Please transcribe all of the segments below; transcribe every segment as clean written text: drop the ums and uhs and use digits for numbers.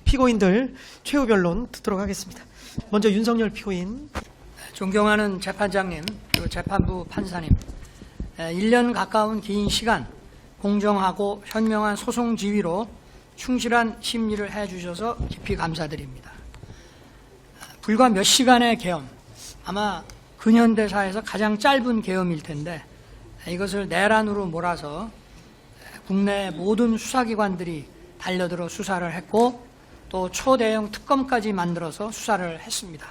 피고인들 최후 변론 듣도록 하겠습니다. 먼저 윤석열 피고인. 존경하는 재판장님, 그리고 재판부 판사님, 1년 가까운 긴 시간 공정하고 현명한 소송 지휘로 충실한 심리를 해주셔서 깊이 감사드립니다. 불과 몇 시간의 계엄, 아마 근현대사에서 가장 짧은 계엄일 텐데 이것을 내란으로 몰아서 국내 모든 수사기관들이 달려들어 수사를 했고 또 초대형 특검까지 만들어서 수사를 했습니다.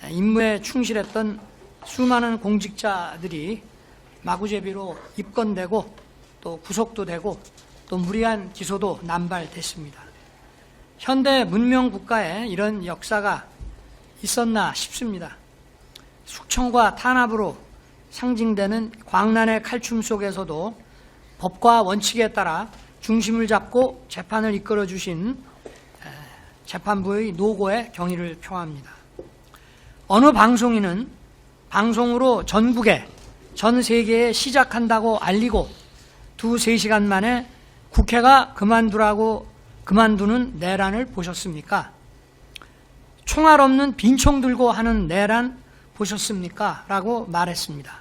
임무에 충실했던 수많은 공직자들이 마구제비로 입건되고 또 구속도 되고 또 무리한 기소도 남발됐습니다. 현대 문명 국가에 이런 역사가 있었나 싶습니다. 숙청과 탄압으로 상징되는 광란의 칼춤 속에서도 법과 원칙에 따라 중심을 잡고 재판을 이끌어 주신 재판부의 노고에 경의를 표합니다. 어느 방송인은 방송으로 전국에 전 세계에 시작한다고 알리고 2-3시간 만에 국회가 그만두는 내란을 보셨습니까? 총알 없는 빈총 들고 하는 내란 보셨습니까? 라고 말했습니다.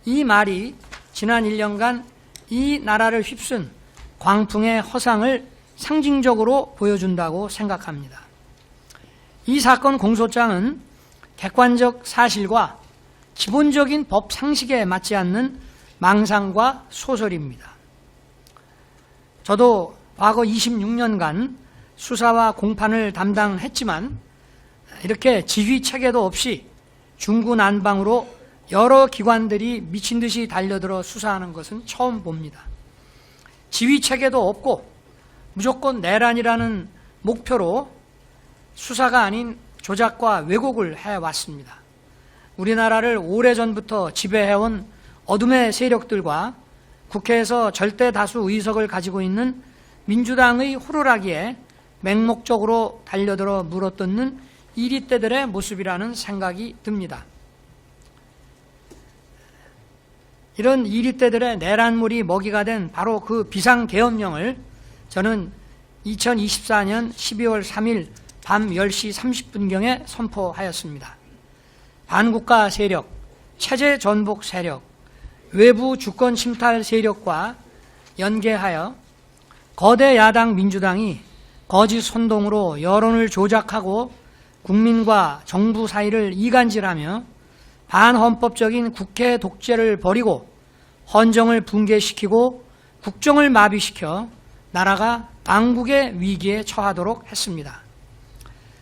이 말이 지난 1년간 이 나라를 휩쓴 광풍의 허상을 상징적으로 보여준다고 생각합니다. 이 사건 공소장은 객관적 사실과 기본적인 법 상식에 맞지 않는 망상과 소설입니다. 저도 과거 26년간 수사와 공판을 담당했지만 이렇게 지휘 체계도 없이 중구난방으로 여러 기관들이 미친 듯이 달려들어 수사하는 것은 처음 봅니다. 지휘 체계도 없고 무조건 내란이라는 목표로 수사가 아닌 조작과 왜곡을 해왔습니다. 우리나라를 오래전부터 지배해온 어둠의 세력들과 국회에서 절대 다수 의석을 가지고 있는 민주당의 호루라기에 맹목적으로 달려들어 물어뜯는 이리떼들의 모습이라는 생각이 듭니다. 이런 이리떼들의 내란물이 먹이가 된 바로 그 비상계엄령을 저는 2024년 12월 3일 밤 10시 30분경에 선포하였습니다. 반국가 세력, 체제 전복 세력, 외부 주권 침탈 세력과 연계하여 거대 야당 민주당이 거짓 선동으로 여론을 조작하고 국민과 정부 사이를 이간질하며 반헌법적인 국회 독재를 벌이고 헌정을 붕괴시키고 국정을 마비시켜 나라가 망국의 위기에 처하도록 했습니다.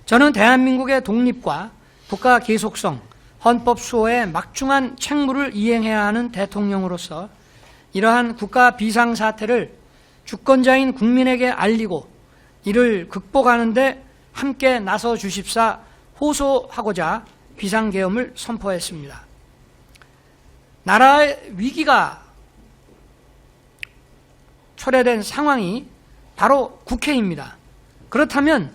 저는 대한민국의 독립과 국가 계속성, 헌법 수호에 막중한 책무를 이행해야 하는 대통령으로서 이러한 국가 비상사태를 주권자인 국민에게 알리고 이를 극복하는 데 함께 나서 주십사 호소하고자 비상계엄을 선포했습니다. 나라의 위기가 초래된 상황이 바로 국회입니다. 그렇다면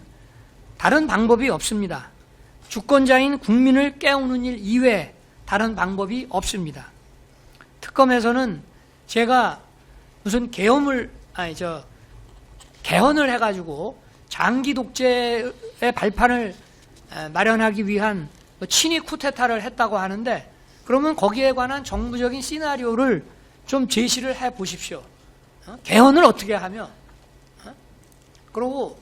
다른 방법이 없습니다. 주권자인 국민을 깨우는 일 이외에 다른 방법이 없습니다. 특검에서는 제가 무슨 개헌을 해가지고 장기 독재의 발판을 마련하기 위한 친위 쿠데타를 했다고 하는데 그러면 거기에 관한 정부적인 시나리오를 좀 제시를 해 보십시오. 개헌을 어떻게 하며 그리고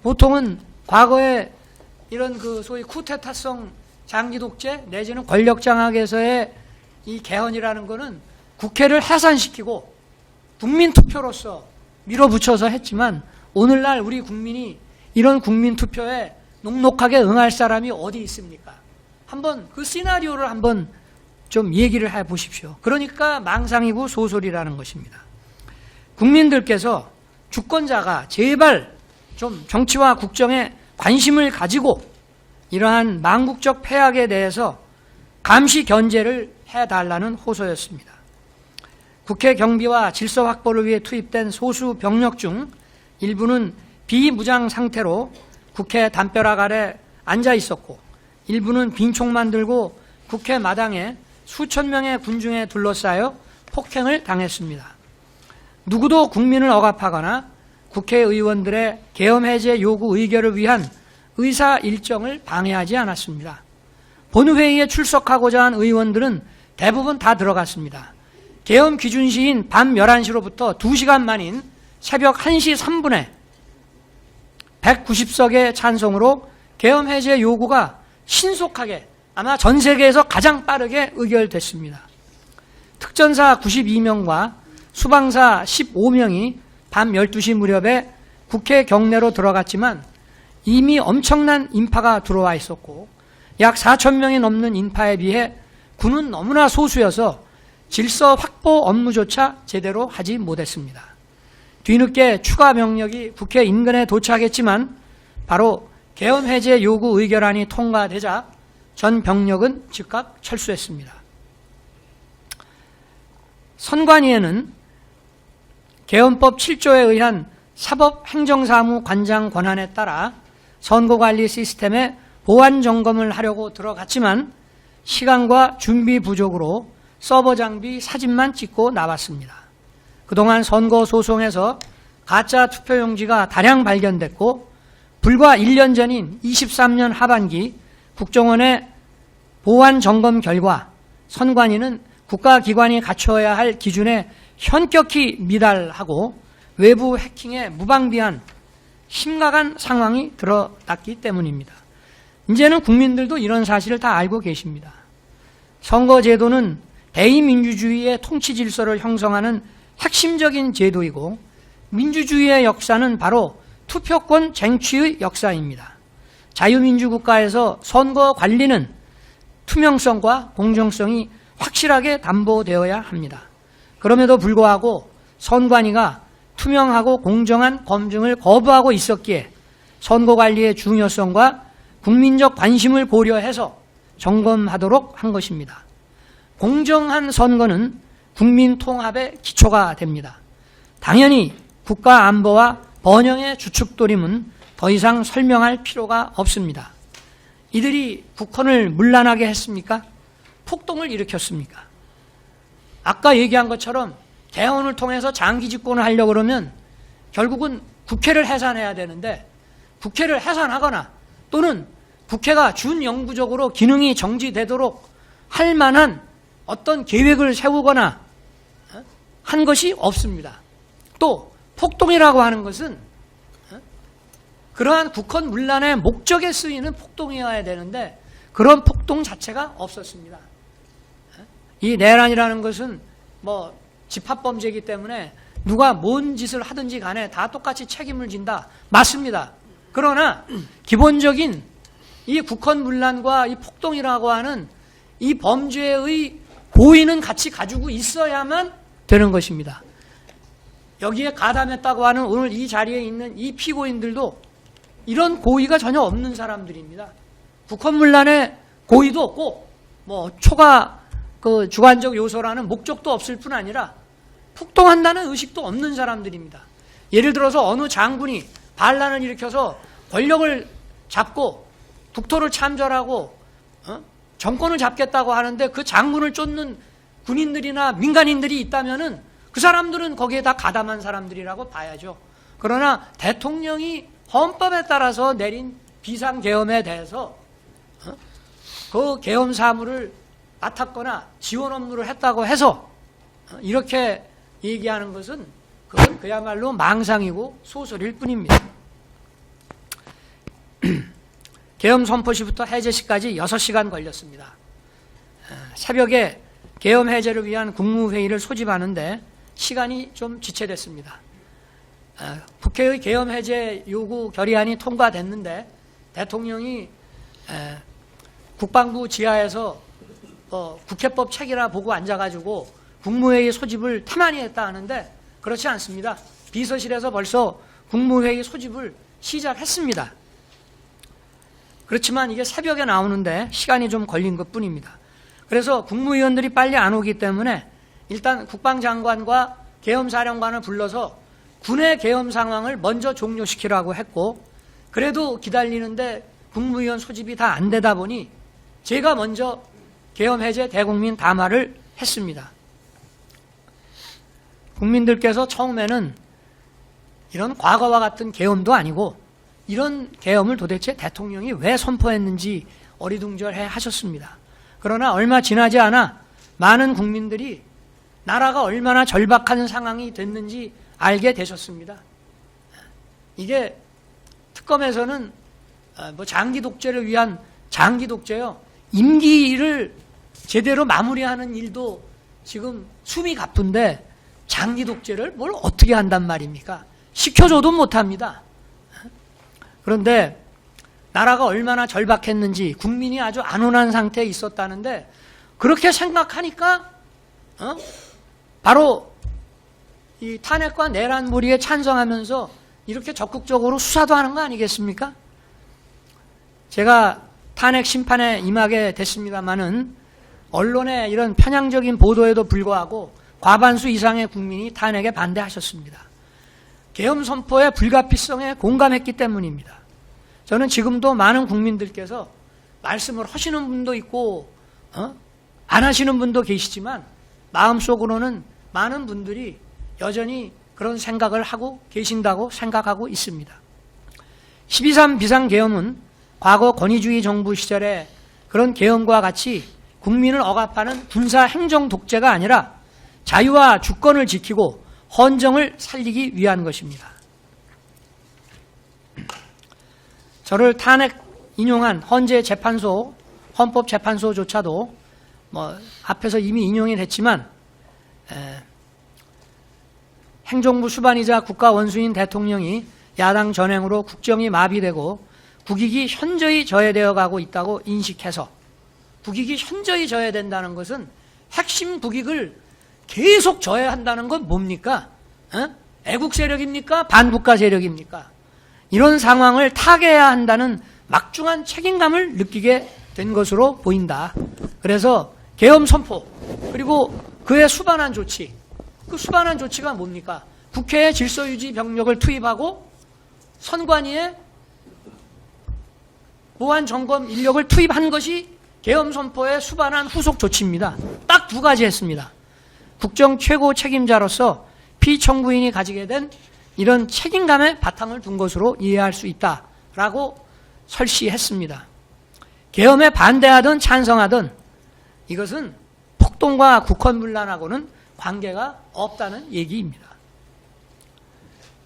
보통은 과거에 이런 그 소위 쿠데타성 장기 독재 내지는 권력 장악에서의 이 개헌이라는 거는 국회를 해산시키고 국민 투표로서 밀어붙여서 했지만 오늘날 우리 국민이 이런 국민 투표에 녹록하게 응할 사람이 어디 있습니까? 한번 그 시나리오를 한번 좀 얘기를 해 보십시오. 그러니까 망상이고 소설이라는 것입니다. 국민들께서 주권자가 제발 좀 정치와 국정에 관심을 가지고 이러한 망국적 폐악에 대해서 감시 견제를 해달라는 호소였습니다. 국회 경비와 질서 확보를 위해 투입된 소수 병력 중 일부는 비무장 상태로 국회 담벼락 아래 앉아 있었고 일부는 빈총만 들고 국회 마당에 수천 명의 군중에 둘러싸여 폭행을 당했습니다. 누구도 국민을 억압하거나 국회의원들의 계엄 해제 요구 의결을 위한 의사 일정을 방해하지 않았습니다. 본회의에 출석하고자 한 의원들은 대부분 다 들어갔습니다. 계엄 기준 시인 밤 11시로부터 2시간 만인 새벽 1시 3분에 190석의 찬성으로 계엄 해제 요구가 신속하게 아마 전 세계에서 가장 빠르게 의결됐습니다. 특전사 92명과 수방사 15명이 밤 12시 무렵에 국회 경내로 들어갔지만 이미 엄청난 인파가 들어와 있었고 약 4,000명이 넘는 인파에 비해 군은 너무나 소수여서 질서 확보 업무조차 제대로 하지 못했습니다. 뒤늦게 추가 병력이 국회 인근에 도착했지만 바로 계엄 해제 요구 의결안이 통과되자 전 병력은 즉각 철수했습니다. 선관위에는 계엄법 7조에 의한 사법행정사무관장 권한에 따라 선거관리 시스템의 보안 점검을 하려고 들어갔지만 시간과 준비 부족으로 서버 장비 사진만 찍고 나왔습니다. 그동안 선거 소송에서 가짜 투표용지가 다량 발견됐고 불과 1년 전인 23년 하반기 국정원의 보안 점검 결과 선관위는 국가기관이 갖춰야 할 기준에 현격히 미달하고 외부 해킹에 무방비한 심각한 상황이 드러났기 때문입니다. 이제는 국민들도 이런 사실을 다 알고 계십니다. 선거제도는 대의민주주의의 통치 질서를 형성하는 핵심적인 제도이고 민주주의의 역사는 바로 투표권 쟁취의 역사입니다. 자유민주국가에서 선거 관리는 투명성과 공정성이 확실하게 담보되어야 합니다. 그럼에도 불구하고 선관위가 투명하고 공정한 검증을 거부하고 있었기에 선거관리의 중요성과 국민적 관심을 고려해서 점검하도록 한 것입니다. 공정한 선거는 국민 통합의 기초가 됩니다. 당연히 국가 안보와 번영의 주축도림은 더 이상 설명할 필요가 없습니다. 이들이 국헌을 문란하게 했습니까? 폭동을 일으켰습니까? 아까 얘기한 것처럼 개헌을 통해서 장기 집권을 하려고 그러면 결국은 국회를 해산해야 되는데 국회를 해산하거나 또는 국회가 준영구적으로 기능이 정지되도록 할 만한 어떤 계획을 세우거나 한 것이 없습니다. 또 폭동이라고 하는 것은 그러한 국헌 문란의 목적에 쓰이는 폭동이어야 되는데 그런 폭동 자체가 없었습니다. 이 내란이라는 것은 뭐 집합범죄이기 때문에 누가 뭔 짓을 하든지 간에 다 똑같이 책임을 진다. 맞습니다. 그러나 기본적인 이 국헌 문란과 이 폭동이라고 하는 이 범죄의 고의는 같이 가지고 있어야만 되는 것입니다. 여기에 가담했다고 하는 오늘 이 자리에 있는 이 피고인들도 이런 고의가 전혀 없는 사람들입니다. 국헌 문란의 고의도 없고 뭐 초과 그 주관적 요소라는 목적도 없을 뿐 아니라 폭동한다는 의식도 없는 사람들입니다. 예를 들어서 어느 장군이 반란을 일으켜서 권력을 잡고 국토를 참전하고 정권을 잡겠다고 하는데 그 장군을 쫓는 군인들이나 민간인들이 있다면은 그 사람들은 거기에 다 가담한 사람들이라고 봐야죠. 그러나 대통령이 헌법에 따라서 내린 비상계엄에 대해서 그 계엄 사무를 맡았거나 지원 업무를 했다고 해서 이렇게 얘기하는 것은 그건 그야말로 망상이고 소설일 뿐입니다. 계엄 선포 시부터 해제 시까지 6시간 걸렸습니다. 새벽에 계엄 해제를 위한 국무회의를 소집하는데 시간이 좀 지체됐습니다. 국회의 계엄 해제 요구 결의안이 통과됐는데 대통령이 국방부 지하에서 국회법 책이나 보고 앉아가지고 국무회의 소집을 태만히 했다 하는데 그렇지 않습니다. 비서실에서 벌써 국무회의 소집을 시작했습니다. 그렇지만 이게 새벽에 나오는데 시간이 좀 걸린 것뿐입니다. 그래서 국무위원들이 빨리 안 오기 때문에 일단 국방장관과 계엄사령관을 불러서 군의 계엄 상황을 먼저 종료시키라고 했고 그래도 기다리는데 국무위원 소집이 다 안 되다 보니 제가 먼저 계엄 해제 대국민 담화를 했습니다. 국민들께서 처음에는 이런 과거와 같은 계엄도 아니고 이런 계엄을 도대체 대통령이 왜 선포했는지 어리둥절해 하셨습니다. 그러나 얼마 지나지 않아 많은 국민들이 나라가 얼마나 절박한 상황이 됐는지 알게 되셨습니다. 이게 특검에서는 장기 독재를 위한 장기 독재요. 임기를 제대로 마무리하는 일도 지금 숨이 가쁜데 장기 독재를 뭘 어떻게 한단 말입니까? 시켜줘도 못합니다. 그런데 나라가 얼마나 절박했는지 국민이 아주 안온한 상태에 있었다는데 그렇게 생각하니까 바로 이 탄핵과 내란 무리에 찬성하면서 이렇게 적극적으로 수사도 하는 거 아니겠습니까? 제가 탄핵 심판에 임하게 됐습니다마는 언론의 이런 편향적인 보도에도 불구하고 과반수 이상의 국민이 탄핵에 반대하셨습니다. 계엄 선포의 불가피성에 공감했기 때문입니다. 저는 지금도 많은 국민들께서 말씀을 하시는 분도 있고 안 하시는 분도 계시지만 마음속으로는 많은 분들이 여전히 그런 생각을 하고 계신다고 생각하고 있습니다. 12.3 비상계엄은 과거 권위주의 정부 시절에 그런 계엄과 같이 국민을 억압하는 군사 행정 독재가 아니라 자유와 주권을 지키고 헌정을 살리기 위한 것입니다. 저를 탄핵 인용한 헌재 재판소, 헌법재판소조차도 앞에서 이미 인용이 됐지만 행정부 수반이자 국가 원수인 대통령이 야당 전횡으로 국정이 마비되고 국익이 현저히 저해되어 가고 있다고 인식해서 국익이 현저히 저해된다는 것은 핵심 국익을 계속 저해한다는 건 뭡니까? 애국 세력입니까? 반국가 세력입니까? 이런 상황을 타개해야 한다는 막중한 책임감을 느끼게 된 것으로 보인다. 그래서 계엄 선포 그리고 그에 수반한 조치, 그 수반한 조치가 뭡니까? 국회에 질서유지 병력을 투입하고 선관위에 보안 점검 인력을 투입한 것이 계엄 선포에 수반한 후속 조치입니다. 딱 두 가지 했습니다. 국정 최고 책임자로서 피청구인이 가지게 된 이런 책임감에 바탕을 둔 것으로 이해할 수 있다라고 설시했습니다. 계엄에 반대하든 찬성하든 이것은 폭동과 국헌문란하고는 관계가 없다는 얘기입니다.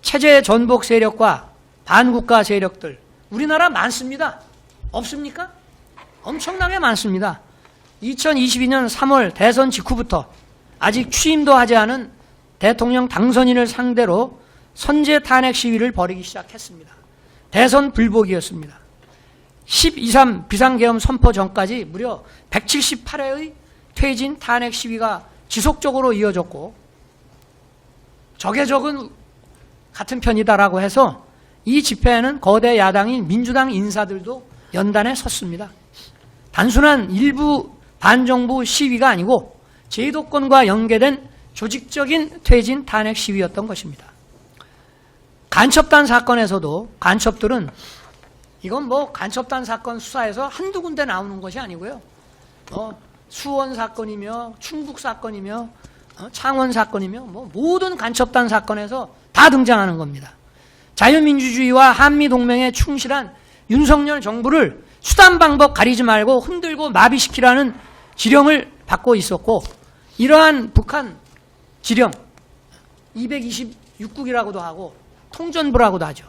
체제 전복 세력과 반국가 세력들 우리나라 많습니다. 없습니까? 엄청나게 많습니다. 2022년 3월 대선 직후부터 아직 취임도 하지 않은 대통령 당선인을 상대로 선제 탄핵 시위를 벌이기 시작했습니다. 대선 불복이었습니다. 12.3 비상계엄 선포 전까지 무려 178회의 퇴진 탄핵 시위가 지속적으로 이어졌고 적의 적은 같은 편이다라고 해서 이 집회에는 거대 야당인 민주당 인사들도 연단에 섰습니다. 단순한 일부 반정부 시위가 아니고 제도권과 연계된 조직적인 퇴진 탄핵 시위였던 것입니다. 간첩단 사건에서도 간첩들은 이건 간첩단 사건 수사에서 한두 군데 나오는 것이 아니고요. 수원 사건이며 충북 사건이며 창원 사건이며 모든 간첩단 사건에서 다 등장하는 겁니다. 자유민주주의와 한미동맹에 충실한 윤석열 정부를 수단 방법 가리지 말고 흔들고 마비시키라는 지령을 받고 있었고 이러한 북한 지령 226국이라고도 하고 통전부라고도 하죠.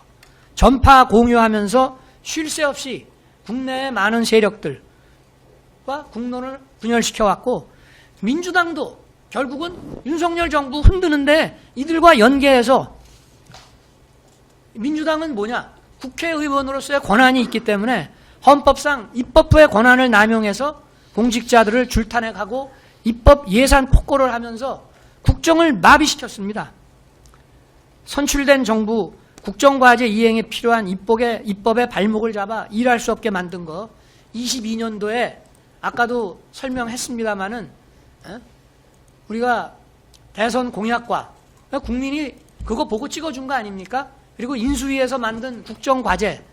전파 공유하면서 쉴 새 없이 국내의 많은 세력들과 국론을 분열시켜왔고 민주당도 결국은 윤석열 정부 흔드는데 이들과 연계해서 민주당은 뭐냐? 국회의원으로서의 권한이 있기 때문에 헌법상 입법부의 권한을 남용해서 공직자들을 줄탄핵하고 입법 예산 폭거를 하면서 국정을 마비시켰습니다. 선출된 정부 국정과제 이행에 필요한 입법의 발목을 잡아 일할 수 없게 만든 거 22년도에 아까도 설명했습니다마는 우리가 대선 공약과 국민이 그거 보고 찍어준 거 아닙니까? 그리고 인수위에서 만든 국정과제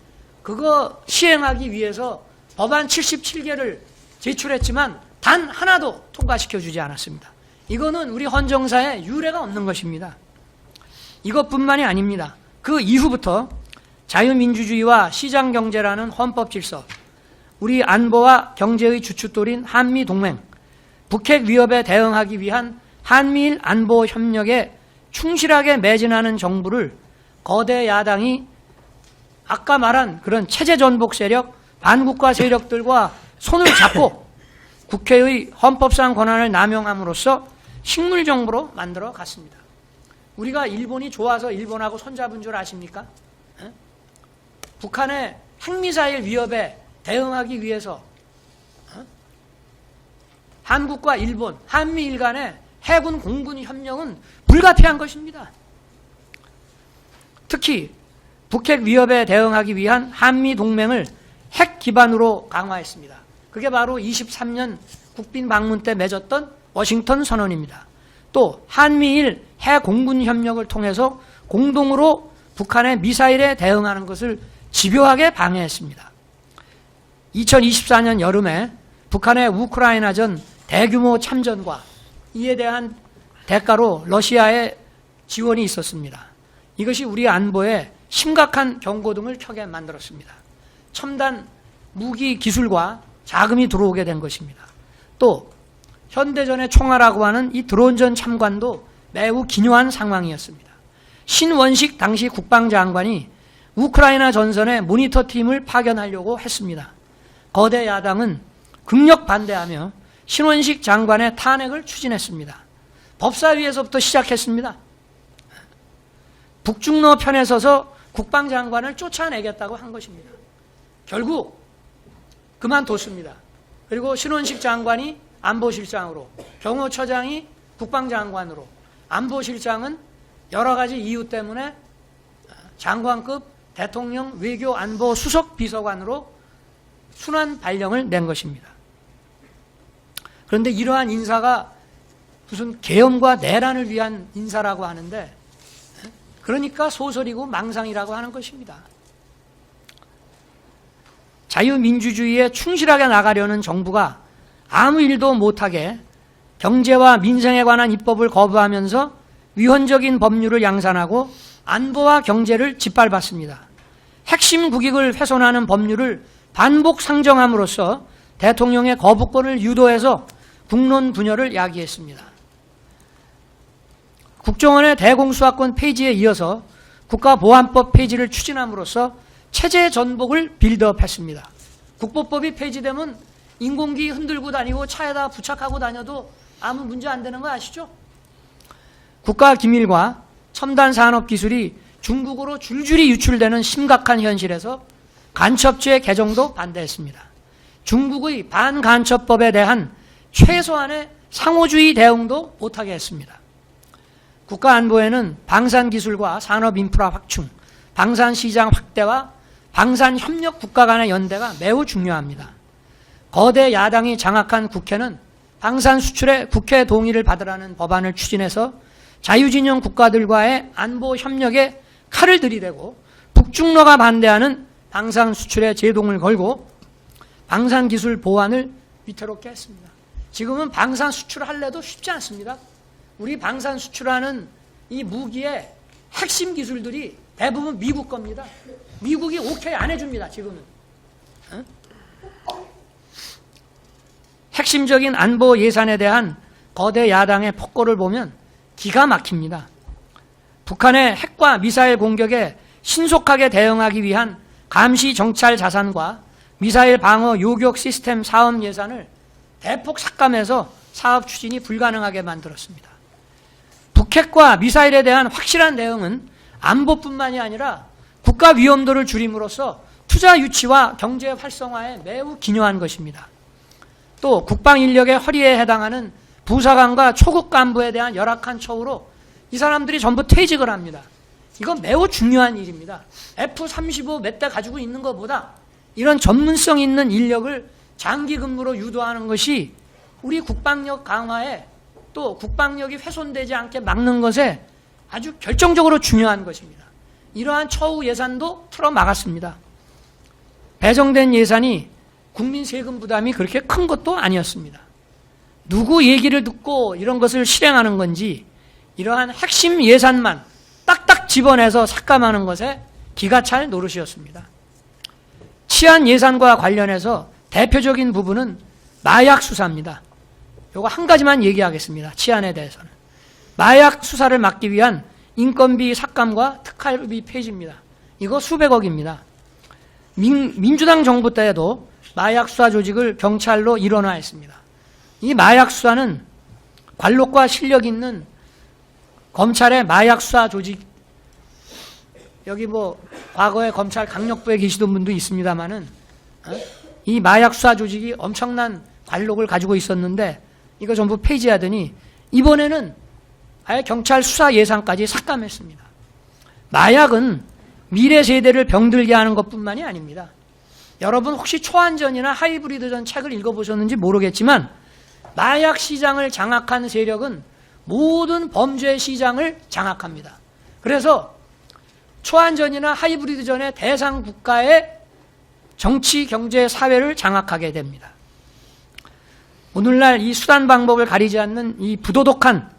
그거 시행하기 위해서 법안 77개를 제출했지만 단 하나도 통과시켜주지 않았습니다. 이거는 우리 헌정사에 유례가 없는 것입니다. 이것뿐만이 아닙니다. 그 이후부터 자유민주주의와 시장경제라는 헌법질서, 우리 안보와 경제의 주춧돌인 한미동맹, 북핵 위협에 대응하기 위한 한미일 안보협력에 충실하게 매진하는 정부를 거대 야당이 아까 말한 그런 체제전복 세력, 반국가 세력들과 손을 잡고 국회의 헌법상 권한을 남용함으로써 식물정부로 만들어 갔습니다. 우리가 일본이 좋아서 일본하고 손잡은 줄 아십니까? 에? 북한의 핵미사일 위협에 대응하기 위해서 한국과 일본, 한미일 간의 해군 공군 협력은 불가피한 것입니다. 특히 북핵 위협에 대응하기 위한 한미 동맹을 핵 기반으로 강화했습니다. 그게 바로 23년 국빈 방문 때 맺었던 워싱턴 선언입니다. 또 한미일 해공군 협력을 통해서 공동으로 북한의 미사일에 대응하는 것을 집요하게 방해했습니다. 2024년 여름에 북한의 우크라이나전 대규모 참전과 이에 대한 대가로 러시아의 지원이 있었습니다. 이것이 우리 안보에 심각한 경고등을 켜게 만들었습니다. 첨단 무기 기술과 자금이 들어오게 된 것입니다. 또 현대전의 총알하고 하는 이 드론전 참관도 매우 기묘한 상황이었습니다. 신원식 당시 국방장관이 우크라이나 전선에 모니터 팀을 파견하려고 했습니다. 거대 야당은 극력 반대하며 신원식 장관의 탄핵을 추진했습니다. 법사위에서부터 시작했습니다. 북중러 편에 서서 국방장관을 쫓아내겠다고 한 것입니다. 결국 그만뒀습니다. 그리고 신원식 장관이 안보실장으로, 경호처장이 국방장관으로, 안보실장은 여러 가지 이유 때문에 장관급 대통령 외교안보 수석 비서관으로 순환 발령을 낸 것입니다. 그런데 이러한 인사가 무슨 계엄과 내란을 위한 인사라고 하는데, 그러니까 소설이고 망상이라고 하는 것입니다. 자유민주주의에 충실하게 나가려는 정부가 아무 일도 못하게 경제와 민생에 관한 입법을 거부하면서 위헌적인 법률을 양산하고 안보와 경제를 짓밟았습니다. 핵심 국익을 훼손하는 법률을 반복 상정함으로써 대통령의 거부권을 유도해서 국론 분열을 야기했습니다. 국정원의 대공수사권 폐지에 이어서 국가보안법 폐지를 추진함으로써 체제 전복을 빌드업했습니다. 국보법이 폐지되면 인공기 흔들고 다니고 차에다 부착하고 다녀도 아무 문제 안 되는 거 아시죠? 국가기밀과 첨단 산업 기술이 중국으로 줄줄이 유출되는 심각한 현실에서 간첩죄 개정도 반대했습니다. 중국의 반간첩법에 대한 최소한의 상호주의 대응도 못하게 했습니다. 국가안보에는 방산기술과 산업인프라 확충, 방산시장 확대와 방산협력 국가 간의 연대가 매우 중요합니다. 거대 야당이 장악한 국회는 방산 수출에 국회 동의를 받으라는 법안을 추진해서 자유진영 국가들과의 안보 협력에 칼을 들이대고 북중러가 반대하는 방산 수출에 제동을 걸고 방산기술 보완을 위태롭게 했습니다. 지금은 방산 수출할래도 쉽지 않습니다. 우리 방산 수출하는 이 무기의 핵심 기술들이 대부분 미국 겁니다. 미국이 오케이 안 해줍니다. 지금은. 핵심적인 안보 예산에 대한 거대 야당의 폭거를 보면 기가 막힙니다. 북한의 핵과 미사일 공격에 신속하게 대응하기 위한 감시 정찰 자산과 미사일 방어 요격 시스템 사업 예산을 대폭 삭감해서 사업 추진이 불가능하게 만들었습니다. 북핵과 미사일에 대한 확실한 대응은 안보뿐만이 아니라 국가 위험도를 줄임으로써 투자 유치와 경제 활성화에 매우 기여한 것입니다. 또 국방 인력의 허리에 해당하는 부사관과 초급 간부에 대한 열악한 처우로 이 사람들이 전부 퇴직을 합니다. 이건 매우 중요한 일입니다. F-35 몇 대 가지고 있는 것보다 이런 전문성 있는 인력을 장기 근무로 유도하는 것이 우리 국방력 강화에 또 국방력이 훼손되지 않게 막는 것에 아주 결정적으로 중요한 것입니다. 이러한 처우 예산도 틀어 막았습니다. 배정된 예산이 국민 세금 부담이 그렇게 큰 것도 아니었습니다. 누구 얘기를 듣고 이런 것을 실행하는 건지 이러한 핵심 예산만 딱딱 집어내서 삭감하는 것에 기가 찰 노릇이었습니다. 치안 예산과 관련해서 대표적인 부분은 마약 수사입니다. 요거 한 가지만 얘기하겠습니다. 치안에 대해서는. 마약 수사를 막기 위한 인건비 삭감과 특활비 폐지입니다. 이거 수백억입니다. 민주당 정부 때에도 마약 수사 조직을 경찰로 일원화했습니다. 이 마약 수사는 관록과 실력 있는 검찰의 마약 수사 조직, 여기 뭐 과거에 검찰 강력부에 계시던 분도 있습니다만은 이 마약 수사 조직이 엄청난 관록을 가지고 있었는데 이거 전부 폐지하더니 이번에는 아예 경찰 수사 예산까지 삭감했습니다. 마약은 미래 세대를 병들게 하는 것뿐만이 아닙니다. 여러분 혹시 초안전이나 하이브리드전 책을 읽어보셨는지 모르겠지만 마약 시장을 장악한 세력은 모든 범죄 시장을 장악합니다. 그래서 초안전이나 하이브리드전의 대상 국가의 정치, 경제, 사회를 장악하게 됩니다. 오늘날 이 수단 방법을 가리지 않는 이 부도덕한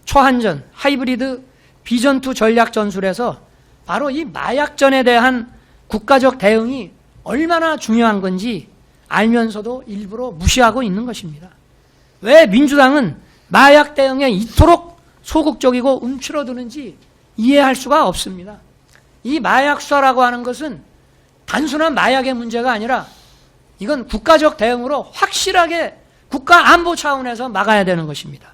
초안전, 하이브리드, 비전투 전략 전술에서 바로 이 마약전에 대한 국가적 대응이 얼마나 중요한 건지 알면서도 일부러 무시하고 있는 것입니다. 왜 민주당은 마약 대응에 이토록 소극적이고 움츠러드는지 이해할 수가 없습니다. 이 마약 수사라고 하는 것은 단순한 마약의 문제가 아니라 이건 국가적 대응으로 확실하게 국가 안보 차원에서 막아야 되는 것입니다.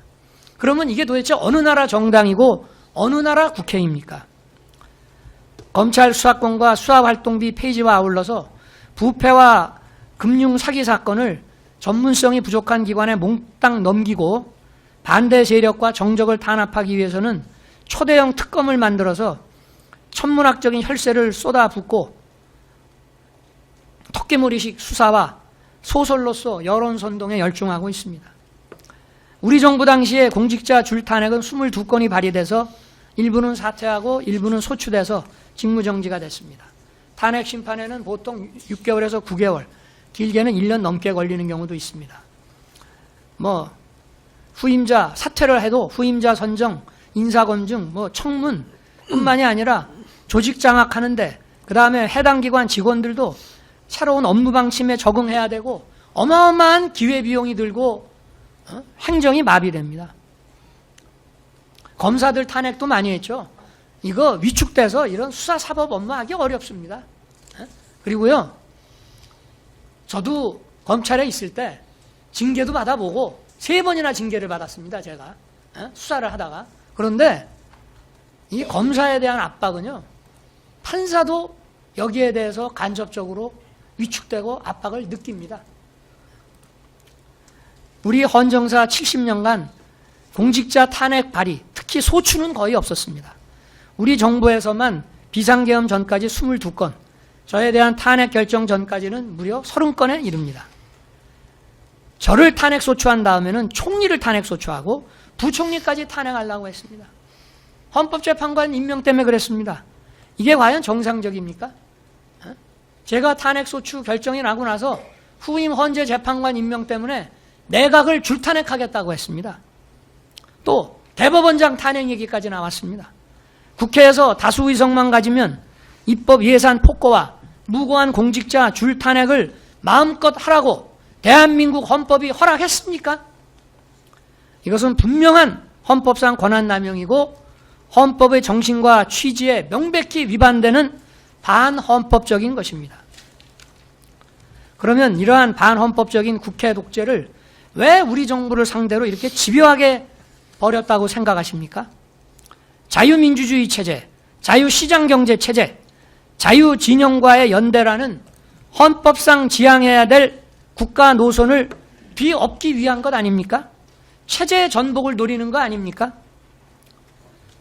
그러면 이게 도대체 어느 나라 정당이고 어느 나라 국회입니까? 검찰 수사권과 수사활동비 폐지와 아울러서 부패와 금융 사기 사건을 전문성이 부족한 기관에 몽땅 넘기고 반대 세력과 정적을 탄압하기 위해서는 초대형 특검을 만들어서 천문학적인 혈세를 쏟아붓고 토끼머리식 수사와 소설로서 여론선동에 열중하고 있습니다. 우리 정부 당시에 공직자 줄탄핵은 22건이 발의돼서 일부는 사퇴하고 일부는 소추돼서 직무정지가 됐습니다. 탄핵 심판에는 보통 6개월에서 9개월, 길게는 1년 넘게 걸리는 경우도 있습니다. 후임자 사퇴를 해도 후임자 선정, 인사검증, 청문뿐만이 아니라 조직 장악하는데 그 다음에 해당 기관 직원들도 새로운 업무 방침에 적응해야 되고 어마어마한 기회비용이 들고 행정이 마비됩니다. 검사들 탄핵도 많이 했죠. 이거 위축돼서 이런 수사사법 업무하기 어렵습니다. 그리고요, 저도 검찰에 있을 때 징계도 받아보고 3번이나 징계를 받았습니다. 제가 수사를 하다가. 그런데 이 검사에 대한 압박은요, 판사도 여기에 대해서 간접적으로 위축되고 압박을 느낍니다. 우리 헌정사 70년간 공직자 탄핵 발의, 특히 소추는 거의 없었습니다. 우리 정부에서만 비상계엄 전까지 22건, 저에 대한 탄핵 결정 전까지는 무려 30건에 이릅니다. 저를 탄핵 소추한 다음에는 총리를 탄핵 소추하고 부총리까지 탄핵하려고 했습니다. 헌법재판관 임명 때문에 그랬습니다. 이게 과연 정상적입니까? 제가 탄핵 소추 결정이 나고 나서 후임 헌재 재판관 임명 때문에 내각을 줄탄핵하겠다고 했습니다. 또 대법원장 탄핵 얘기까지 나왔습니다. 국회에서 다수 의석만 가지면 입법 예산 폭거와 무고한 공직자 줄탄핵을 마음껏 하라고 대한민국 헌법이 허락했습니까? 이것은 분명한 헌법상 권한남용이고 헌법의 정신과 취지에 명백히 위반되는 반헌법적인 것입니다. 그러면 이러한 반헌법적인 국회 독재를 왜 우리 정부를 상대로 이렇게 집요하게 벌였다고 생각하십니까? 자유민주주의 체제, 자유시장경제 체제, 자유진영과의 연대라는 헌법상 지향해야 될 국가 노선을 뒤엎기 위한 것 아닙니까? 체제의 전복을 노리는 거 아닙니까?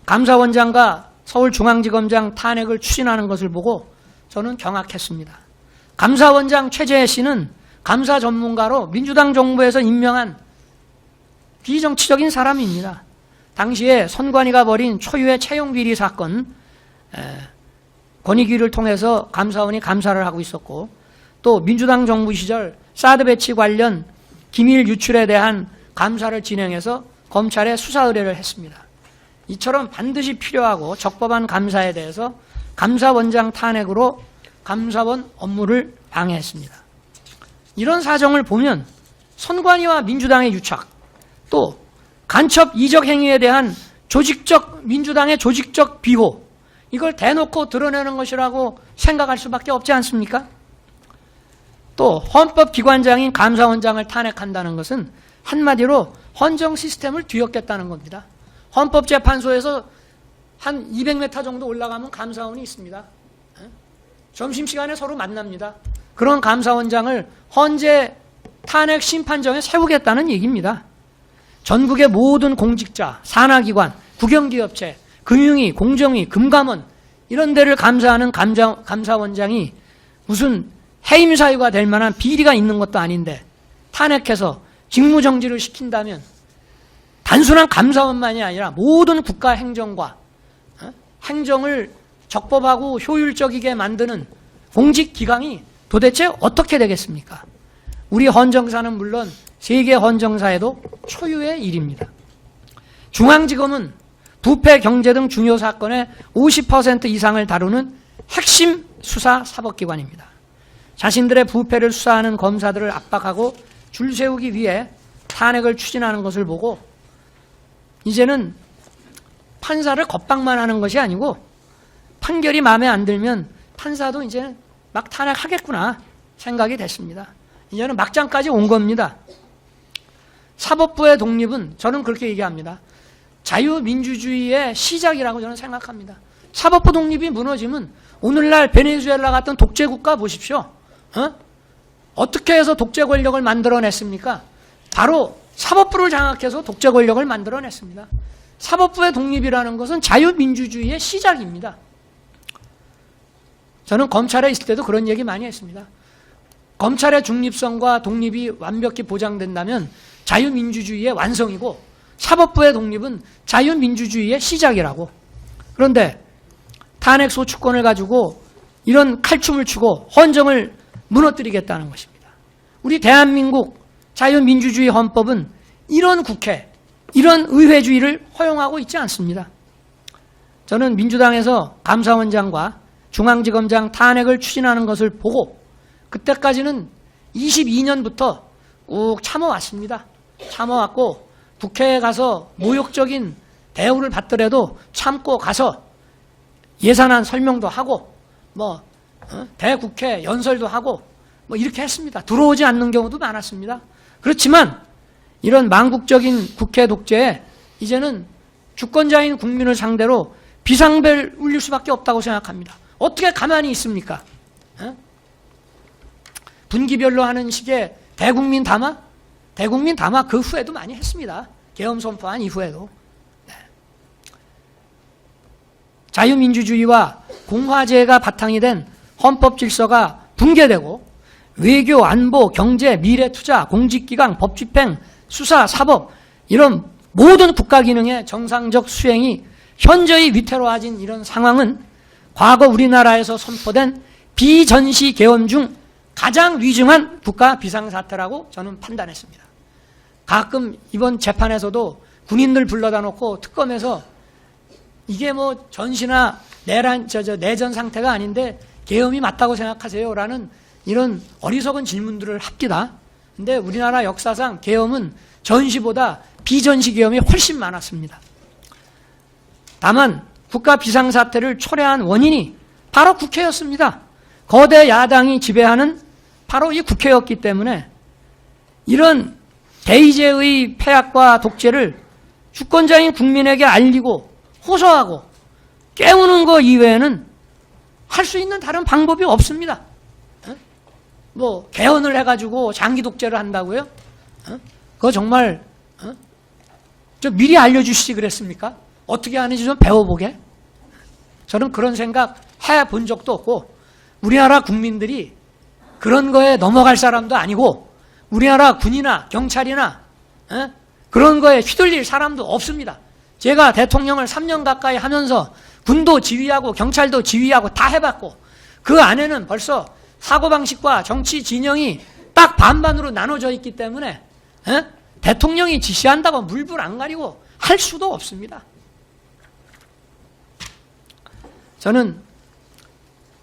감사원장과 서울중앙지검장 탄핵을 추진하는 것을 보고 저는 경악했습니다. 감사원장 최재해 씨는 감사 전문가로 민주당 정부에서 임명한 비정치적인 사람입니다. 당시에 선관위가 벌인 초유의 채용비리 사건, 권익위를 통해서 감사원이 감사를 하고 있었고, 또 민주당 정부 시절 사드 배치 관련 기밀 유출에 대한 감사를 진행해서 검찰에 수사 의뢰를 했습니다. 이처럼 반드시 필요하고 적법한 감사에 대해서 감사원장 탄핵으로 감사원 업무를 방해했습니다. 이런 사정을 보면 선관위와 민주당의 유착, 또 간첩 이적 행위에 대한 민주당의 조직적 비호, 이걸 대놓고 드러내는 것이라고 생각할 수밖에 없지 않습니까? 또 헌법기관장인 감사원장을 탄핵한다는 것은 한마디로 헌정 시스템을 뒤엎겠다는 겁니다. 헌법재판소에서 한 200m 정도 올라가면 감사원이 있습니다. 점심시간에 서로 만납니다. 그런 감사원장을 헌재 탄핵 심판정에 세우겠다는 얘기입니다. 전국의 모든 공직자, 산하기관, 국영기업체, 금융위, 공정위, 금감원 이런 데를 감사하는 감사원장이 무슨 해임 사유가 될 만한 비리가 있는 것도 아닌데 탄핵해서 직무정지를 시킨다면 단순한 감사원만이 아니라 모든 국가 행정과 행정을 적법하고 효율적이게 만드는 공직기강이 도대체 어떻게 되겠습니까? 우리 헌정사는 물론 세계 헌정사에도 초유의 일입니다. 중앙지검은 부패, 경제 등 중요 사건의 50% 이상을 다루는 핵심 수사 사법기관입니다. 자신들의 부패를 수사하는 검사들을 압박하고 줄 세우기 위해 탄핵을 추진하는 것을 보고 이제는 판사를 겁박만 하는 것이 아니고 판결이 마음에 안 들면 판사도 이제 막 탄핵하겠구나 생각이 됐습니다. 이제는 막장까지 온 겁니다. 사법부의 독립은 저는 그렇게 얘기합니다. 자유민주주의의 시작이라고 저는 생각합니다. 사법부 독립이 무너지면 오늘날 베네수엘라 같은 독재국가 보십시오. 어떻게 해서 독재 권력을 만들어냈습니까? 바로 사법부를 장악해서 독재 권력을 만들어냈습니다. 사법부의 독립이라는 것은 자유민주주의의 시작입니다. 저는 검찰에 있을 때도 그런 얘기 많이 했습니다. 검찰의 중립성과 독립이 완벽히 보장된다면 자유민주주의의 완성이고 사법부의 독립은 자유민주주의의 시작이라고. 그런데 탄핵 소추권을 가지고 이런 칼춤을 추고 헌정을 무너뜨리겠다는 것입니다. 우리 대한민국 자유민주주의 헌법은 이런 국회, 이런 의회주의를 허용하고 있지 않습니다. 저는 민주당에서 감사원장과 중앙지검장 탄핵을 추진하는 것을 보고 그때까지는 22년부터 꾹 참아왔습니다. 참아왔고 국회에 가서 모욕적인 대우를 받더라도 참고 가서 예산안 설명도 하고 대국회 연설도 하고 이렇게 했습니다. 들어오지 않는 경우도 많았습니다. 그렇지만 이런 망국적인 국회 독재에 이제는 주권자인 국민을 상대로 비상벨 울릴 수밖에 없다고 생각합니다. 어떻게 가만히 있습니까? 분기별로 하는 식의 대국민 담화? 대국민 담화 그 후에도 많이 했습니다. 계엄 선포한 이후에도. 네. 자유민주주의와 공화제가 바탕이 된 헌법 질서가 붕괴되고 외교, 안보, 경제, 미래투자, 공직기강, 법집행, 수사, 사법 이런 모든 국가 기능의 정상적 수행이 현저히 위태로워진 이런 상황은 과거 우리나라에서 선포된 비전시 계엄 중 가장 위중한 국가 비상사태라고 저는 판단했습니다. 가끔 이번 재판에서도 군인들 불러다 놓고 특검에서 이게 전시나 내전 상태가 아닌데 계엄이 맞다고 생각하세요? 라는 이런 어리석은 질문들을 합니다. 근데 우리나라 역사상 계엄은 전시보다 비전시 계엄이 훨씬 많았습니다. 다만 국가 비상사태를 초래한 원인이 바로 국회였습니다. 거대 야당이 지배하는 바로 이 국회였기 때문에 이런 대의제의 폐악과 독재를 주권자인 국민에게 알리고 호소하고 깨우는 것 이외에는 할 수 있는 다른 방법이 없습니다. 개헌을 해가지고 장기 독재를 한다고요? 그거 정말 좀 미리 알려주시지 그랬습니까? 어떻게 하는지 좀 배워보게. 저는 그런 생각 해본 적도 없고 우리나라 국민들이 그런 거에 넘어갈 사람도 아니고 우리나라 군이나 경찰이나 그런 거에 휘둘릴 사람도 없습니다. 제가 대통령을 3년 가까이 하면서 군도 지휘하고 경찰도 지휘하고 다 해봤고 그 안에는 벌써 사고방식과 정치 진영이 딱 반반으로 나눠져 있기 때문에 대통령이 지시한다고 물불 안 가리고 할 수도 없습니다. 저는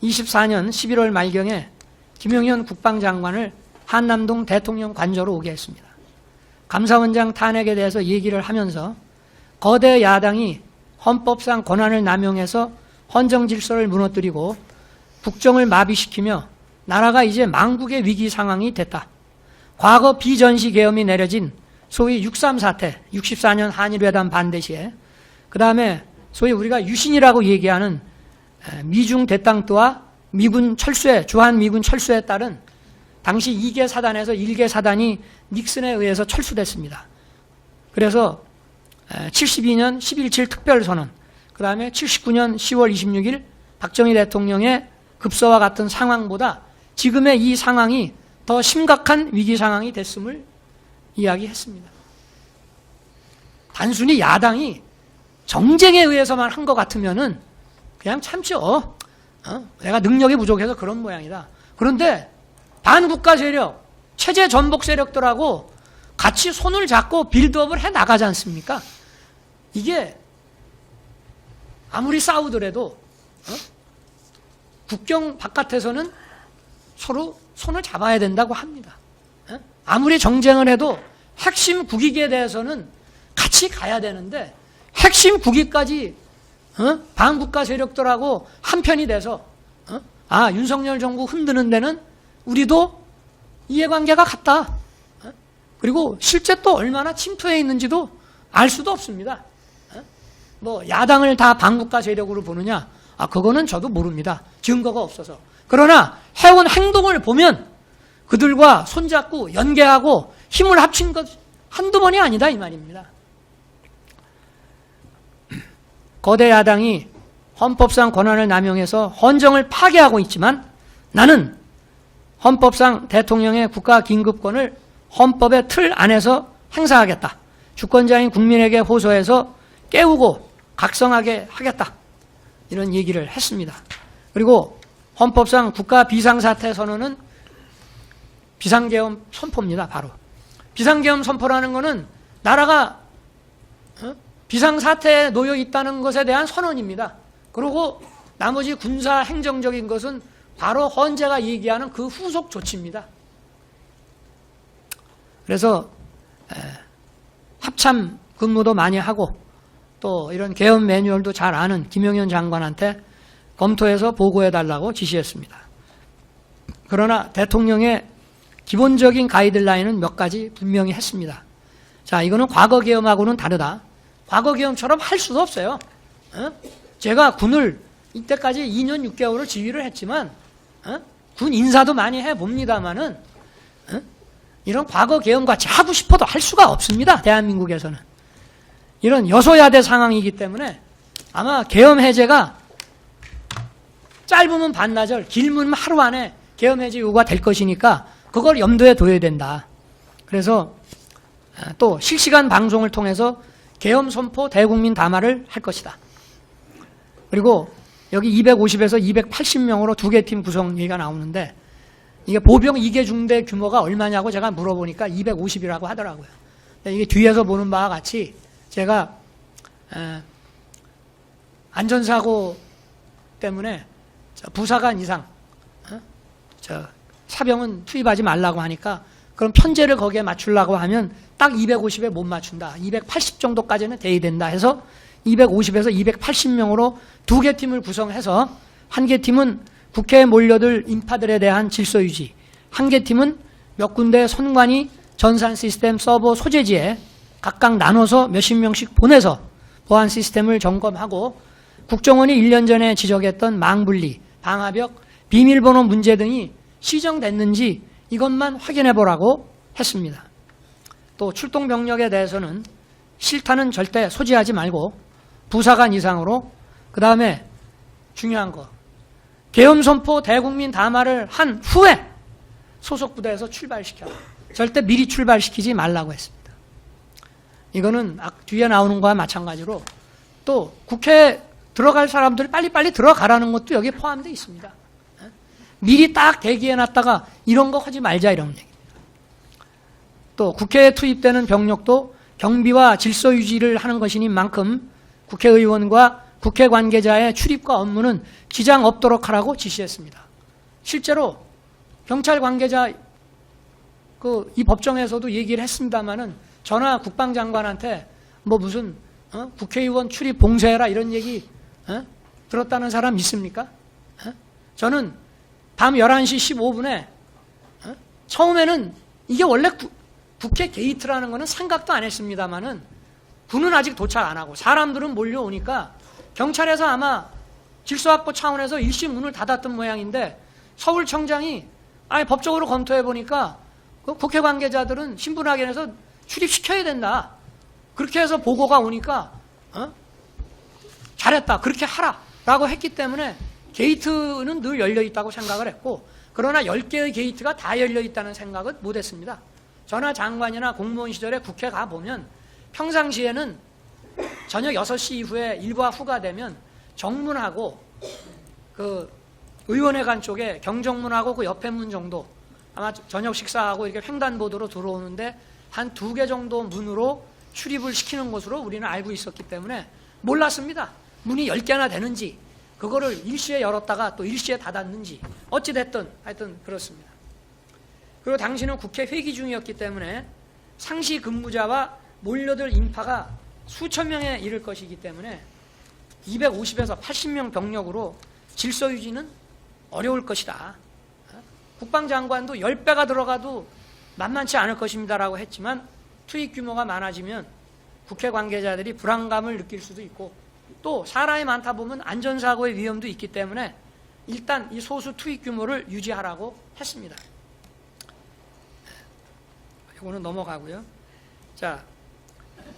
24년 11월 말경에 김용현 국방장관을 한남동 대통령 관저로 오게 했습니다. 감사원장 탄핵에 대해서 얘기를 하면서 거대 야당이 헌법상 권한을 남용해서 헌정 질서를 무너뜨리고 국정을 마비시키며 나라가 이제 망국의 위기 상황이 됐다. 과거 비전시 계엄이 내려진 소위 6.3 사태, 64년 한일회담 반대 시에 그 다음에 소위 우리가 유신이라고 얘기하는 미중 대땅뜨와 미군 철수에, 주한미군 철수에 따른 당시 2개 사단에서 1개 사단이 닉슨에 의해서 철수됐습니다. 그래서 72년 11.7 특별선언, 그 다음에 79년 10월 26일 박정희 대통령의 급서와 같은 상황보다 지금의 이 상황이 더 심각한 위기 상황이 됐음을 이야기했습니다. 단순히 야당이 정쟁에 의해서만 한 것 같으면은 그냥 참죠. 내가 능력이 부족해서 그런 모양이다. 그런데 반국가 세력, 체제 전복 세력들하고 같이 손을 잡고 빌드업을 해 나가지 않습니까? 이게 아무리 싸우더라도 국경 바깥에서는 서로 손을 잡아야 된다고 합니다. 아무리 정쟁을 해도 핵심 국익에 대해서는 같이 가야 되는데 핵심 국익까지 반국가 세력들하고 한편이 돼서 윤석열 정부 흔드는 데는 우리도 이해관계가 같다. 그리고 실제 또 얼마나 침투해 있는지도 알 수도 없습니다. 뭐 야당을 다 반국가 세력으로 보느냐? 그거는 저도 모릅니다. 증거가 없어서. 그러나 해온 행동을 보면 그들과 손잡고 연계하고 힘을 합친 것 한두 번이 아니다 이 말입니다. 거대 야당이 헌법상 권한을 남용해서 헌정을 파괴하고 있지만 나는 헌법상 대통령의 국가긴급권을 헌법의 틀 안에서 행사하겠다. 주권자인 국민에게 호소해서 깨우고 각성하게 하겠다. 이런 얘기를 했습니다. 그리고 헌법상 국가 비상사태 선언은 비상계엄 선포입니다. 바로. 비상계엄 선포라는 것은 나라가 비상사태에 놓여 있다는 것에 대한 선언입니다. 그리고 나머지 군사 행정적인 것은 바로 헌재가 얘기하는 그 후속 조치입니다. 그래서 합참 근무도 많이 하고 또 이런 계엄 매뉴얼도 잘 아는 김용현 장관한테 검토해서 보고해달라고 지시했습니다. 그러나 대통령의 기본적인 가이드라인은 몇 가지 분명히 했습니다. 자, 이거는 과거 계엄하고는 다르다. 과거 계엄처럼 할 수도 없어요. 제가 군을 이때까지 2년 6개월을 지휘를 했지만 군 인사도 많이 해봅니다마는 이런 과거 계엄같이 하고 싶어도 할 수가 없습니다. 대한민국에서는. 이런 여소야대 상황이기 때문에 아마 계엄 해제가 짧으면 반나절, 길면 하루 안에 계엄 해제 요구가 될 것이니까 그걸 염두에 둬야 된다. 그래서 또 실시간 방송을 통해서 계엄 선포 대국민 담화를 할 것이다. 그리고 여기 250에서 280명으로 두 개 팀 구성 얘기가 나오는데 이게 보병 2개 중대 규모가 얼마냐고 제가 물어보니까 250이라고 하더라고요. 이게 뒤에서 보는 바와 같이 제가 안전사고 때문에 부사관 이상 사병은 투입하지 말라고 하니까 그럼 편제를 거기에 맞추려고 하면 딱 250에 못 맞춘다. 280 정도까지는 돼야 된다 해서 250에서 280명으로 두 개 팀을 구성해서 한 개 팀은 국회에 몰려들 인파들에 대한 질서 유지, 한 개 팀은 몇 군데 선관위 전산 시스템 서버 소재지에 각각 나눠서 몇십 명씩 보내서 보안 시스템을 점검하고 국정원이 1년 전에 지적했던 망분리, 방화벽, 비밀번호 문제 등이 시정됐는지 이것만 확인해보라고 했습니다. 또 출동병력에 대해서는 실탄은 절대 소지하지 말고 부사관 이상으로, 그 다음에 중요한 거 계엄선포 대국민 담화를 한 후에 소속 부대에서 출발시켜. 절대 미리 출발시키지 말라고 했습니다. 이거는 뒤에 나오는 거와 마찬가지로 또 국회에 들어갈 사람들이 빨리빨리 들어가라는 것도 여기에 포함되어 있습니다. 미리 딱 대기해놨다가 이런 거 하지 말자 이런 얘기입니다. 또 국회에 투입되는 병력도 경비와 질서 유지를 하는 것이니만큼 국회의원과 국회 관계자의 출입과 업무는 지장 없도록 하라고 지시했습니다. 실제로 경찰 관계자 이 법정에서도 얘기를 했습니다마는 전화 국방장관한테 뭐 무슨 국회의원 출입 봉쇄해라 이런 얘기 들었다는 사람 있습니까? 저는 밤 11시 15분에 처음에는 이게 원래 국회 게이트라는 거는 생각도 안 했습니다마는 군은 아직 도착 안 하고 사람들은 몰려오니까 경찰에서 아마 질서확보 차원에서 일시 문을 닫았던 모양인데 서울청장이 법적으로 검토해 보니까 국회 관계자들은 신분확인해서 출입시켜야 된다. 그렇게 해서 보고가 오니까 잘했다. 그렇게 하라라고 했기 때문에 게이트는 늘 열려있다고 생각을 했고 그러나 10개의 게이트가 다 열려있다는 생각은 못했습니다. 저나 장관이나 공무원 시절에 국회 가보면 평상시에는 저녁 6시 이후에 일과 후가 되면 정문하고 의원회관 쪽에 경정문하고 그 옆에 문 정도 아마 저녁 식사하고 이렇게 횡단보도로 들어오는데 한 2개 정도 문으로 출입을 시키는 것으로 우리는 알고 있었기 때문에 몰랐습니다. 문이 10개나 되는지 그거를 일시에 열었다가 또 일시에 닫았는지 어찌됐든 하여튼 그렇습니다. 그리고 당시는 국회 회기 중이었기 때문에 상시 근무자와 몰려들 인파가 수천 명에 이를 것이기 때문에 250에서 80명 병력으로 질서 유지는 어려울 것이다. 국방장관도 10배가 들어가도 만만치 않을 것입니다라고 했지만 투입 규모가 많아지면 국회 관계자들이 불안감을 느낄 수도 있고 또 사람이 많다 보면 안전사고의 위험도 있기 때문에 일단 이 소수 투입 규모를 유지하라고 했습니다. 이거는 넘어가고요. 자,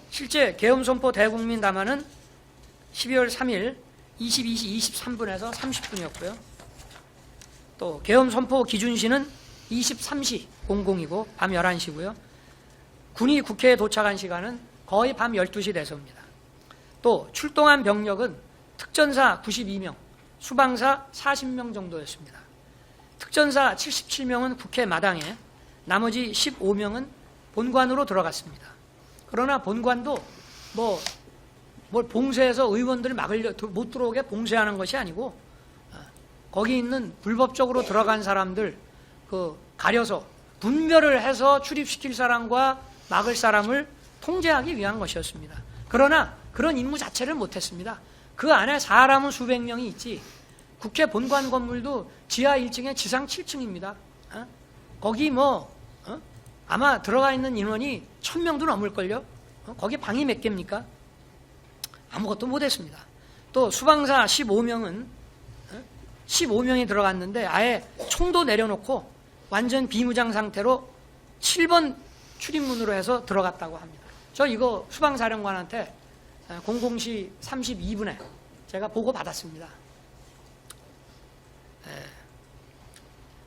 실제 계엄선포 대국민 담화는 12월 3일 22시 23분에서 30분이었고요. 또 계엄선포 기준시는 23시 00이고 밤 11시고요. 군이 국회에 도착한 시간은 거의 밤 12시 돼서입니다. 또 출동한 병력은 특전사 92명, 수방사 40명 정도였습니다. 특전사 77명은 국회 마당에 나머지 15명은 본관으로 들어갔습니다. 그러나 본관도 뭘 봉쇄해서 의원들을 못 들어오게 봉쇄하는 것이 아니고 거기 있는 불법적으로 들어간 사람들 가려서 분별을 해서 출입시킬 사람과 막을 사람을 통제하기 위한 것이었습니다. 그러나 그런 임무 자체를 못했습니다. 그 안에 사람은 수백 명이 있지 국회 본관 건물도 지하 1층에 지상 7층입니다. 거기 아마 들어가 있는 인원이 1000명도 넘을걸요. 거기 방이 몇 개입니까? 아무것도 못했습니다. 또 수방사 15명이 들어갔는데 아예 총도 내려놓고 완전 비무장 상태로 7번 출입문으로 해서 들어갔다고 합니다. 저 이거 수방사령관한테 00시 32분에 제가 보고 받았습니다.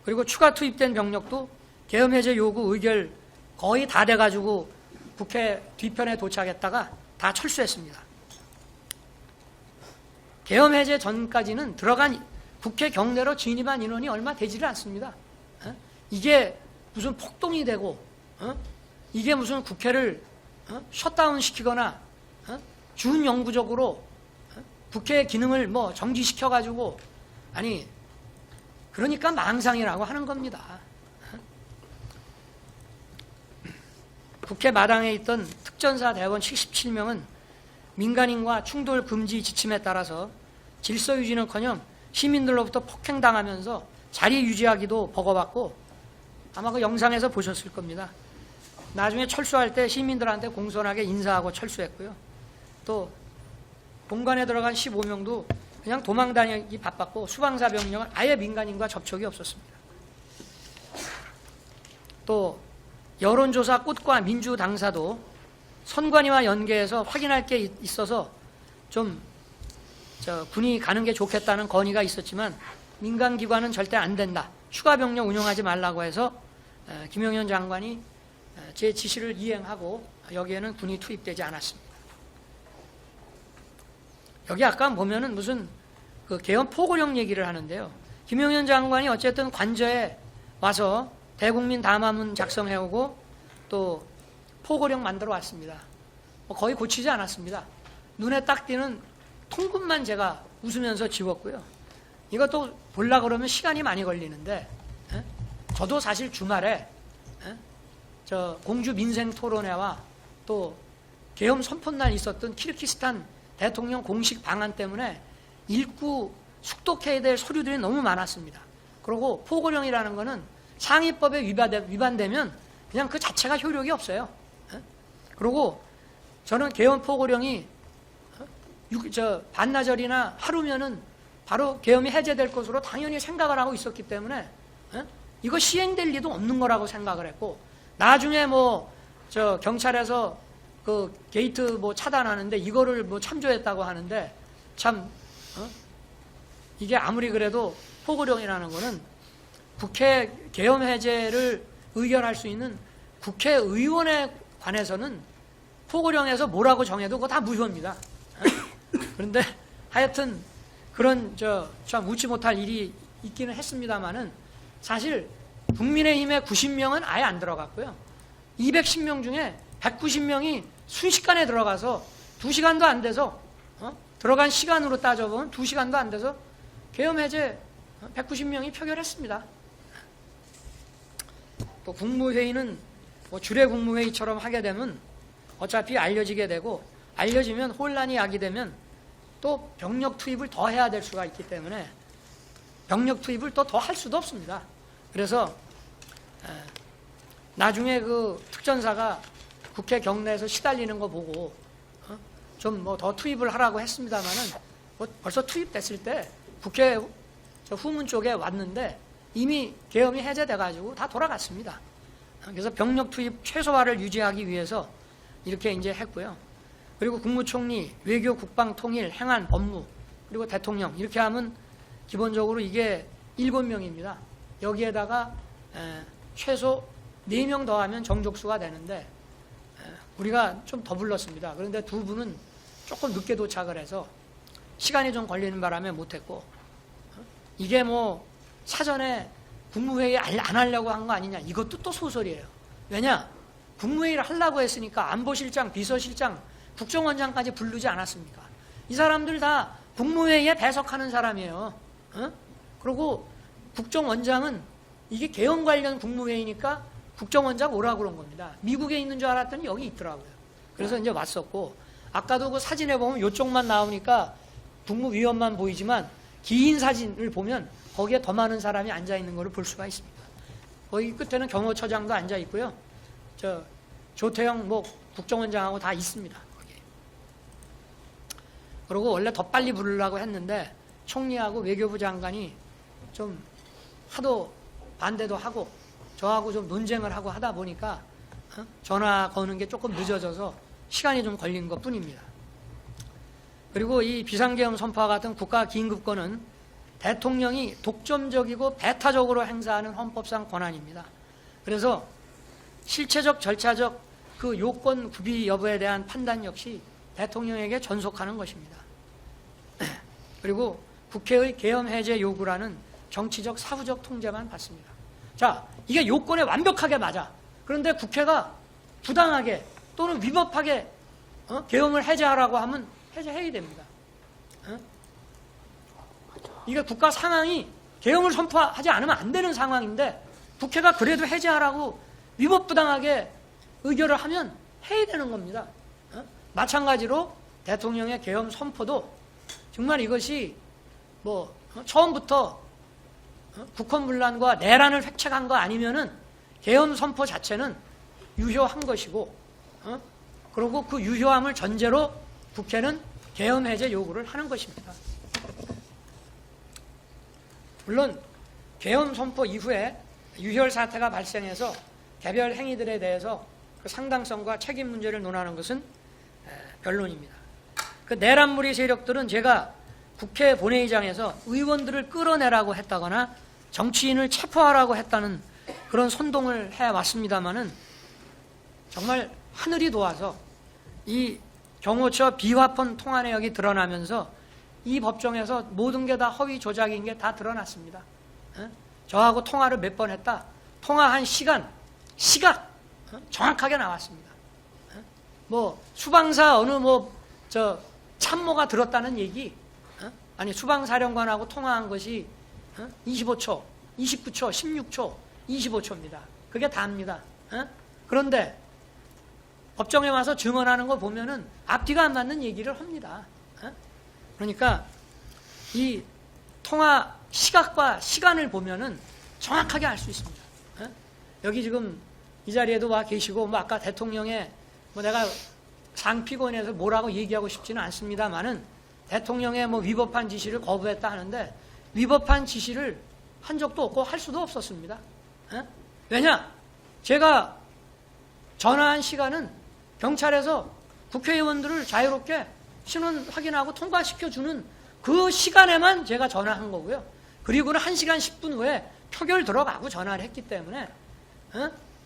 그리고 추가 투입된 병력도 계엄 해제 요구 의결 거의 다 돼가지고 국회 뒤편에 도착했다가 다 철수했습니다. 계엄 해제 전까지는 들어간 국회 경내로 진입한 인원이 얼마 되지를 않습니다. 이게 무슨 폭동이 되고 이게 무슨 국회를 셧다운 시키거나 준영구적으로 국회의 기능을 정지시켜가지고 그러니까 망상이라고 하는 겁니다. 국회 마당에 있던 특전사 대원 77명은 민간인과 충돌 금지 지침에 따라서 질서 유지는커녕 시민들로부터 폭행당하면서 자리 유지하기도 버거웠고 아마 그 영상에서 보셨을 겁니다. 나중에 철수할 때 시민들한테 공손하게 인사하고 철수했고요. 또 본관에 들어간 15명도 그냥 도망 다니기 바빴고 수방사 병력은 아예 민간인과 접촉이 없었습니다. 또 여론조사 꽃과 민주당사도 선관위와 연계해서 확인할 게 있어서 좀 군이 가는 게 좋겠다는 건의가 있었지만 민간기관은 절대 안 된다. 추가 병력 운영하지 말라고 해서 김영현 장관이 제 지시를 이행하고 여기에는 군이 투입되지 않았습니다. 여기 아까 보면은 무슨 계엄 포고령 얘기를 하는데요. 김영현 장관이 어쨌든 관저에 와서 대국민 담화문 작성해오고 또 포고령 만들어 왔습니다. 거의 고치지 않았습니다. 눈에 딱 띄는 통금만 제가 웃으면서 지웠고요. 이것도 보려고 그러면 시간이 많이 걸리는데, 저도 사실 주말에 저 공주 민생 토론회와 또 계엄 선포날 있었던 키르기스탄 대통령 공식 방한 때문에 읽고 숙독해야 될 서류들이 너무 많았습니다. 그리고 포고령이라는 거는 상위법에 위반되면 그냥 그 자체가 효력이 없어요. 그리고 저는 계엄 포고령이 반나절이나 하루면은 바로 계엄이 해제될 것으로 당연히 생각을 하고 있었기 때문에 이거 시행될 리도 없는 거라고 생각을 했고, 나중에 경찰에서 그 게이트 차단하는데 이거를 참조했다고 하는데, 참 이게 아무리 그래도 포고령이라는 거는 국회 계엄 해제를 의결할 수 있는 국회의원에 관해서는 포고령에서 뭐라고 정해도 그거 다 무효입니다. 그런데 하여튼 그런 참 웃지 못할 일이 있기는 했습니다만은, 사실 국민의힘의 90명은 아예 안 들어갔고요. 210명 중에 190명이 순식간에 들어가서 2시간도 안 돼서 들어간 시간으로 따져보면 2시간도 안 돼서 계엄 해제 190명이 표결했습니다. 또 국무회의는 주례 국무회의처럼 하게 되면 어차피 알려지게 되고, 알려지면 혼란이 야기되면 또 병력 투입을 더 해야 될 수가 있기 때문에 병력 투입을 또 더 할 수도 없습니다. 그래서 나중에 그 특전사가 국회 경내에서 시달리는 거 보고 좀 더 투입을 하라고 했습니다만은, 벌써 투입됐을 때 국회 후문 쪽에 왔는데 이미 계엄이 해제돼가지고 다 돌아갔습니다. 그래서 병력 투입 최소화를 유지하기 위해서 이렇게 이제 했고요. 그리고 국무총리, 외교, 국방, 통일, 행안, 법무, 그리고 대통령 이렇게 하면 기본적으로 이게 7명입니다. 여기에다가 최소 4명 더하면 정족수가 되는데 우리가 좀 더 불렀습니다. 그런데 2분은 조금 늦게 도착을 해서 시간이 좀 걸리는 바람에 못했고, 이게 사전에 국무회의 안 하려고 한 거 아니냐, 이것도 또 소설이에요. 왜냐? 국무회의를 하려고 했으니까 안보실장, 비서실장, 국정원장까지 부르지 않았습니까? 이 사람들 다 국무회의에 배석하는 사람이에요. 그리고 국정원장은 이게 계엄 관련 국무회의니까 국정원장 오라고 그런 겁니다. 미국에 있는 줄 알았더니 여기 있더라고요. 그래서 이제 왔었고, 아까도 그 사진에 보면 이쪽만 나오니까 국무위원만 보이지만 긴 사진을 보면 거기에 더 많은 사람이 앉아 있는 것을 볼 수가 있습니다. 거기 끝에는 경호처장도 앉아 있고요. 조태영 국정원장하고 다 있습니다. 거기. 그리고 원래 더 빨리 부르려고 했는데 총리하고 외교부 장관이 좀 하도 반대도 하고 저하고 좀 논쟁을 하고 하다 보니까 전화 거는 게 조금 늦어져서 시간이 좀 걸린 것 뿐입니다. 그리고 이 비상계엄 선포와 같은 국가 긴급권은 대통령이 독점적이고 배타적으로 행사하는 헌법상 권한입니다. 그래서 실체적, 절차적 그 요건 구비 여부에 대한 판단 역시 대통령에게 전속하는 것입니다. 그리고 국회의 계엄 해제 요구라는 정치적, 사후적 통제만 받습니다. 자, 이게 요건에 완벽하게 맞아. 그런데 국회가 부당하게 또는 위법하게 계엄을 해제하라고 하면 해제해야 됩니다. 이게 국가 상황이 계엄을 선포하지 않으면 안 되는 상황인데 국회가 그래도 해제하라고 위법부당하게 의결을 하면 해야 되는 겁니다. 마찬가지로 대통령의 계엄 선포도 정말 이것이 처음부터 국헌문란과 내란을 획책한 거 아니면은 계엄 선포 자체는 유효한 것이고, 그리고 그 유효함을 전제로 국회는 계엄 해제 요구를 하는 것입니다. 물론 계엄 선포 이후에 유혈 사태가 발생해서 개별 행위들에 대해서 그 상당성과 책임 문제를 논하는 것은 변론입니다. 그 내란무리 세력들은 제가 국회 본회의장에서 의원들을 끌어내라고 했다거나 정치인을 체포하라고 했다는 그런 선동을 해왔습니다마는 정말 하늘이 도와서 이 경호처 비화폰 통화 내역이 드러나면서 이 법정에서 모든 게 다 허위 조작인 게 다 드러났습니다. 저하고 통화를 몇 번 했다. 통화한 시각 정확하게 나왔습니다. 수방사 어느 참모가 들었다는 얘기, 아니 수방사령관하고 통화한 것이 25초, 29초, 16초, 25초입니다. 그게 다입니다. 그런데 법정에 와서 증언하는 거 보면은 앞뒤가 안 맞는 얘기를 합니다. 그러니까 이 통화 시각과 시간을 보면은 정확하게 알 수 있습니다. 여기 지금 이 자리에도 와 계시고, 뭐 아까 대통령의 뭐 내가 상피곤에서 뭐라고 얘기하고 싶지는 않습니다만은 대통령의 뭐 위법한 지시를 거부했다 하는데 위법한 지시를 한 적도 없고 할 수도 없었습니다. 왜냐? 제가 전화한 시간은 경찰에서 국회의원들을 자유롭게 신원 확인하고 통과시켜주는 그 시간에만 제가 전화한 거고요. 그리고는 1시간 10분 후에 표결 들어가고 전화를 했기 때문에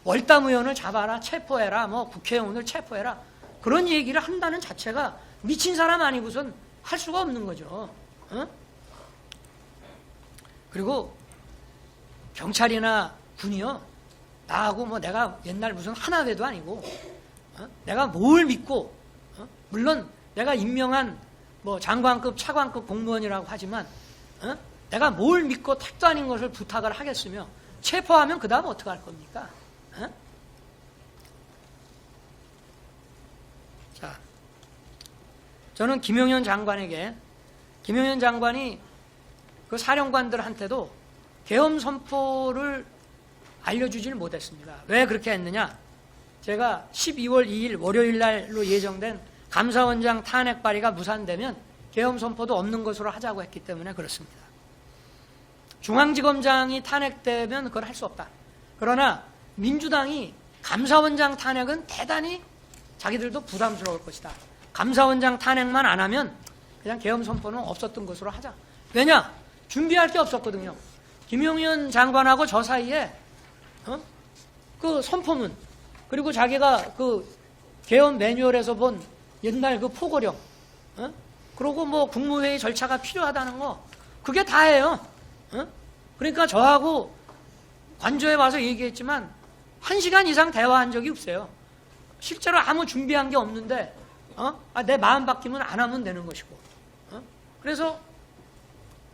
월담 의원을 잡아라, 체포해라, 뭐 국회의원을 체포해라, 그런 얘기를 한다는 자체가 미친 사람 아니고선 할 수가 없는 거죠. 그리고 경찰이나 군이요, 나하고 뭐 내가 옛날 무슨 하나회도 아니고, 내가 뭘 믿고, 물론 내가 임명한 뭐 장관급, 차관급 공무원이라고 하지만, 내가 뭘 믿고 택도 아닌 것을 부탁을 하겠으며 체포하면 그 다음 어떻게 할 겁니까? 자, 저는 김용현 장관에게, 김용현 장관이 그 사령관들한테도 계엄 선포를 알려주지를 못했습니다. 왜 그렇게 했느냐? 제가 12월 2일 월요일 날로 예정된 감사원장 탄핵 발의가 무산되면 계엄 선포도 없는 것으로 하자고 했기 때문에 그렇습니다. 중앙지검장이 탄핵되면 그걸 할 수 없다. 그러나 민주당이 감사원장 탄핵은 대단히 자기들도 부담스러울 것이다. 감사원장 탄핵만 안 하면 그냥 계엄 선포는 없었던 것으로 하자. 왜냐? 준비할 게 없었거든요. 김용현 장관하고 저 사이에 그 선포문, 그리고 자기가 그 계엄 매뉴얼에서 본 옛날 그 포고령, 그리고 뭐 국무회의 절차가 필요하다는 거, 그게 다예요. 그러니까 저하고 관저에 와서 얘기했지만 1시간 이상 대화한 적이 없어요. 실제로 아무 준비한 게 없는데 내 마음 바뀌면 안 하면 되는 것이고, 그래서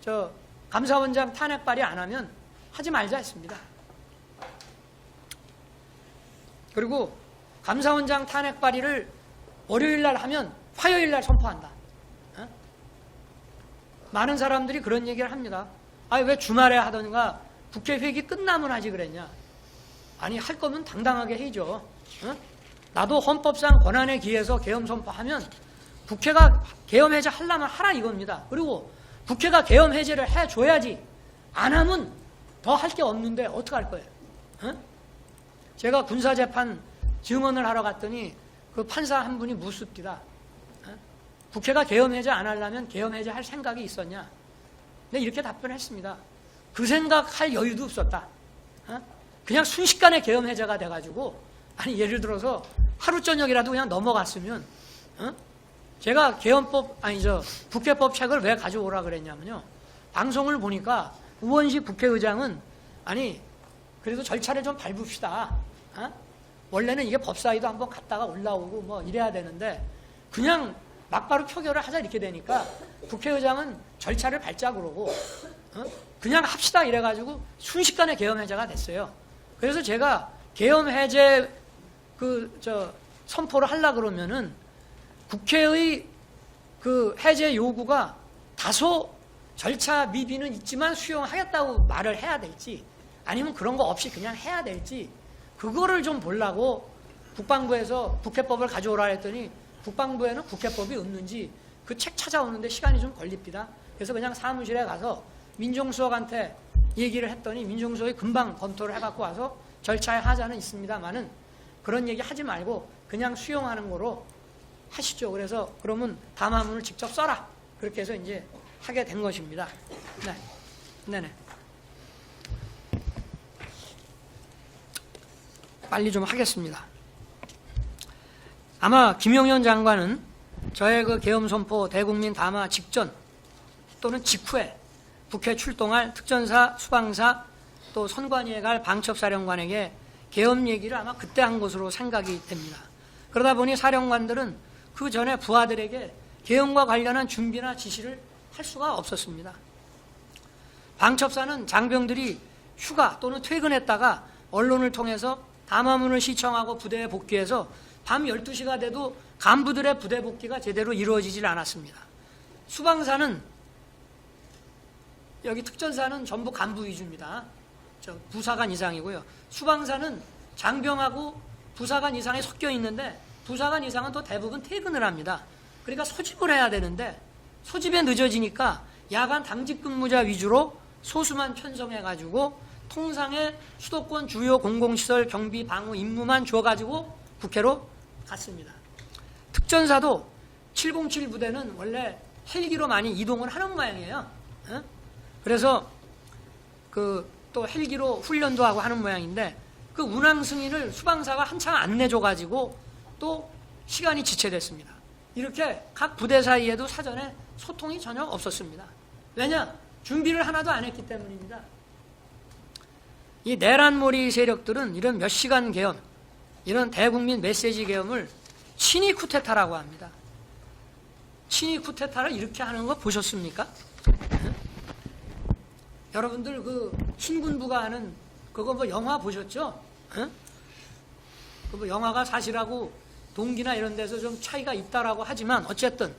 저 감사원장 탄핵 발의 안 하면 하지 말자 했습니다. 그리고 감사원장 탄핵 발의를 월요일 날 하면 화요일 날 선포한다. 많은 사람들이 그런 얘기를 합니다. 아니 왜 주말에 하던가 국회 회기 끝나면 하지 그랬냐? 아니 할 거면 당당하게 해야죠. 나도 헌법상 권한에 기해서 계엄 선포하면 국회가 계엄 해제 하려면 하라 이겁니다. 그리고 국회가 계엄 해제를 해줘야지. 안 하면 더 할 게 없는데 어떻게 할 거예요? 제가 군사재판 증언을 하러 갔더니 그 판사 한 분이 묻습니다. 국회가 계엄 해제 안 하려면 계엄 해제 할 생각이 있었냐? 네, 이렇게 답변했습니다. 그 생각할 여유도 없었다. 그냥 순식간에 계엄 해제가 돼가지고, 아니 예를 들어서 하루 저녁이라도 그냥 넘어갔으면, 제가 계엄법 국회법 책을 왜 가져오라 그랬냐면요, 방송을 보니까 우원식 국회의장은 아니 그래도 절차를 좀 밟읍시다. 원래는 이게 법사위도 한번 갔다가 올라오고 뭐 이래야 되는데 그냥 막바로 표결을 하자 이렇게 되니까 국회의장은 절차를 밟자 그러고 그냥 합시다 이래가지고 순식간에 계엄 해제가 됐어요. 그래서 제가 계엄 해제 선포를 하려 그러면은 국회의 그 해제 요구가 다소 절차 미비는 있지만 수용하겠다고 말을 해야 될지, 아니면 그런 거 없이 그냥 해야 될지, 그거를 좀 보려고 국방부에서 국회법을 가져오라 했더니 국방부에는 국회법이 없는지 그 책 찾아오는데 시간이 좀 걸립니다. 그래서 그냥 사무실에 가서 민정수석한테 얘기를 했더니 민정수석이 금방 검토를 해갖고 와서 절차에 하자는 있습니다만은 그런 얘기 하지 말고 그냥 수용하는 거로 하시죠. 그래서 그러면 담화문을 직접 써라. 그렇게 해서 이제 하게 된 것입니다. 네. 네네. 빨리 좀 하겠습니다. 아마 김용현 장관은 저의 그 계엄 선포 대국민 담화 직전 또는 직후에 국회 출동할 특전사, 수방사 또 선관위에 갈 방첩사령관에게 계엄 얘기를 아마 그때 한 것으로 생각이 됩니다. 그러다 보니 사령관들은 그 전에 부하들에게 계엄과 관련한 준비나 지시를 할 수가 없었습니다. 방첩사는 장병들이 휴가 또는 퇴근했다가 언론을 통해서 담화문을 시청하고 부대에 복귀해서 밤 12시가 돼도 간부들의 부대 복귀가 제대로 이루어지질 않았습니다. 수방사는, 여기 특전사는 전부 간부 위주입니다. 부사관 이상이고요. 수방사는 장병하고 부사관 이상이 섞여 있는데 부사관 이상은 또 대부분 퇴근을 합니다. 그러니까 소집을 해야 되는데 소집에 늦어지니까 야간 당직 근무자 위주로 소수만 편성해가지고 통상의 수도권 주요 공공시설 경비 방호 임무만 줘가지고 국회로 갔습니다. 특전사도 707 부대는 원래 헬기로 많이 이동을 하는 모양이에요. 그래서 또 헬기로 훈련도 하고 하는 모양인데 그 운항 승인을 수방사가 한창 안 내줘가지고 또 시간이 지체됐습니다. 이렇게 각 부대 사이에도 사전에 소통이 전혀 없었습니다. 왜냐? 준비를 하나도 안 했기 때문입니다. 이 내란몰이 세력들은 이런 몇 시간 계엄, 이런 대국민 메시지 계엄을 친위 쿠데타라고 합니다. 친위 쿠데타를 이렇게 하는 거 보셨습니까? 여러분들 그 신군부가 하는 그거 뭐 영화 보셨죠? 그 뭐 영화가 사실하고 동기나 이런 데서 좀 차이가 있다라고 하지만 어쨌든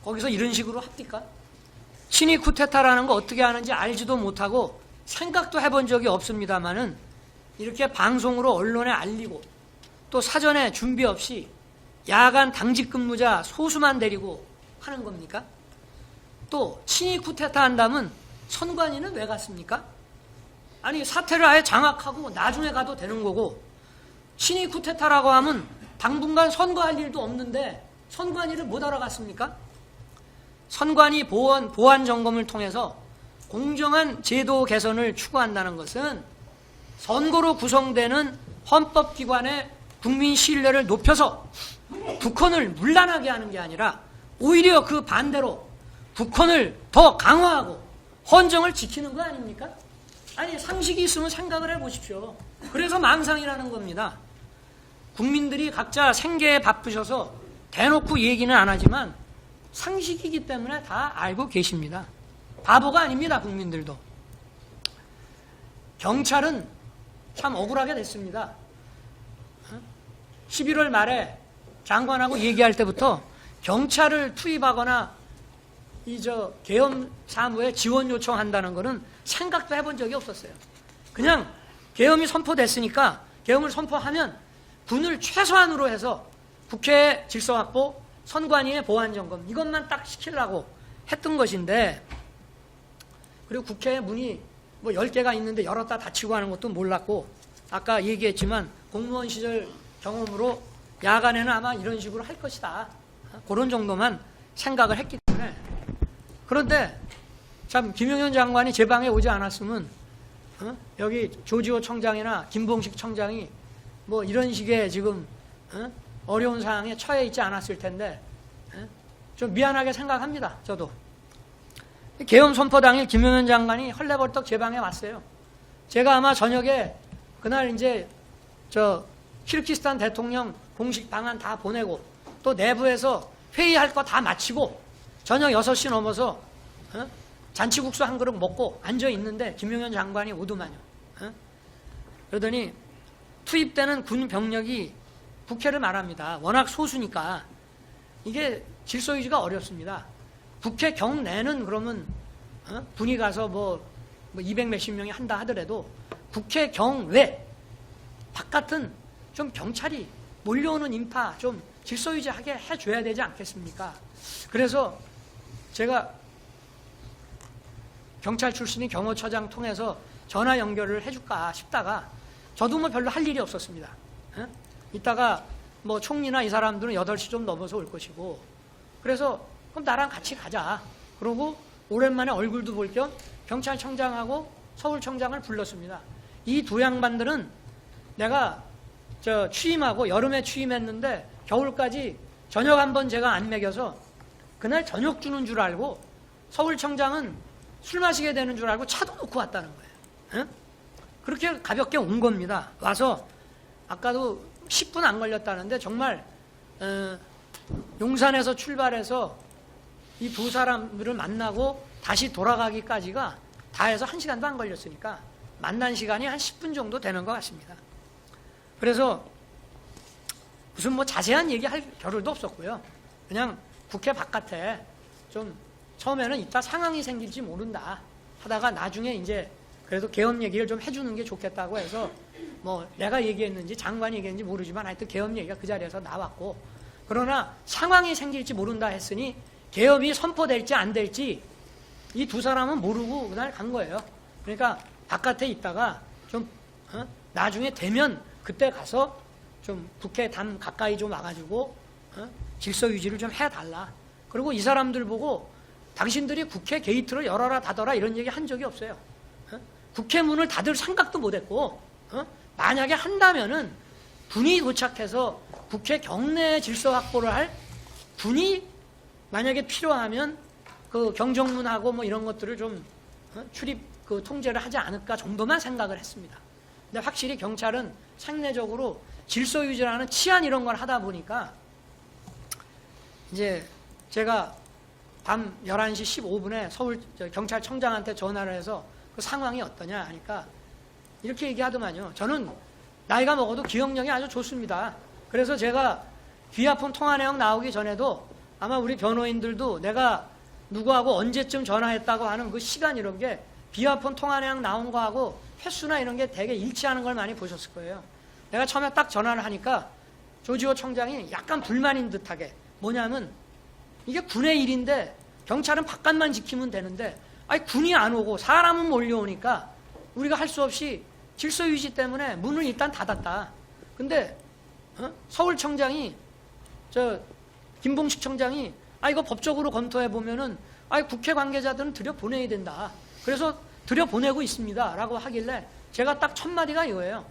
거기서 이런 식으로 합니까? 친위 쿠데타라는 거 어떻게 하는지 알지도 못하고 생각도 해본 적이 없습니다만은 이렇게 방송으로 언론에 알리고 또 사전에 준비 없이 야간 당직 근무자 소수만 데리고 하는 겁니까? 또 친위 쿠데타 한다면 선관위는 왜 갔습니까? 아니 사태를 아예 장악하고 나중에 가도 되는 거고 친위 쿠데타라고 하면 당분간 선거할 일도 없는데 선관위를 못 알아갔습니까? 선관위 보안 점검을 통해서 공정한 제도 개선을 추구한다는 것은 선거로 구성되는 헌법기관의 국민 신뢰를 높여서 국헌을 문란하게 하는 게 아니라 오히려 그 반대로 국헌을 더 강화하고 헌정을 지키는 거 아닙니까? 아니 상식이 있으면 생각을 해보십시오. 그래서 망상이라는 겁니다. 국민들이 각자 생계에 바쁘셔서 대놓고 얘기는 안 하지만 상식이기 때문에 다 알고 계십니다. 바보가 아닙니다. 국민들도. 경찰은 참 억울하게 됐습니다. 11월 말에 장관하고 얘기할 때부터 경찰을 투입하거나 계엄 사무에 지원 요청한다는 것은 생각도 해본 적이 없었어요. 그냥 계엄이 선포됐으니까 계엄을 선포하면 군을 최소한으로 해서 국회 질서 확보, 선관위의 보안 점검 이것만 딱 시키려고 했던 것인데 그리고 국회에 문이 뭐 10개가 있는데 열었다 닫히고 하는 것도 몰랐고 아까 얘기했지만 공무원 시절 경험으로 야간에는 아마 이런 식으로 할 것이다. 그런 정도만 생각을 했기 때문에 그런데 참 김용현 장관이 제 방에 오지 않았으면 여기 조지호 청장이나 김봉식 청장이 뭐 이런 식의 지금 어려운 상황에 처해 있지 않았을 텐데 좀 미안하게 생각합니다. 저도. 계엄 선포 당일 김용현 장관이 헐레벌떡 제 방에 왔어요. 제가 아마 저녁에 그날 이제 키르기스탄 대통령 공식 방안 다 보내고 또 내부에서 회의할 거 다 마치고 저녁 6시 넘어서 잔치국수 한 그릇 먹고 앉아 있는데 김용현 장관이 오더만요. 그러더니 투입되는 군 병력이 국회를 말합니다. 워낙 소수니까 이게 질서 유지가 어렵습니다. 국회 경내는 그러면 군이 가서 뭐 200 몇십 명이 한다 하더라도 국회 경외 바깥은 좀 경찰이 몰려오는 인파 좀 질서 유지하게 해줘야 되지 않겠습니까? 그래서 제가 경찰 출신인 경호처장 통해서 전화 연결을 해줄까 싶다가 저도 뭐 별로 할 일이 없었습니다. 이따가 뭐 총리나 이 사람들은 8시 좀 넘어서 올 것이고 그래서 그럼 나랑 같이 가자. 그러고 오랜만에 얼굴도 볼 겸 경찰청장하고 서울청장을 불렀습니다. 이 두 양반들은 내가 취임하고 여름에 취임했는데 겨울까지 저녁 한번 제가 안 먹여서 그날 저녁 주는 줄 알고 서울청장은 술 마시게 되는 줄 알고 차도 놓고 왔다는 거예요. 그렇게 가볍게 온 겁니다. 와서 아까도 10분 안 걸렸다는데 정말 용산에서 출발해서 이 두 사람들을 만나고 다시 돌아가기까지가 다 해서 1시간도 안 걸렸으니까 만난 시간이 한 10분 정도 되는 것 같습니다. 그래서 무슨 뭐 자세한 얘기할 겨를도 없었고요. 그냥 국회 바깥에 좀 처음에는 이따 상황이 생길지 모른다 하다가 나중에 이제 그래도 계엄 얘기를 좀 해주는 게 좋겠다고 해서 뭐 내가 얘기했는지 장관이 얘기했는지 모르지만 하여튼 계엄 얘기가 그 자리에서 나왔고, 그러나 상황이 생길지 모른다 했으니 계엄이 선포될지 안 될지 이 두 사람은 모르고 그날 간 거예요. 그러니까 바깥에 있다가 좀 나중에 되면 그때 가서 좀 국회 담 가까이 좀 와가지고 질서 유지를 좀 해달라. 그리고 이 사람들 보고 당신들이 국회 게이트를 열어라 닫아라 이런 얘기 한 적이 없어요. 국회 문을 닫을 생각도 못했고, 만약에 한다면은 군이 도착해서 국회 경내 질서 확보를 할 군이 만약에 필요하면 그 경정문하고 뭐 이런 것들을 좀 출입 그 통제를 하지 않을까 정도만 생각을 했습니다. 근데 확실히 경찰은 상례적으로 질서 유지라는 치안 이런 걸 하다 보니까 이제 제가 밤 11시 15분에 서울 경찰청장한테 전화를 해서 그 상황이 어떠냐 하니까 이렇게 얘기하더만요. 저는 나이가 먹어도 기억력이 아주 좋습니다. 그래서 제가 귀하폰 통화 내용 나오기 전에도 아마 우리 변호인들도 내가 누구하고 언제쯤 전화했다고 하는 그 시간 이런 게 비화폰 통화 내용 나온 거하고 횟수나 이런 게 되게 일치하는 걸 많이 보셨을 거예요. 내가 처음에 딱 전화를 하니까 조지호 청장이 약간 불만인 듯하게, 뭐냐면 이게 군의 일인데 경찰은 바깥만 지키면 되는데 아니 군이 안 오고 사람은 몰려오니까 우리가 할 수 없이 질서 유지 때문에 문을 일단 닫았다. 근데 서울청장이 김봉식 청장이 이거 법적으로 검토해 보면은 국회 관계자들은 들여보내야 된다. 그래서 들여보내고 있습니다. 라고 하길래 제가 딱 첫 마디가 이거예요.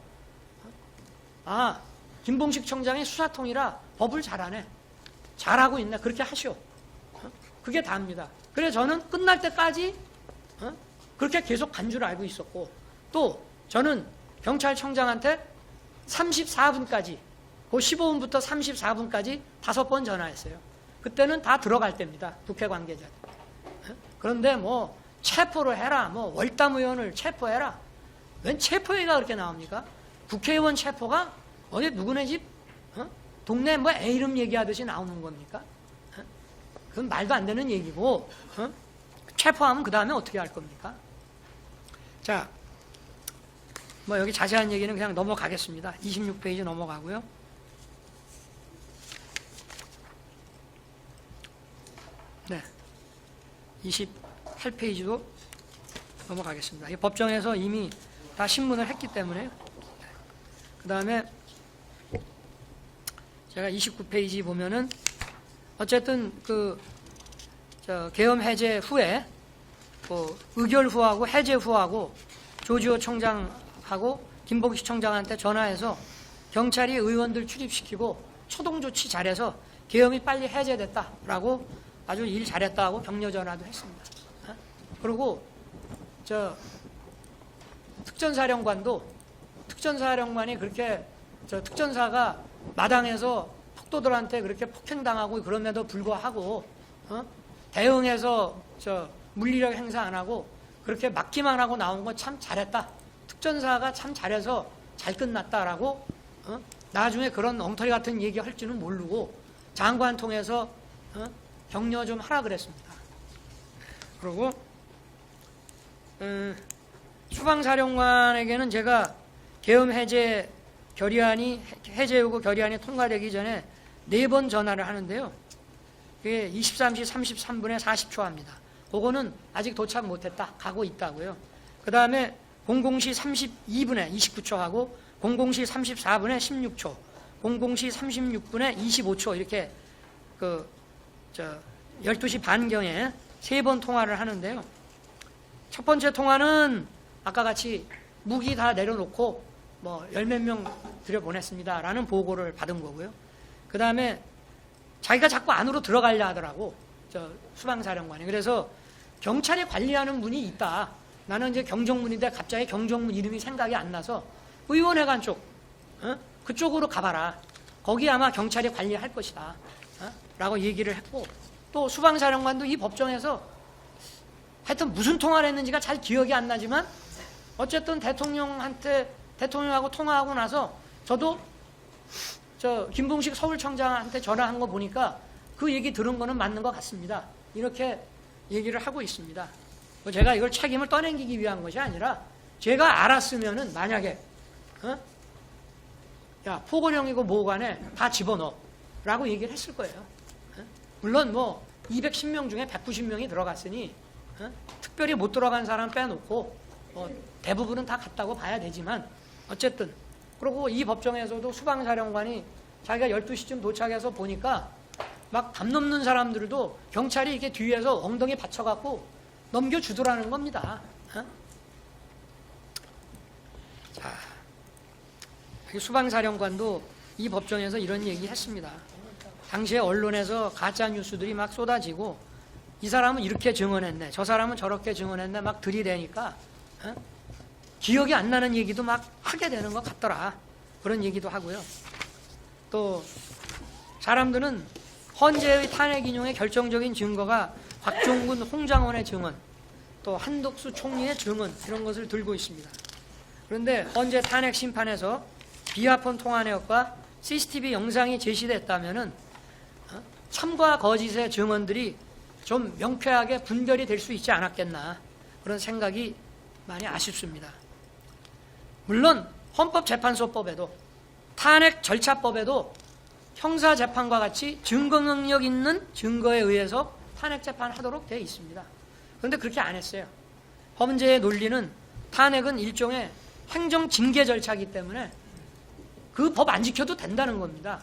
김봉식 청장이 수사통이라 법을 잘하네. 잘하고 있네. 그렇게 하시오. 그게 다입니다. 그래 저는 끝날 때까지 그렇게 계속 간 줄 알고 있었고, 또 저는 경찰청장한테 34분까지 그 15분부터 34분까지 5번 전화했어요. 그때는 다 들어갈 때입니다. 국회 관계자들. 그런데 뭐 체포를 해라, 뭐 월담 의원을 체포해라. 웬 체포회가 그렇게 나옵니까? 국회의원 체포가 어디 누구네 집 동네 뭐 애 이름 얘기하듯이 나오는 겁니까? 그건 말도 안 되는 얘기고, 체포하면 그 다음에 어떻게 할 겁니까? 자, 뭐 여기 자세한 얘기는 그냥 넘어가겠습니다. 26페이지 넘어가고요. 네, 28페이지도 넘어가겠습니다. 이 법정에서 이미 다 신문을 했기 때문에. 그 다음에 제가 29페이지 보면은 어쨌든 계엄 해제 후에 의결 후하고 해제 후하고 조지호 청장하고 김봉식 청장한테 전화해서 경찰이 의원들 출입시키고 초동 조치 잘해서 계엄이 빨리 해제됐다라고 아주 일 잘했다고 격려 전화도 했습니다. 그리고 특전사령관이 그렇게 특전사가 마당에서 폭도들한테 그렇게 폭행당하고 그럼에도 불구하고 대응해서 물리력 행사 안 하고 그렇게 막기만 하고 나온 거 참 잘했다. 특전사가 참 잘해서 잘 끝났다라고 나중에 그런 엉터리 같은 얘기 할 줄은 모르고 장관 통해서 격려 좀 하라 그랬습니다. 그리고 수방사령관에게는 제가 계엄 해제 해제 요구 결의안이 통과되기 전에 4번 전화를 하는데요. 그게 23시 33분에 40초 합니다. 그거는 아직 도착 못했다. 가고 있다고요. 그 다음에 00시 32분에 29초 하고 00시 34분에 16초, 00시 36분에 25초 이렇게 12시 반경에 3번 통화를 하는데요. 첫 번째 통화는 아까 같이 무기 다 내려놓고 뭐 10몇 명 들여보냈습니다. 라는 보고를 받은 거고요. 그 다음에 자기가 자꾸 안으로 들어가려 하더라고. 수방사령관이. 그래서 경찰이 관리하는 문이 있다. 나는 이제 경정문인데 갑자기 경정문 이름이 생각이 안 나서 의원회관 쪽, 그쪽으로 가봐라. 거기 아마 경찰이 관리할 것이다. 라고 얘기를 했고, 또 수방사령관도 이 법정에서 하여튼 무슨 통화를 했는지가 잘 기억이 안 나지만 어쨌든 대통령하고 통화하고 나서 저도 저 김봉식 서울청장한테 전화한 거 보니까 그 얘기 들은 거는 맞는 것 같습니다. 이렇게 얘기를 하고 있습니다. 제가 이걸 책임을 떠넘기기 위한 것이 아니라 제가 알았으면은 만약에 야 포고령이고 뭐간에 다 집어넣어 라고 얘기를 했을 거예요. 물론 뭐 210명 중에 190명이 들어갔으니 특별히 못 들어간 사람 빼놓고 대부분은 다 갔다고 봐야 되지만 어쨌든 그리고 이 법정에서도 수방사령관이 자기가 12시쯤 도착해서 보니까 막 담 넘는 사람들도 경찰이 이렇게 뒤에서 엉덩이 받쳐갖고 넘겨주더라는 겁니다. 자, 수방사령관도 이 법정에서 이런 얘기 했습니다. 당시에 언론에서 가짜 뉴스들이 막 쏟아지고 이 사람은 이렇게 증언했네, 저 사람은 저렇게 증언했네 막 들이대니까 기억이 안 나는 얘기도 막 하게 되는 것 같더라. 그런 얘기도 하고요. 또 사람들은 헌재의 탄핵 인용의 결정적인 증거가 곽종근, 홍장원의 증언, 또 한덕수 총리의 증언 이런 것을 들고 있습니다. 그런데 헌재 탄핵 심판에서 비화폰 통화 내역과 CCTV 영상이 제시됐다면은 참과 거짓의 증언들이 좀 명쾌하게 분별이 될 수 있지 않았겠나 그런 생각이 많이 아쉽습니다. 물론 헌법재판소법에도 탄핵 절차법에도 형사재판과 같이 증거 능력 있는 증거에 의해서 탄핵 재판하도록 되어 있습니다. 그런데 그렇게 안 했어요. 헌재의 논리는 탄핵은 일종의 행정 징계 절차이기 때문에 그 법 안 지켜도 된다는 겁니다.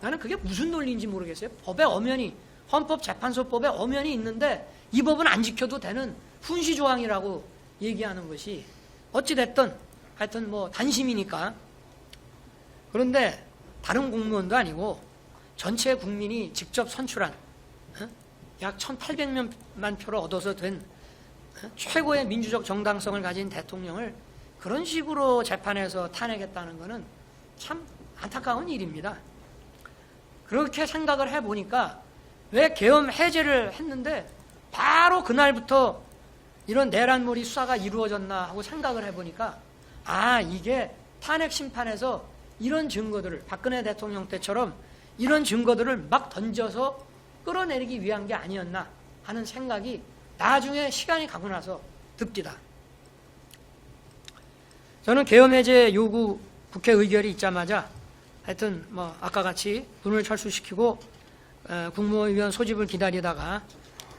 나는 그게 무슨 논리인지 모르겠어요. 법에 엄연히 헌법재판소법에 엄연히 있는데 이 법은 안 지켜도 되는 훈시조항이라고 얘기하는 것이 어찌됐든 하여튼 뭐 단심이니까. 그런데 다른 공무원도 아니고 전체 국민이 직접 선출한 약 1800만 표를 얻어서 된 최고의 민주적 정당성을 가진 대통령을 그런 식으로 재판해서 탄핵했다는 것은 참 안타까운 일입니다. 그렇게 생각을 해보니까 왜 계엄 해제를 했는데 바로 그날부터 이런 내란몰이 수사가 이루어졌나 하고 생각을 해보니까 이게 탄핵 심판에서 이런 증거들을 박근혜 대통령 때처럼 이런 증거들을 막 던져서 끌어내리기 위한 게 아니었나 하는 생각이 나중에 시간이 가고 나서 듭니다. 저는 계엄 해제 요구 국회 의결이 있자마자 하여튼 뭐 아까 같이 분을 철수시키고 국무위원 소집을 기다리다가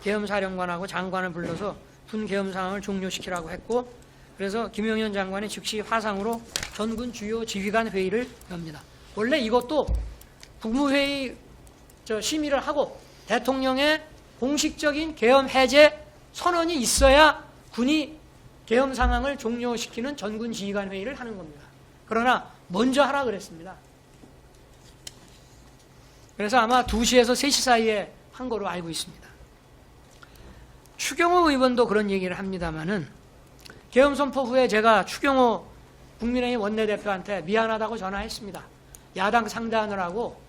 계엄사령관하고 장관을 불러서 분계엄 상황을 종료시키라고 했고 그래서 김용현 장관이 즉시 화상으로 전군 주요 지휘관 회의를 엽니다. 원래 이것도 국무회의 심의를 하고 대통령의 공식적인 계엄 해제 선언이 있어야 군이 계엄 상황을 종료시키는 전군 지휘관 회의를 하는 겁니다. 그러나 먼저 하라 그랬습니다. 그래서 아마 2시에서 3시 사이에 한 거로 알고 있습니다. 추경호 의원도 그런 얘기를 합니다마는 계엄 선포 후에 제가 추경호 국민의힘 원내대표한테 미안하다고 전화했습니다. 야당 상대하느라고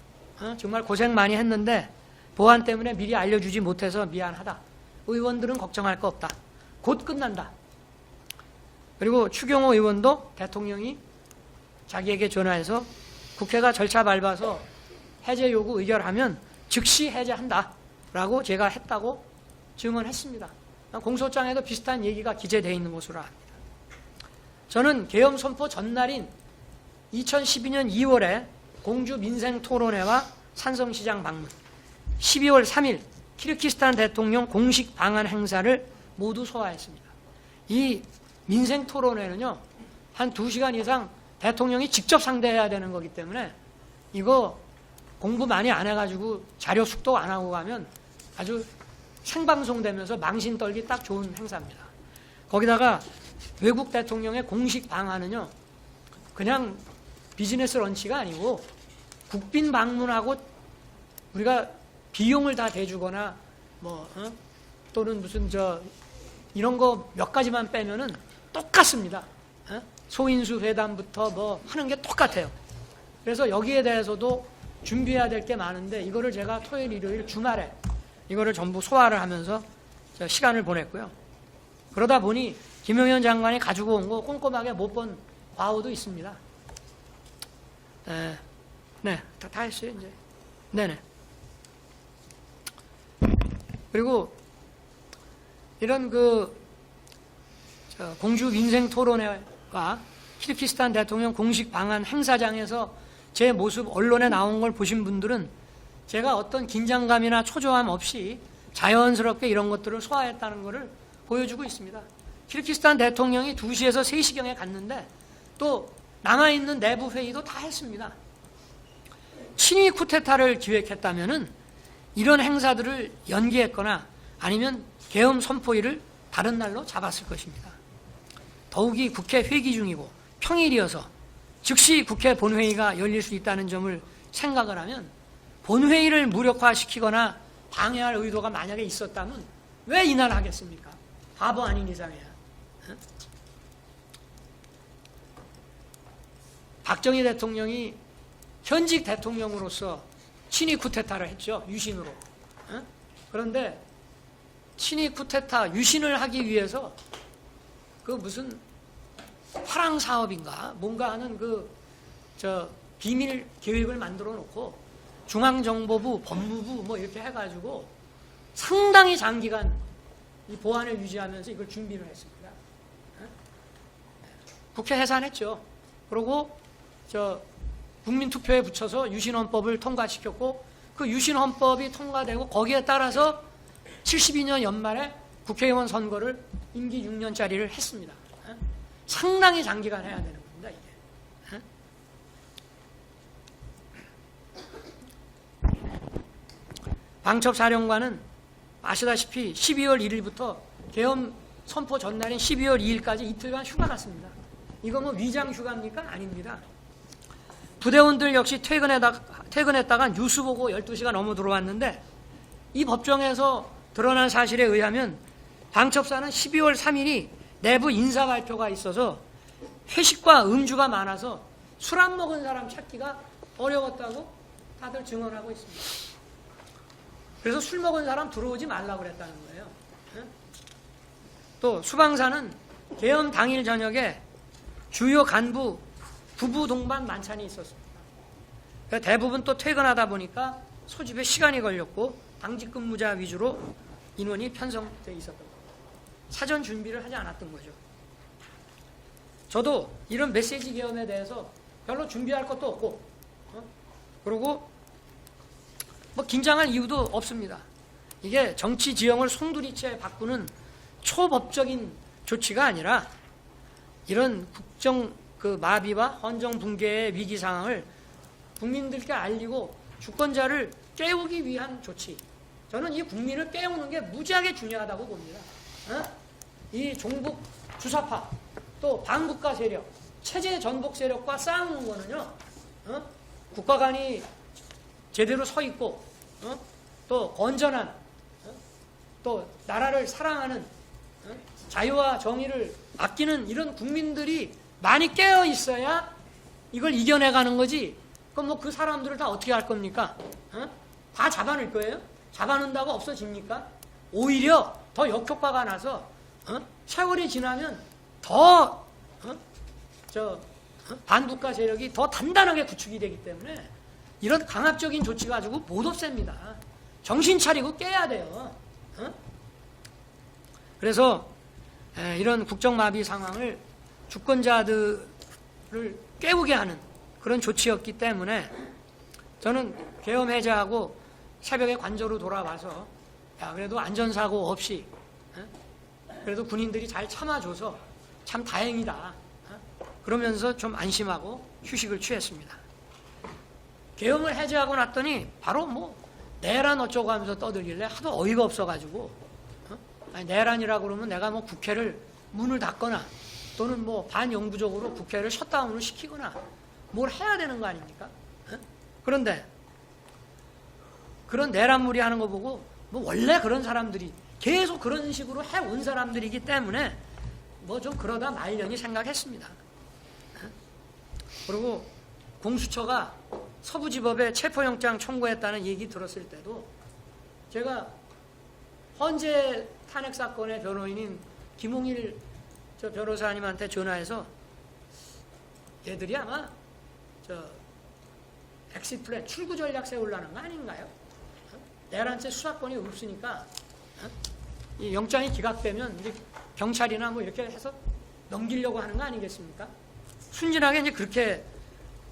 정말 고생 많이 했는데 보안 때문에 미리 알려주지 못해서 미안하다. 의원들은 걱정할 거 없다. 곧 끝난다. 그리고 추경호 의원도 대통령이 자기에게 전화해서 국회가 절차 밟아서 해제 요구 의결하면 즉시 해제한다 라고 제가 했다고 증언했습니다. 공소장에도 비슷한 얘기가 기재되어 있는 것으로 압니다. 저는 계엄 선포 전날인 2012년 2월에 공주 민생토론회와 산성시장 방문, 12월 3일 키르기스탄 대통령 공식 방한 행사를 모두 소화했습니다. 이 민생토론회는요, 한 2시간 이상 대통령이 직접 상대해야 되는 거기 때문에 이거 공부 많이 안 해가지고 자료 숙독 안 하고 가면 아주 생방송되면서 망신 떨기 딱 좋은 행사입니다. 거기다가 외국 대통령의 공식 방한은요, 그냥 비즈니스 런치가 아니고 국빈 방문하고 우리가 비용을 다 대주거나 또는 무슨 이런 거 몇 가지만 빼면은 똑같습니다. 소인수 회담부터 뭐 하는 게 똑같아요. 그래서 여기에 대해서도 준비해야 될 게 많은데 이거를 제가 토요일, 일요일 주말에 이거를 전부 소화를 하면서 시간을 보냈고요. 그러다 보니 김용현 장관이 가지고 온 거 꼼꼼하게 못 본 과오도 있습니다. 네, 다 했어요 이제. 네네. 그리고 이런 공주 민생 토론회와 키르기스탄 대통령 공식 방한 행사장에서 제 모습 언론에 나온 걸 보신 분들은 제가 어떤 긴장감이나 초조함 없이 자연스럽게 이런 것들을 소화했다는 것을 보여주고 있습니다. 키르기스탄 대통령이 2시에서 3시경에 갔는데 또 남아있는 내부 회의도 다 했습니다. 친위 쿠데타를 기획했다면은 이런 행사들을 연기했거나 아니면 계엄 선포일을 다른 날로 잡았을 것입니다. 더욱이 국회 회기 중이고 평일이어서 즉시 국회 본회의가 열릴 수 있다는 점을 생각을 하면 본회의를 무력화시키거나 방해할 의도가 만약에 있었다면 왜 이날 하겠습니까? 바보 아닌 이상이야. 박정희 대통령이 현직 대통령으로서 친위 쿠데타를 했죠. 유신으로. 그런데 친위 쿠데타 유신을 하기 위해서 무슨 화랑 사업인가 뭔가 하는 비밀 계획을 만들어 놓고 중앙정보부, 법무부 뭐 이렇게 해가지고 상당히 장기간 이 보안을 유지하면서 이걸 준비를 했습니다. 국회 해산했죠. 그리고 국민투표에 붙여서 유신헌법을 통과시켰고 그 유신헌법이 통과되고 거기에 따라서 72년 연말에 국회의원 선거를 임기 6년짜리를 했습니다. 상당히 장기간 해야 되는 겁니다, 이게. 방첩사령관은 아시다시피 12월 1일부터 계엄 선포 전날인 12월 2일까지 이틀간 휴가 났습니다. 이거 뭐 위장 휴가입니까? 아닙니다. 부대원들 역시 퇴근했다가 뉴스 보고 12시가 넘어 들어왔는데 이 법정에서 드러난 사실에 의하면 방첩사는 12월 3일이 내부 인사 발표가 있어서 회식과 음주가 많아서 술 안 먹은 사람 찾기가 어려웠다고 다들 증언하고 있습니다. 그래서 술 먹은 사람 들어오지 말라고 그랬다는 거예요. 또 수방사는 계엄 당일 저녁에 주요 간부 부부 동반 만찬이 있었습니다. 대부분 또 퇴근하다 보니까 소집에 시간이 걸렸고 당직 근무자 위주로 인원이 편성되어 있었던 겁니다. 사전 준비를 하지 않았던 거죠. 저도 이런 메시지 계엄에 대해서 별로 준비할 것도 없고 그리고 뭐 긴장할 이유도 없습니다. 이게 정치 지형을 송두리째 바꾸는 초법적인 조치가 아니라 이런 국정 마비와 헌정 붕괴의 위기 상황을 국민들께 알리고 주권자를 깨우기 위한 조치. 저는 이 국민을 깨우는 게 무지하게 중요하다고 봅니다. 이 종북 주사파 또 반국가 세력, 체제 전복 세력과 싸우는 거는요. 국가관이 제대로 서 있고 또 건전한 또 나라를 사랑하는 자유와 정의를 아끼는 이런 국민들이 많이 깨어 있어야 이걸 이겨내가는 거지. 그럼 뭐 그 사람들을 다 어떻게 할 겁니까? 다 잡아낼 거예요? 잡아낸다고 없어집니까? 오히려 더 역효과가 나서 세월이 지나면 더 반국가 세력이 더 단단하게 구축이 되기 때문에 이런 강압적인 조치 가지고 못 없앱니다. 정신 차리고 깨야 돼요. 그래서 이런 국정마비 상황을 주권자들을 깨우게 하는 그런 조치였기 때문에 저는 계엄 해제하고 새벽에 관저로 돌아와서 그래도 안전사고 없이 그래도 군인들이 잘 참아줘서 참 다행이다. 그러면서 좀 안심하고 휴식을 취했습니다. 계엄을 해제하고 났더니 바로 뭐 내란 어쩌고 하면서 떠들길래 하도 어이가 없어가지고 내란이라고 그러면 내가 뭐 국회를 문을 닫거나 또는 뭐 반영구적으로 국회를 셧다운을 시키거나 뭘 해야 되는 거 아닙니까? 그런데 그런 내란무리 하는 거 보고 뭐 원래 그런 사람들이 계속 그런 식으로 해온 사람들이기 때문에 뭐 좀 그러다 말려니 생각했습니다. 그리고 공수처가 서부지법에 체포영장 청구했다는 얘기 들었을 때도 제가 헌재 탄핵 사건의 변호인인 김홍일 저 변호사님한테 전화해서 얘들이 아마 저 엑시트 플랜 출구 전략 세우려는 거 아닌가요? 내란죄 수사권이 없으니까 이 영장이 기각되면 이제 경찰이나 뭐 이렇게 해서 넘기려고 하는 거 아니겠습니까? 순진하게 이제 그렇게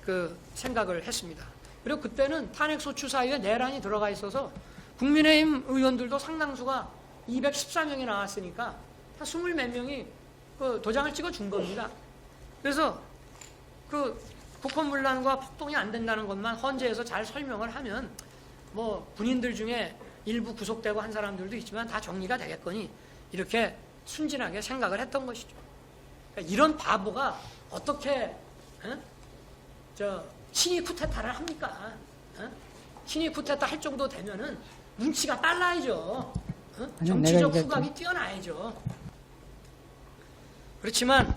그 생각을 했습니다. 그리고 그때는 탄핵소추 사유에 내란이 들어가 있어서 국민의힘 의원들도 상당수가 214명이 나왔으니까 한 20몇 명이 그 도장을 찍어 준 겁니다. 그래서 그 국헌문란과 폭동이 안 된다는 것만 헌재에서 잘 설명을 하면 뭐 군인들 중에 일부 구속되고 한 사람들도 있지만 다 정리가 되겠거니 이렇게 순진하게 생각을 했던 것이죠. 그러니까 이런 바보가 어떻게 친위 쿠데타를 합니까? 친위 쿠데타 할 정도 되면은 눈치가 빨라야죠. 정치적 후각이 뛰어나야죠. 그렇지만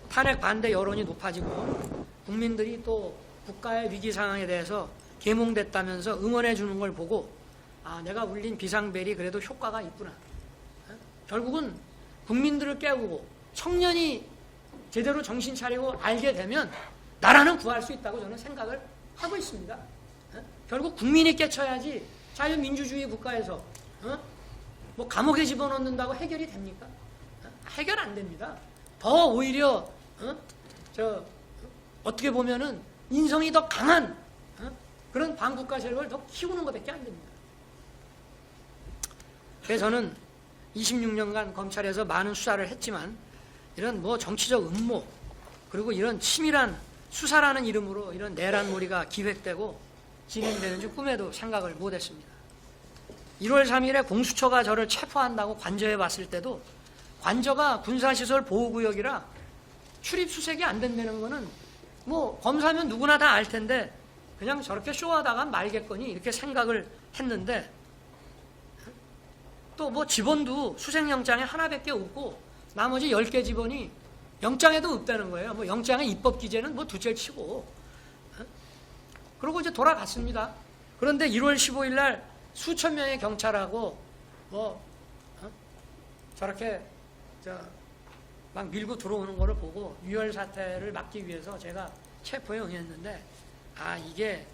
탄핵 반대 여론이 높아지고 국민들이 또 국가의 위기 상황에 대해서 계몽됐다면서 응원해 주는 걸 보고 아, 내가 울린 비상벨이 그래도 효과가 있구나. 결국은 국민들을 깨우고 청년이 제대로 정신 차리고 알게 되면 나라는 구할 수 있다고 저는 생각을 하고 있습니다. 결국 국민이 깨쳐야지 자유민주주의 국가에서 뭐 감옥에 집어넣는다고 해결이 됩니까? 해결 안 됩니다. 더 오히려 어떻게 보면은 인성이 더 강한 그런 반국가 세력을 더 키우는 것밖에 안 됩니다. 그래서 저는 26년간 검찰에서 많은 수사를 했지만 이런 뭐 정치적 음모 그리고 이런 치밀한 수사라는 이름으로 이런 내란몰이가 기획되고 진행되는 줄 꿈에도 생각을 못했습니다. 1월 3일에 공수처가 저를 체포한다고 관저에 봤을 때도 관저가 군사시설 보호구역이라 출입수색이 안 된다는 거는 뭐 검사면 누구나 다 알 텐데 그냥 저렇게 쇼하다가 말겠거니 이렇게 생각을 했는데 또 뭐 집원도 수색영장에 하나밖에 없고 나머지 10개 집원이 영장에도 없다는 거예요. 뭐 영장의 입법 기재는 뭐 둘째를 치고 그러고 이제 돌아갔습니다. 그런데 1월 15일 날 수천 명의 경찰하고 뭐 저렇게 막 밀고 들어오는 거를 보고 유혈 사태를 막기 위해서 제가 체포에 응했는데 아 이게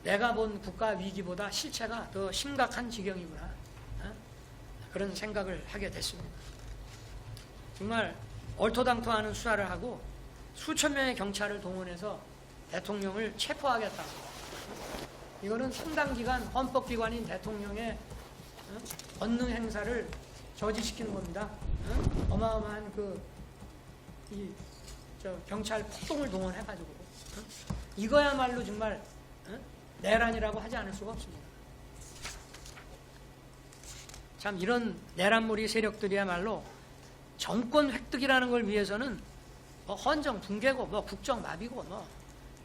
내가 본 국가 위기보다 실체가 더 심각한 지경이구나 그런 생각을 하게 됐습니다. 정말 얼토당토하는 수사를 하고 수천 명의 경찰을 동원해서 대통령을 체포하겠다고 이거는 상당 기간 헌법기관인 대통령의 권능 행사를 저지시키는 겁니다. 어마어마한 경찰 폭동을 동원해가지고 이거야말로 정말 내란이라고 하지 않을 수가 없습니다. 참 이런 내란몰이 세력들이야말로 정권 획득이라는 걸 위해서는 뭐 헌정 붕괴고 뭐 국정 마비고 뭐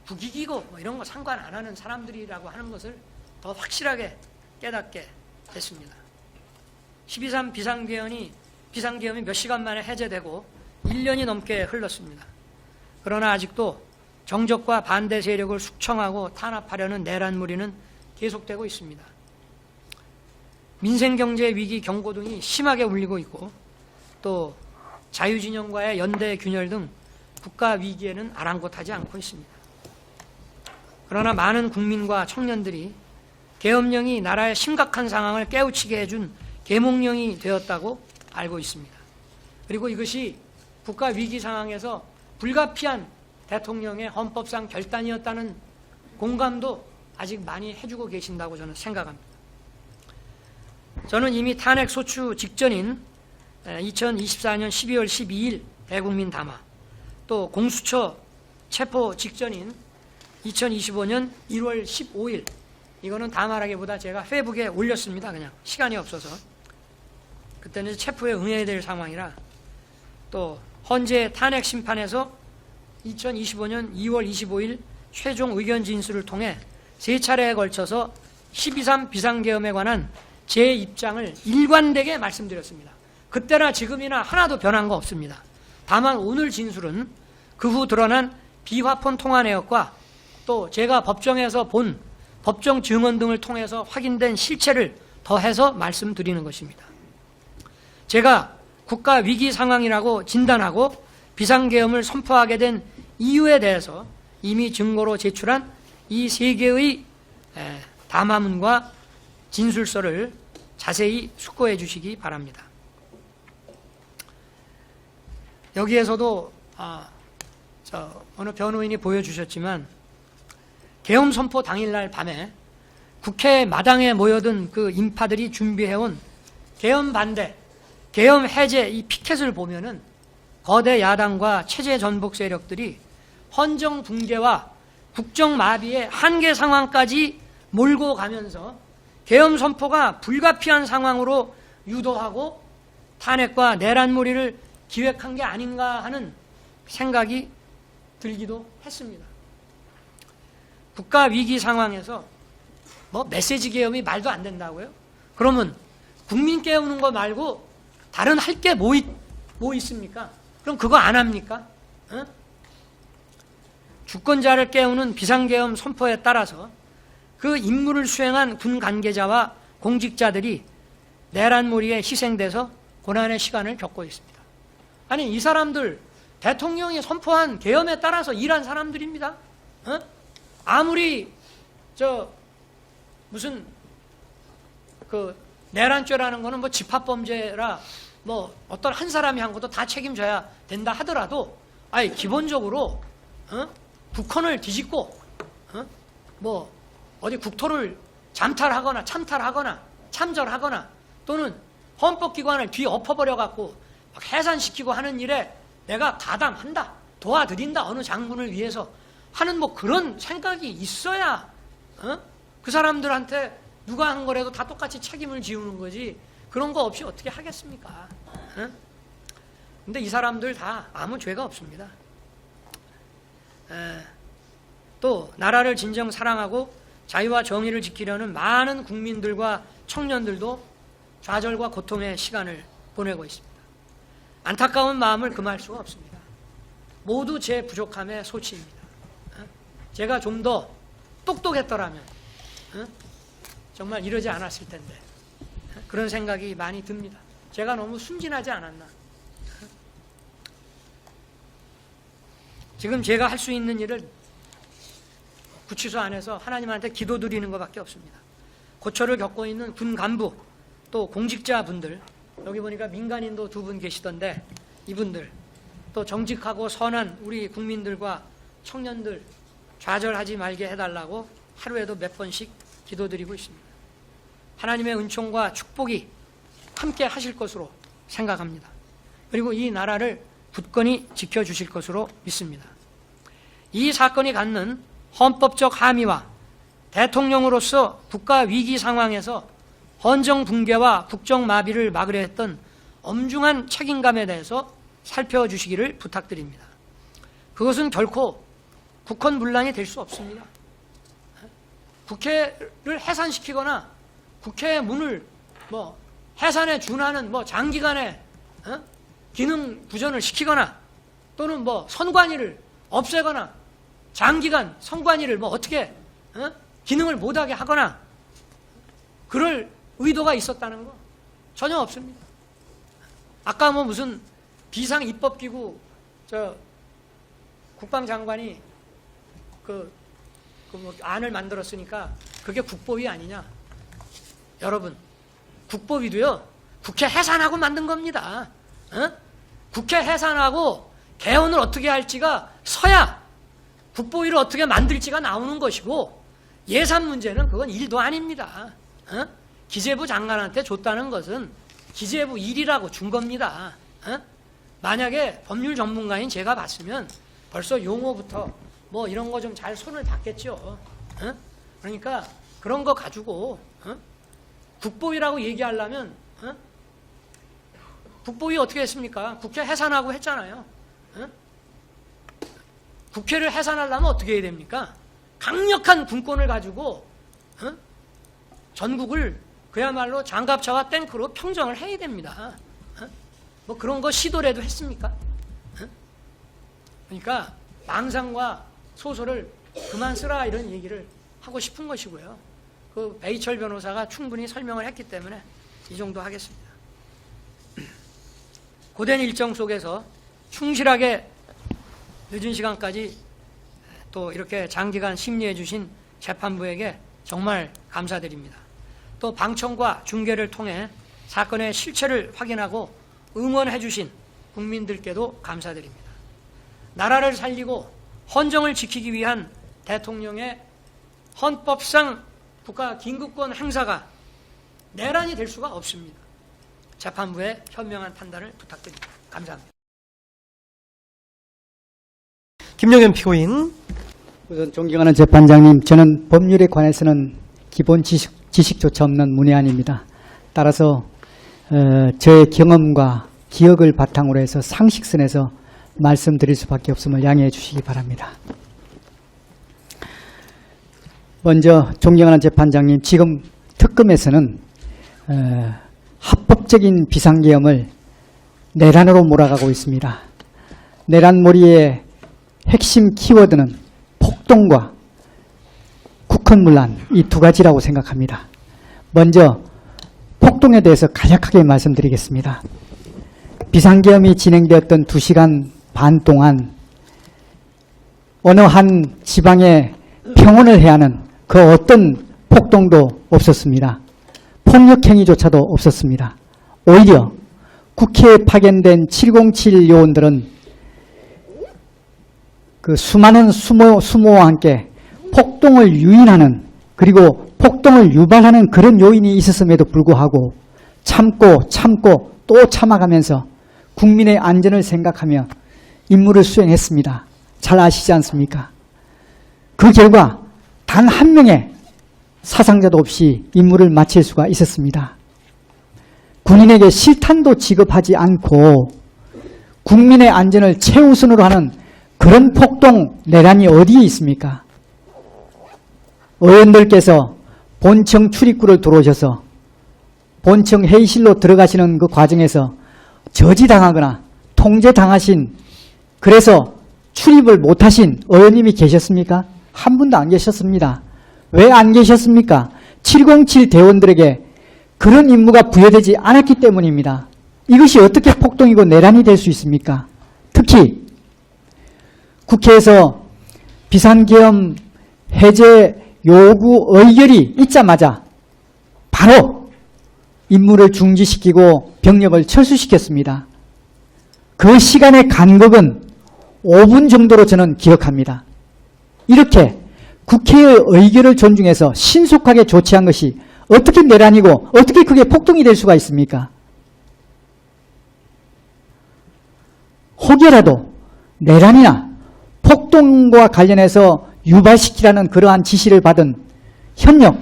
국익이고 뭐 이런 거 상관 안 하는 사람들이라고 하는 것을 더 확실하게 깨닫게 됐습니다. 12.3 비상계엄이 몇 시간 만에 해제되고 1년이 넘게 흘렀습니다. 그러나 아직도 정적과 반대 세력을 숙청하고 탄압하려는 내란무리는 계속되고 있습니다. 민생경제 위기 경고 등이 심하게 울리고 있고 또 자유진영과의 연대 균열 등 국가 위기에는 아랑곳하지 않고 있습니다. 그러나 많은 국민과 청년들이 계엄령이 나라의 심각한 상황을 깨우치게 해준 계몽령이 되었다고 알고 있습니다. 그리고 이것이 국가 위기 상황에서 불가피한 대통령의 헌법상 결단이었다는 공감도 아직 많이 해주고 계신다고 저는 생각합니다. 저는 이미 탄핵 소추 직전인 2024년 12월 12일 대국민 담화 또 공수처 체포 직전인 2025년 1월 15일 이거는 담화라기보다 제가 페이북에 올렸습니다. 그냥 시간이 없어서 그때는 체포에 응해야 될 상황이라 또 헌재 탄핵 심판에서 2025년 2월 25일 최종 의견 진술을 통해 3차례에 걸쳐서 12.3 비상계엄에 관한 제 입장을 일관되게 말씀드렸습니다. 그때나 지금이나 하나도 변한 거 없습니다. 다만 오늘 진술은 그 후 드러난 비화폰 통화 내역과 또 제가 법정에서 본 법정 증언 등을 통해서 확인된 실체를 더해서 말씀드리는 것입니다. 제가 국가 위기 상황이라고 진단하고 비상계엄을 선포하게 된 이유에 대해서 이미 증거로 제출한 이 3개의 담화문과 진술서를 자세히 숙고해 주시기 바랍니다. 여기에서도 어느 변호인이 보여주셨지만 계엄 선포 당일날 밤에 국회 마당에 모여든 그 인파들이 준비해온 계엄 반대, 계엄 해제 이 피켓을 보면은 거대 야당과 체제 전복 세력들이 헌정 붕괴와 국정 마비의 한계 상황까지 몰고 가면서 계엄 선포가 불가피한 상황으로 유도하고 탄핵과 내란몰이를 기획한 게 아닌가 하는 생각이 들기도 했습니다. 국가 위기 상황에서 뭐 메시지 계엄이 말도 안 된다고요? 그러면 국민 깨우는 거 말고 다른 할 게 뭐 있습니까? 그럼 그거 안 합니까? 어? 주권자를 깨우는 비상계엄 선포에 따라서 그 임무를 수행한 군 관계자와 공직자들이 내란몰이에 희생돼서 고난의 시간을 겪고 있습니다. 아니, 이 사람들 대통령이 선포한 계엄에 따라서 일한 사람들입니다. 어? 아무리 무슨 그 내란죄라는 거는 뭐 집합범죄라 뭐 어떤 한 사람이 한 것도 다 책임져야 된다 하더라도, 아니 기본적으로 북한을 뒤집고 뭐 어디 국토를 잠탈하거나 참탈하거나 참절하거나 또는 헌법기관을 뒤엎어버려 갖고 해산시키고 하는 일에 내가 가담한다, 도와드린다, 어느 장군을 위해서 하는 뭐 그런 생각이 있어야 그 사람들한테 누가 한 거라도 다 똑같이 책임을 지우는 거지, 그런 거 없이 어떻게 하겠습니까? 근데 이 사람들 다 아무 죄가 없습니다. 또 나라를 진정 사랑하고 자유와 정의를 지키려는 많은 국민들과 청년들도 좌절과 고통의 시간을 보내고 있습니다. 안타까운 마음을 금할 수가 없습니다. 모두 제 부족함의 소치입니다. 제가 좀 더 똑똑했더라면 정말 이러지 않았을 텐데, 그런 생각이 많이 듭니다. 제가 너무 순진하지 않았나. 지금 제가 할 수 있는 일을 구치소 안에서 하나님한테 기도드리는 것밖에 없습니다. 고초를 겪고 있는 군 간부, 또 공직자분들, 여기 보니까 민간인도 2분 계시던데 이분들, 또 정직하고 선한 우리 국민들과 청년들 좌절하지 말게 해달라고 하루에도 몇 번씩 기도드리고 있습니다. 하나님의 은총과 축복이 함께 하실 것으로 생각합니다. 그리고 이 나라를 굳건히 지켜주실 것으로 믿습니다. 이 사건이 갖는 헌법적 함의와 대통령으로서 국가 위기 상황에서 헌정 붕괴와 국정 마비를 막으려 했던 엄중한 책임감에 대해서 살펴주시기를 부탁드립니다. 그것은 결코 국헌문란이 될 수 없습니다. 국회를 해산시키거나 국회의 문을 뭐 해산에 준하는 뭐 장기간의 기능 부전을 시키거나 또는 뭐 선관위를 없애거나 장기간 선관위를 뭐 어떻게 기능을 못하게 하거나 그럴 의도가 있었다는 거 전혀 없습니다. 아까 뭐 무슨 비상입법기구 국방장관이 뭐 안을 만들었으니까 그게 국보위 아니냐. 여러분, 국보위도요 국회 해산하고 만든 겁니다. 국회 해산하고 개헌을 어떻게 할지가 서야 국보위를 어떻게 만들지가 나오는 것이고, 예산 문제는 그건 일도 아닙니다. 기재부 장관한테 줬다는 것은 기재부 일이라고 준 겁니다. 만약에 법률 전문가인 제가 봤으면 벌써 용어부터 뭐 이런 거 좀 잘 손을 닿겠죠. 그러니까 그런 거 가지고 국보위라고 얘기하려면 국보위 어떻게 했습니까? 국회 해산하고 했잖아요. 국회를 해산하려면 어떻게 해야 됩니까? 강력한 군권을 가지고 전국을 그야말로 장갑차와 탱크로 평정을 해야 됩니다. 뭐 그런 거 시도라도 했습니까? 그러니까 망상과 소설을 그만 쓰라, 이런 얘기를 하고 싶은 것이고요. 그 배희철 변호사가 충분히 설명을 했기 때문에 이 정도 하겠습니다. 고된 일정 속에서 충실하게 늦은 시간까지 또 이렇게 장기간 심리해 주신 재판부에게 정말 감사드립니다. 또 방청과 중계를 통해 사건의 실체를 확인하고 응원해 주신 국민들께도 감사드립니다. 나라를 살리고 헌정을 지키기 위한 대통령의 헌법상 국가 긴급권 행사가 내란이 될 수가 없습니다. 재판부의 현명한 판단을 부탁드립니다. 감사합니다. 김영현 피고인. 우선 존경하는 재판장님, 저는 법률에 관해서는 기본 지식조차 없는 문외한입니다. 따라서 저의 경험과 기억을 바탕으로 해서 상식선에서 말씀드릴 수밖에 없음을 양해해 주시기 바랍니다. 먼저 존경하는 재판장님, 지금 특검에서는 합법적인 비상계엄을 내란으로 몰아가고 있습니다. 내란몰이의 핵심 키워드는 폭동과 국헌문란, 이 두 가지라고 생각합니다. 먼저 폭동에 대해서 간략하게 말씀드리겠습니다. 비상계엄이 진행되었던 2시간 반 동안 어느 한 지방에 평온을 해야 하는 그 어떤 폭동도 없었습니다. 폭력행위조차도 없었습니다. 오히려 국회에 파견된 707 요원들은 그 수많은 수모와 함께 폭동을 유인하는, 그리고 폭동을 유발하는 그런 요인이 있었음에도 불구하고 참고 또 참아가면서 국민의 안전을 생각하며 임무를 수행했습니다. 잘 아시지 않습니까? 그 결과 단 한 명의 사상자도 없이 임무를 마칠 수가 있었습니다. 군인에게 실탄도 지급하지 않고 국민의 안전을 최우선으로 하는 그런 폭동, 내란이 어디에 있습니까? 의원들께서 본청 출입구를 들어오셔서 본청 회의실로 들어가시는 그 과정에서 저지당하거나 통제당하신, 그래서 출입을 못하신 의원님이 계셨습니까? 한 분도 안 계셨습니다. 왜 안 계셨습니까? 707 대원들에게 그런 임무가 부여되지 않았기 때문입니다. 이것이 어떻게 폭동이고 내란이 될 수 있습니까? 특히 국회에서 비상계엄 해제 요구 의결이 있자마자 바로 임무를 중지시키고 병력을 철수시켰습니다. 그 시간의 간격은 5분 정도로 저는 기억합니다. 이렇게 국회의 의결을 존중해서 신속하게 조치한 것이 어떻게 내란이고 어떻게 그게 폭동이 될 수가 있습니까? 혹여라도 내란이나 폭동과 관련해서 유발시키라는 그러한 지시를 받은 현역,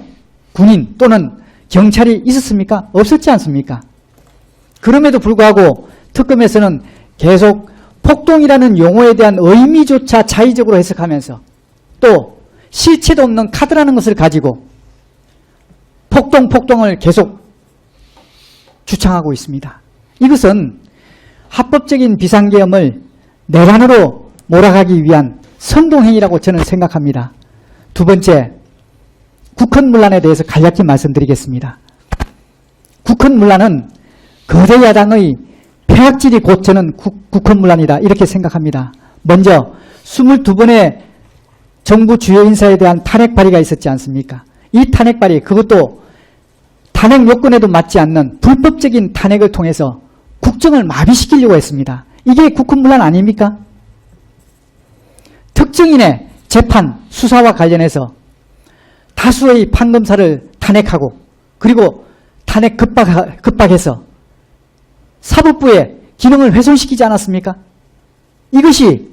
군인 또는 경찰이 있었습니까? 없었지 않습니까? 그럼에도 불구하고 특검에서는 계속 폭동이라는 용어에 대한 의미조차 자의적으로 해석하면서 또 실체도 없는 카드라는 것을 가지고 폭동을 계속 주창하고 있습니다. 이것은 합법적인 비상계엄을 내란으로 몰아가기 위한 선동행위라고 저는 생각합니다. 두 번째, 국헌문란에 대해서 간략히 말씀드리겠습니다. 국헌문란은 거대 야당의 폐악질이 곧 저는 국헌문란이다 이렇게 생각합니다. 먼저 22번의 정부 주요 인사에 대한 탄핵 발의가 있었지 않습니까? 이 탄핵 발의, 그것도 탄핵 요건에도 맞지 않는 불법적인 탄핵을 통해서 국정을 마비시키려고 했습니다. 이게 국헌문란 아닙니까? 특정인의 재판, 수사와 관련해서 다수의 판검사를 탄핵하고 그리고 탄핵 급박해서 사법부의 기능을 훼손시키지 않았습니까? 이것이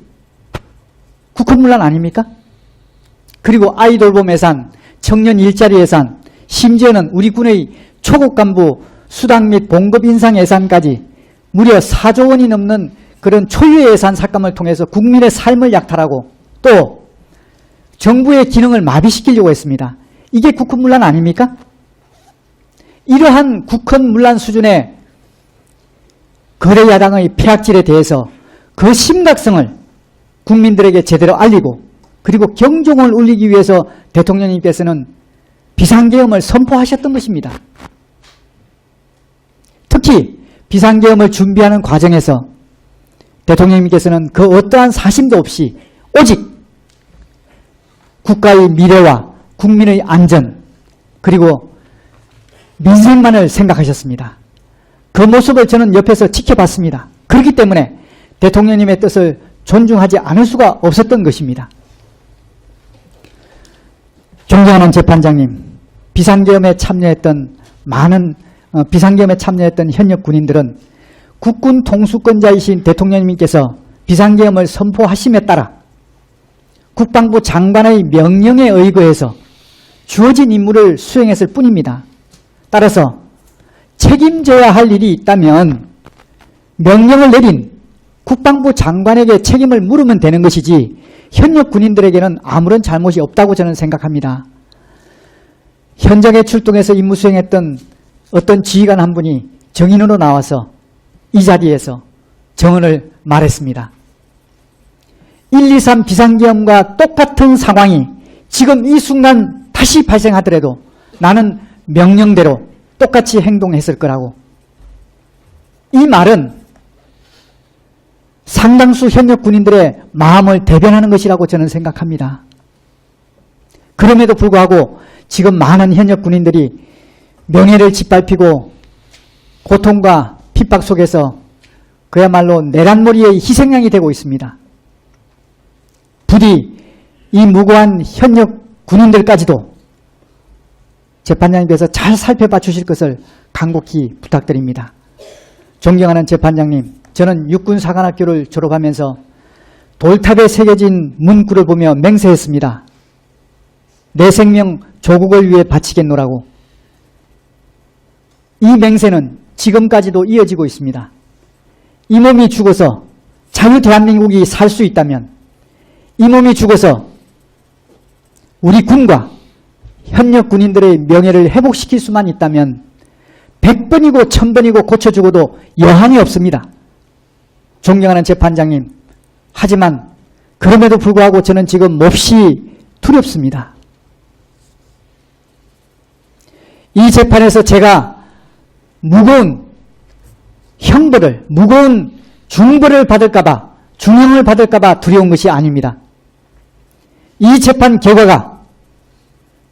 국헌문란 아닙니까? 그리고 아이돌봄 예산, 청년 일자리 예산, 심지어는 우리 군의 초급 간부 수당 및 봉급 인상 예산까지 무려 4조 원이 넘는 그런 초유의 예산 삭감을 통해서 국민의 삶을 약탈하고 또 정부의 기능을 마비시키려고 했습니다. 이게 국헌문란 아닙니까? 이러한 국헌문란 수준의 거대 야당의 폐악질에 대해서 그 심각성을 국민들에게 제대로 알리고 그리고 경종을 울리기 위해서 대통령님께서는 비상계엄을 선포하셨던 것입니다. 특히 비상계엄을 준비하는 과정에서 대통령님께서는 그 어떠한 사심도 없이 오직 국가의 미래와 국민의 안전 그리고 민생만을 생각하셨습니다. 그 모습을 저는 옆에서 지켜봤습니다. 그렇기 때문에 대통령님의 뜻을 존중하지 않을 수가 없었던 것입니다. 존경하는 재판장님, 비상계엄에 참여했던 현역 군인들은 국군 통수권자이신 대통령님께서 비상계엄을 선포하심에 따라 국방부 장관의 명령에 의거해서 주어진 임무를 수행했을 뿐입니다. 따라서 책임져야 할 일이 있다면 명령을 내린 국방부 장관에게 책임을 물으면 되는 것이지 현역 군인들에게는 아무런 잘못이 없다고 저는 생각합니다. 현장에 출동해서 임무 수행했던 어떤 지휘관 한 분이 정인으로 나와서 이 자리에서 정언을 말했습니다. 123 비상계엄과 똑같은 상황이 지금 이 순간 다시 발생하더라도 나는 명령대로 똑같이 행동했을 거라고. 이 말은 상당수 현역 군인들의 마음을 대변하는 것이라고 저는 생각합니다. 그럼에도 불구하고 지금 많은 현역 군인들이 명예를 짓밟히고 고통과 핍박 속에서 그야말로 내란머리의 희생양이 되고 있습니다. 부디 이 무고한 현역 군인들까지도 재판장님께서 잘 살펴봐 주실 것을 간곡히 부탁드립니다. 존경하는 재판장님, 저는 육군사관학교를 졸업하면서 돌탑에 새겨진 문구를 보며 맹세했습니다. 내 생명 조국을 위해 바치겠노라고. 이 맹세는 지금까지도 이어지고 있습니다. 이 몸이 죽어서 자유 대한민국이 살 수 있다면, 이 몸이 죽어서 우리 군과 현역 군인들의 명예를 회복시킬 수만 있다면 100번이고 1000번이고 고쳐 죽어도 여한이 없습니다. 존경하는 재판장님, 하지만 그럼에도 불구하고 저는 지금 몹시 두렵습니다. 이 재판에서 제가 무거운 형벌을, 무거운 중벌을 받을까봐, 중형을 받을까봐 두려운 것이 아닙니다. 이 재판 결과가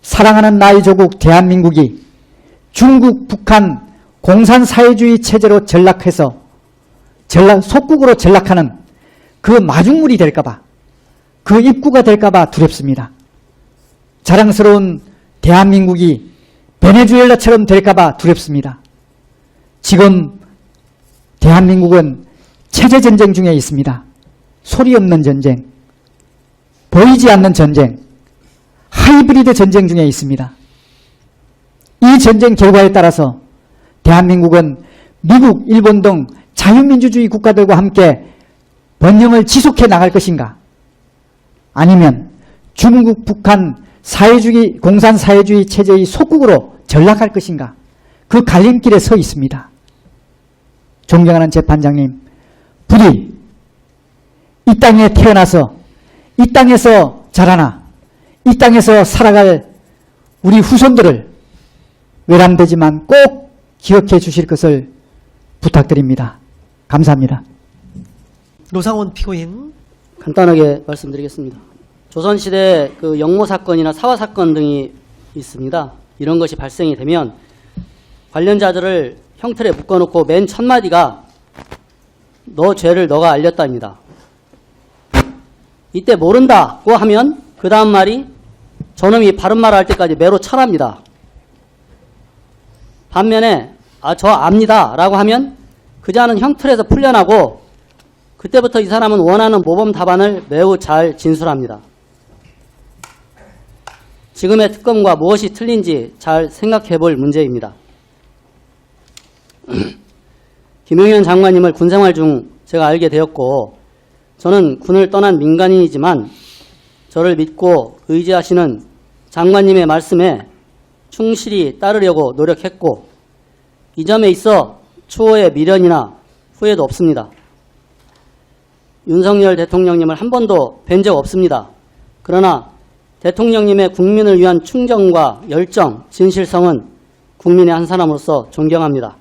사랑하는 나의 조국 대한민국이 중국, 북한 공산사회주의 체제로 전락해서 속국으로 전락하는 그 마중물이 될까봐, 그 입구가 될까봐 두렵습니다. 자랑스러운 대한민국이 베네수엘라처럼 될까봐 두렵습니다. 지금 대한민국은 체제전쟁 중에 있습니다. 소리 없는 전쟁, 보이지 않는 전쟁, 하이브리드 전쟁 중에 있습니다. 이 전쟁 결과에 따라서 대한민국은 미국, 일본 등 자유민주주의 국가들과 함께 번영을 지속해 나갈 것인가? 아니면 중국, 북한 공산사회주의 체제의 속국으로 전락할 것인가? 그 갈림길에 서 있습니다. 존경하는 재판장님, 부디 이 땅에 태어나서 이 땅에서 자라나 이 땅에서 살아갈 우리 후손들을 외람되지만 꼭 기억해 주실 것을 부탁드립니다. 감사합니다. 노상원 피고인. 간단하게 말씀드리겠습니다. 조선시대 그 영모 사건이나 사화 사건 등이 있습니다. 이런 것이 발생이 되면 관련자들을 형틀에 묶어놓고 맨 첫 마디가 너 죄를 너가 알렸다입니다. 이때 모른다고 하면 그 다음 말이 저놈이 바른 말을 할 때까지 매로 철합니다. 반면에 저 압니다 라고 하면 그자는 형틀에서 풀려나고 그때부터 이 사람은 원하는 모범 답안을 매우 잘 진술합니다. 지금의 특검과 무엇이 틀린지 잘 생각해 볼 문제입니다. 김용현 장관님을 군생활 중 제가 알게 되었고, 저는 군을 떠난 민간인이지만 저를 믿고 의지하시는 장관님의 말씀에 충실히 따르려고 노력했고, 이 점에 있어 추호의 미련이나 후회도 없습니다. 윤석열 대통령님을 한 번도 뵌 적 없습니다. 그러나 대통령님의 국민을 위한 충정과 열정, 진실성은 국민의 한 사람으로서 존경합니다.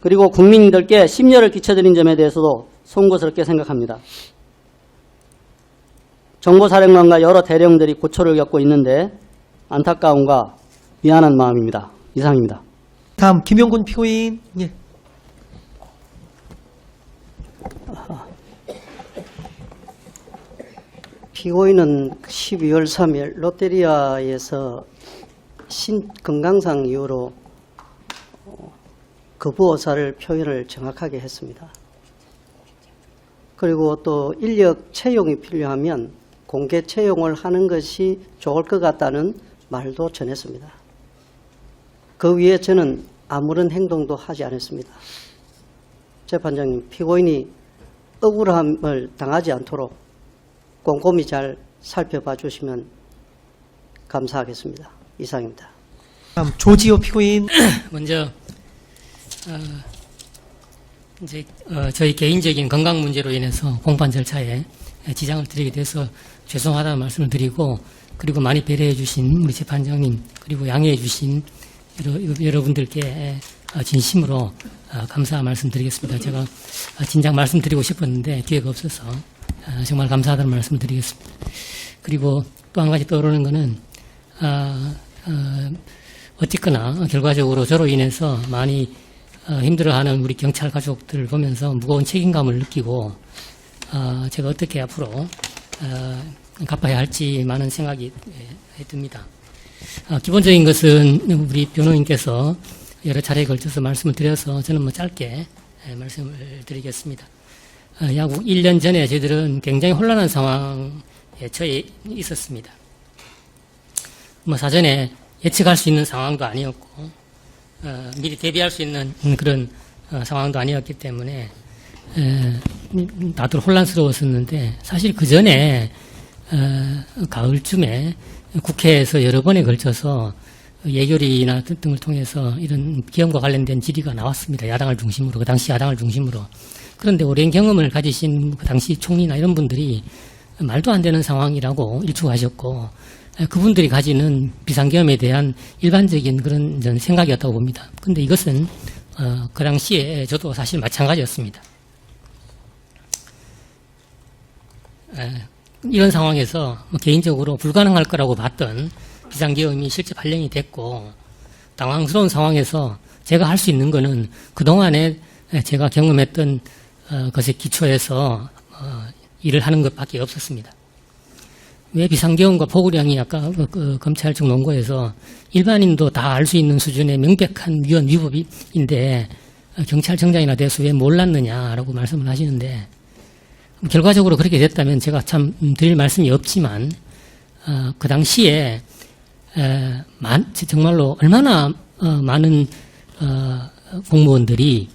그리고 국민들께 심려를 끼쳐드린 점에 대해서도 송구스럽게 생각합니다. 정보사령관과 여러 대령들이 고초를 겪고 있는데 안타까움과 미안한 마음입니다. 이상입니다. 다음 김용군 피고인. 예. 피고인은 12월 3일 롯데리아에서 건강상 이유로 거부 의사를 표현을 정확하게 했습니다. 그리고 또 인력 채용이 필요하면 공개 채용을 하는 것이 좋을 것 같다는 말도 전했습니다. 그 위에 저는 아무런 행동도 하지 않았습니다. 재판장님, 피고인이 억울함을 당하지 않도록 꼼꼼히 잘 살펴봐 주시면 감사하겠습니다. 이상입니다. 다음 조지호 피고인. 먼저 이제 저희 개인적인 건강 문제로 인해서 공판 절차에 지장을 드리게 돼서 죄송하다는 말씀을 드리고, 그리고 많이 배려해 주신 우리 재판장님, 그리고 양해해 주신 여러분들께 진심으로 감사 말씀드리겠습니다. 제가 진작 말씀드리고 싶었는데 기회가 없어서 정말 감사하다는 말씀을 드리겠습니다. 그리고 또 한 가지 떠오르는 것은 어쨌거나 결과적으로 저로 인해서 많이 힘들어하는 우리 경찰 가족들을 보면서 무거운 책임감을 느끼고 제가 어떻게 앞으로 갚아야 할지 많은 생각이 듭니다. 기본적인 것은 우리 변호인께서 여러 차례에 걸쳐서 말씀을 드려서 저는 뭐 짧게 말씀을 드리겠습니다. 약 1년 전에 저희들은 굉장히 혼란한 상황에 처해 있었습니다. 뭐 사전에 예측할 수 있는 상황도 아니었고 미리 대비할 수 있는 그런 상황도 아니었기 때문에 다들 혼란스러웠었는데, 사실 그 전에 가을쯤에 국회에서 여러 번에 걸쳐서 예결위나 등을 통해서 이런 기업과 관련된 질의가 나왔습니다. 야당을 중심으로, 그 당시 야당을 중심으로. 그런데 오랜 경험을 가지신 그 당시 총리나 이런 분들이 말도 안 되는 상황이라고 일축하셨고, 그분들이 가지는 비상계엄에 대한 일반적인 그런 저는 생각이었다고 봅니다. 그런데 이것은 그 당시에 저도 사실 마찬가지였습니다. 이런 상황에서 개인적으로 불가능할 거라고 봤던 비상계엄이 실제 발령이 됐고, 당황스러운 상황에서 제가 할 수 있는 거는 그동안에 제가 경험했던 것에 기초해서 일을 하는 것밖에 없었습니다. 왜 비상계엄과 포고령이 아까 검찰 측 논거에서 일반인도 다 알 수 있는 수준의 명백한 위헌 위법인데 경찰청장이나 돼서 왜 몰랐느냐라고 말씀을 하시는데, 결과적으로 그렇게 됐다면 제가 참 드릴 말씀이 없지만 그 당시에 정말로 얼마나 많은 공무원들이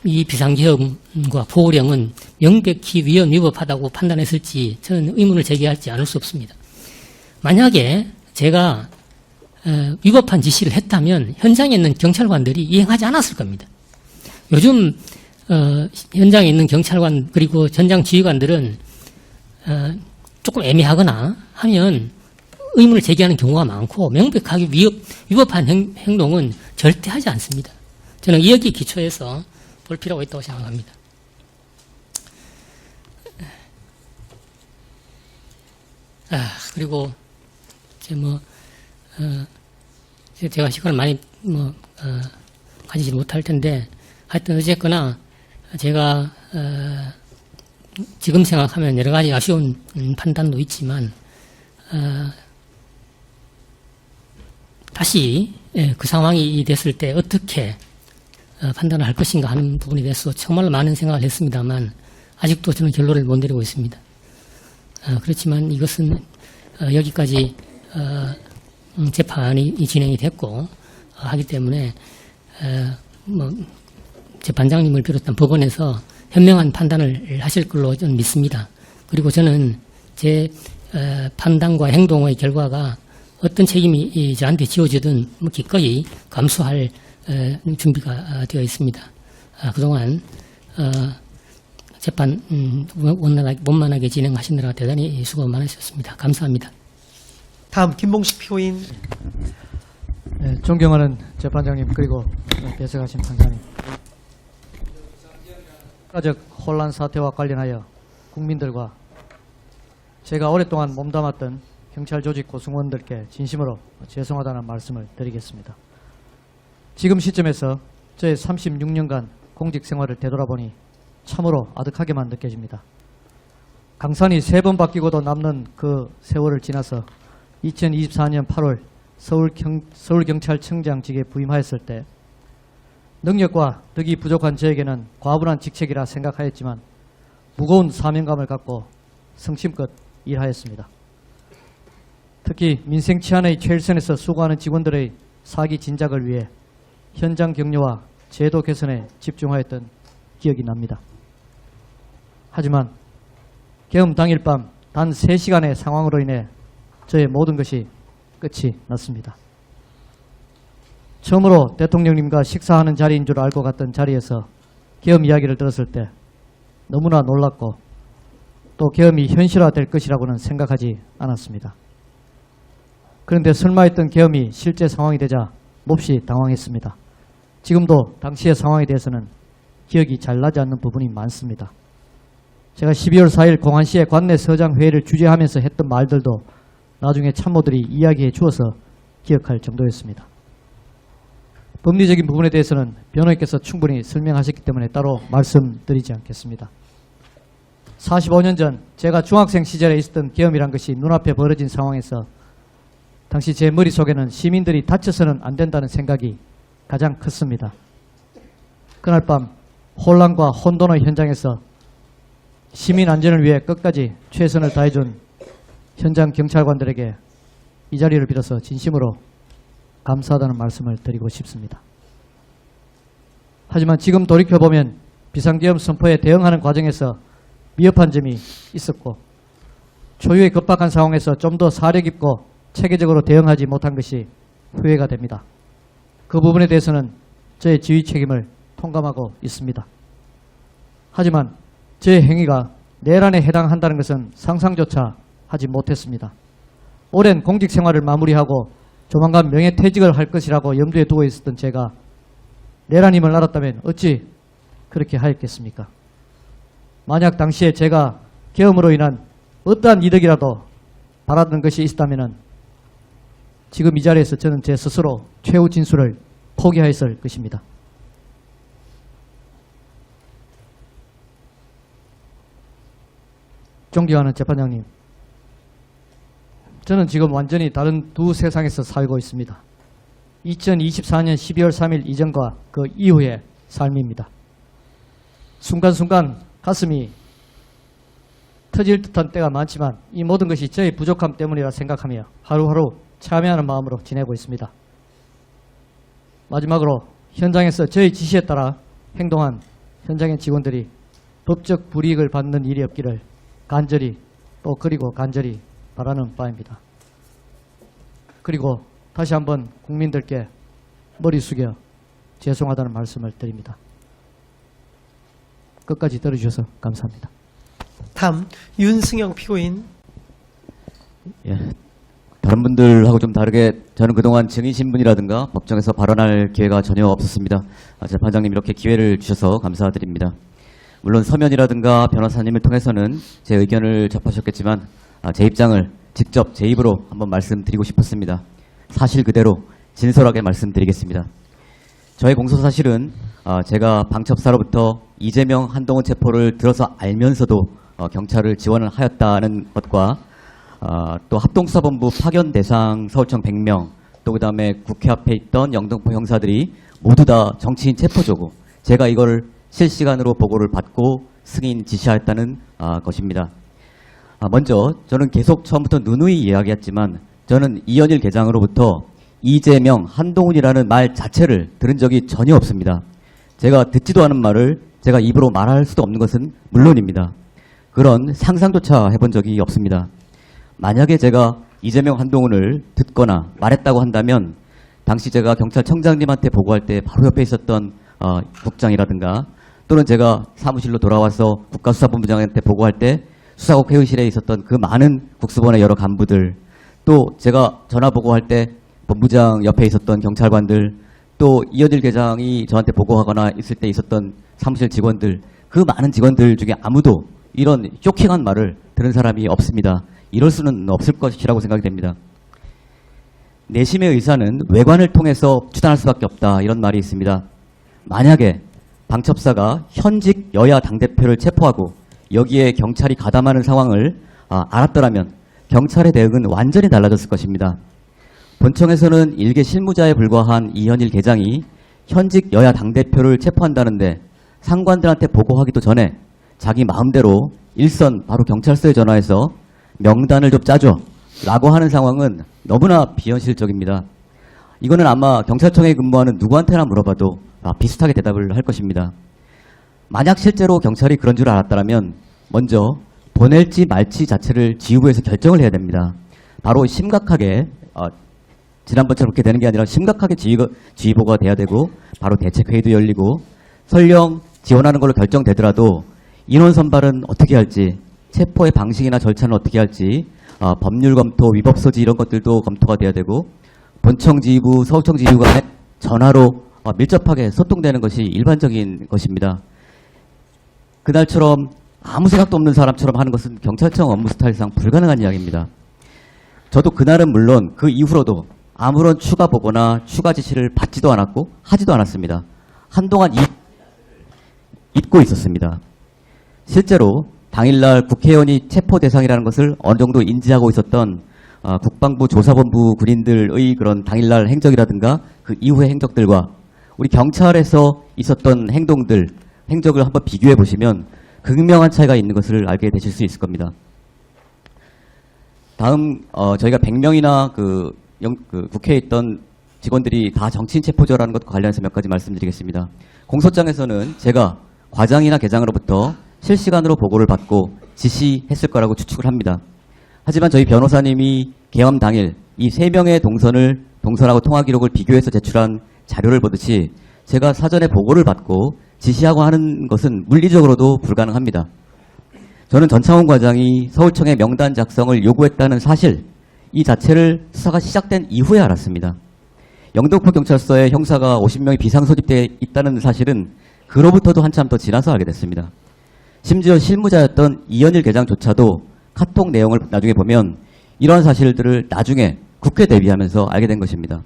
이 비상계엄과 포고령은 명백히 위헌 위법하다고 판단했을지 저는 의문을 제기하지 않을 수 없습니다. 만약에 제가 위법한 지시를 했다면 현장에 있는 경찰관들이 이행하지 않았을 겁니다. 요즘 현장에 있는 경찰관 그리고 현장 지휘관들은 조금 애매하거나 하면 의문을 제기하는 경우가 많고, 명백하게 위법한 행동은 절대 하지 않습니다. 저는 여기에 기초해서 볼 필요가 있다고 생각합니다. 그리고 제가 시간을 많이 가지지 못할 텐데, 하여튼 어쨌거나 제가 지금 생각하면 여러 가지 아쉬운 판단도 있지만 다시 그 상황이 됐을 때 어떻게 판단을 할 것인가 하는 부분에 대해서 정말 많은 생각을 했습니다만 아직도 저는 결론을 못 내리고 있습니다. 그렇지만 이것은 여기까지 재판이 진행이 됐고 하기 때문에 재판장님을 비롯한 법원에서 현명한 판단을 하실 걸로 저는 믿습니다. 그리고 저는 제 판단과 행동의 결과가 어떤 책임이 저한테 지어지든 기꺼이 감수할 준비가 되어 있습니다. 그동안 재판 원만하게 진행하시느라 대단히 수고 많으셨습니다. 감사합니다. 다음 김봉식 피고인. 네, 존경하는 재판장님 그리고 배석하신 판사님. 국가적 혼란 사태와 관련하여 국민들과 제가 오랫동안 몸담았던 경찰 조직 구성원들께 진심으로 죄송하다는 말씀을 드리겠습니다. 지금 시점에서 저의 36년간 공직 생활을 되돌아보니 참으로 아득하게만 느껴집니다. 강산이 3번 바뀌고도 남는 그 세월을 지나서 2024년 8월 서울경찰청장직에 부임하였을 때 능력과 덕이 부족한 저에게는 과분한 직책이라 생각하였지만 무거운 사명감을 갖고 성심껏 일하였습니다. 특히 민생 치안의 최일선에서 수고하는 직원들의 사기 진작을 위해 현장 격려와 제도 개선에 집중하였던 기억이 납니다. 하지만 계엄 당일 밤 단 3시간의 상황으로 인해 저의 모든 것이 끝이 났습니다. 처음으로 대통령님과 식사하는 자리인 줄 알고 갔던 자리에서 계엄 이야기를 들었을 때 너무나 놀랐고 또 계엄이 현실화될 것이라고는 생각하지 않았습니다. 그런데 설마 했던 계엄이 실제 상황이 되자 몹시 당황했습니다. 지금도 당시의 상황에 대해서는 기억이 잘 나지 않는 부분이 많습니다. 제가 12월 4일 공안시의 관내 서장 회의를 주재하면서 했던 말들도 나중에 참모들이 이야기해 주어서 기억할 정도였습니다. 법리적인 부분에 대해서는 변호인께서 충분히 설명하셨기 때문에 따로 말씀드리지 않겠습니다. 45년 전 제가 중학생 시절에 있었던 계엄이란 것이 눈앞에 벌어진 상황에서 당시 제 머릿속에는 시민들이 다쳐서는 안 된다는 생각이 가장 컸습니다. 그날 밤 혼란과 혼돈의 현장에서 시민 안전을 위해 끝까지 최선을 다해준 현장 경찰관들에게 이 자리를 빌어서 진심으로 감사하다는 말씀을 드리고 싶습니다. 하지만 지금 돌이켜보면 비상계엄 선포에 대응하는 과정에서 미흡한 점이 있었고 초유의 급박한 상황에서 좀 더 사려 깊고 체계적으로 대응하지 못한 것이 후회가 됩니다. 그 부분에 대해서는 저의 지휘 책임을 통감하고 있습니다. 하지만 저의 행위가 내란에 해당한다는 것은 상상조차 하지 못했습니다. 오랜 공직 생활을 마무리하고 조만간 명예퇴직을 할 것이라고 염두에 두고 있었던 제가 내란임을 알았다면 어찌 그렇게 하였겠습니까? 만약 당시에 제가 계엄으로 인한 어떠한 이득이라도 바라던 것이 있었다면 지금 이 자리에서 저는 제 스스로 최후 진술을 포기하였을 것입니다. 존경하는 재판장님, 저는 지금 완전히 다른 두 세상에서 살고 있습니다. 2024년 12월 3일 이전과 그 이후의 삶입니다. 순간순간 가슴이 터질 듯한 때가 많지만 이 모든 것이 저의 부족함 때문이라 생각하며 하루하루 참여하는 마음으로 지내고 있습니다. 마지막으로 현장에서 저의 지시에 따라 행동한 현장의 직원들이 법적 불이익을 받는 일이 없기를 간절히 그리고 간절히 바라는 바입니다. 그리고 다시 한번 국민들께 머리 숙여 죄송하다는 말씀을 드립니다. 끝까지 들어주셔서 감사합니다. 다음 윤승영 피고인. 예, 다른 분들하고 좀 다르게 저는 그동안 증인신분이라든가 법정에서 발언할 기회가 전혀 없었습니다. 재판장님 이렇게 기회를 주셔서 감사드립니다. 물론 서면이라든가 변호사님을 통해서는 제 의견을 접하셨겠지만 제 입장을 직접 제 입으로 한번 말씀드리고 싶었습니다. 사실 그대로 진솔하게 말씀드리겠습니다. 저의 공소사실은 제가 방첩사로부터 이재명, 한동훈 체포를 들어서 알면서도 경찰을 지원을 하였다는 것과 또 합동수사본부 파견 대상 서울청 100명 또 그 다음에 국회 앞에 있던 영등포 형사들이 모두 다 정치인 체포조고 제가 이걸 실시간으로 보고를 받고 승인 지시하였다는 것입니다. 먼저 저는 계속 처음부터 누누이 이야기했지만 저는 이현일 계장으로부터 이재명, 한동훈이라는 말 자체를 들은 적이 전혀 없습니다. 제가 듣지도 않은 말을 제가 입으로 말할 수도 없는 것은 물론입니다. 그런 상상조차 해본 적이 없습니다. 만약에 제가 이재명, 한동훈을 듣거나 말했다고 한다면 당시 제가 경찰청장님한테 보고할 때 바로 옆에 있었던 국장이라든가 또는 제가 사무실로 돌아와서 국가수사본부장한테 보고할 때 수사국 회의실에 있었던 그 많은 국수본의 여러 간부들, 또 제가 전화 보고할 때 본부장 옆에 있었던 경찰관들, 또 이현일 계장이 저한테 보고하거나 있을 때 있었던 사무실 직원들, 그 많은 직원들 중에 아무도 이런 쇼킹한 말을 들은 사람이 없습니다. 이럴 수는 없을 것이라고 생각이 됩니다. 내심의 의사는 외관을 통해서 추단할 수밖에 없다, 이런 말이 있습니다. 만약에 방첩사가 현직 여야 당대표를 체포하고 여기에 경찰이 가담하는 상황을 알았더라면 경찰의 대응은 완전히 달라졌을 것입니다. 본청에서는 일개 실무자에 불과한 이현일 계장이 현직 여야 당대표를 체포한다는데 상관들한테 보고하기도 전에 자기 마음대로 일선 바로 경찰서에 전화해서 명단을 좀 짜줘 라고 하는 상황은 너무나 비현실적입니다. 이거는 아마 경찰청에 근무하는 누구한테나 물어봐도 비슷하게 대답을 할 것입니다. 만약 실제로 경찰이 그런 줄 알았다면 먼저 보낼지 말지 자체를 지휘부에서 결정을 해야 됩니다. 바로 심각하게 지난번처럼 그렇게 되는 게 아니라 심각하게 지휘보가 돼야 되고 바로 대책회의도 열리고 설령 지원하는 걸로 결정되더라도 인원 선발은 어떻게 할지, 체포의 방식이나 절차는 어떻게 할지, 법률 검토, 위법 소지 이런 것들도 검토가 돼야 되고 본청 지휘부, 서울청 지휘부 간에 전화로 밀접하게 소통되는 것이 일반적인 것입니다. 그날처럼 아무 생각도 없는 사람처럼 하는 것은 경찰청 업무 스타일상 불가능한 이야기입니다. 저도 그날은 물론 그 이후로도 아무런 추가 보고나 추가 지시를 받지도 않았고 하지도 않았습니다. 한동안 잊고 있었습니다. 실제로 당일날 국회의원이 체포 대상이라는 것을 어느 정도 인지하고 있었던 국방부 조사본부 군인들의 그런 당일날 행적이라든가 그 이후의 행적들과 우리 경찰에서 있었던 행적을 한번 비교해 보시면 극명한 차이가 있는 것을 알게 되실 수 있을 겁니다. 다음 저희가 100명이나 그 국회에 있던 직원들이 다 정치인 체포조라는 것과 관련해서 몇 가지 말씀드리겠습니다. 공소장에서는 제가 과장이나 계장으로부터 실시간으로 보고를 받고 지시했을 거라고 추측을 합니다. 하지만 저희 변호사님이 계엄 당일 이 3명의 동선하고 통화 기록을 비교해서 제출한 자료를 보듯이 제가 사전에 보고를 받고 지시하고 하는 것은 물리적으로도 불가능합니다. 저는 전창훈 과장이 서울청의 명단 작성을 요구했다는 사실, 이 자체를 수사가 시작된 이후에 알았습니다. 영등포 경찰서에 형사가 50명이 비상소집되어 있다는 사실은 그로부터도 한참 더 지나서 알게 됐습니다. 심지어 실무자였던 이현일 계장조차도 카톡 내용을 나중에 보면 이러한 사실들을 나중에 국회 대비하면서 알게 된 것입니다.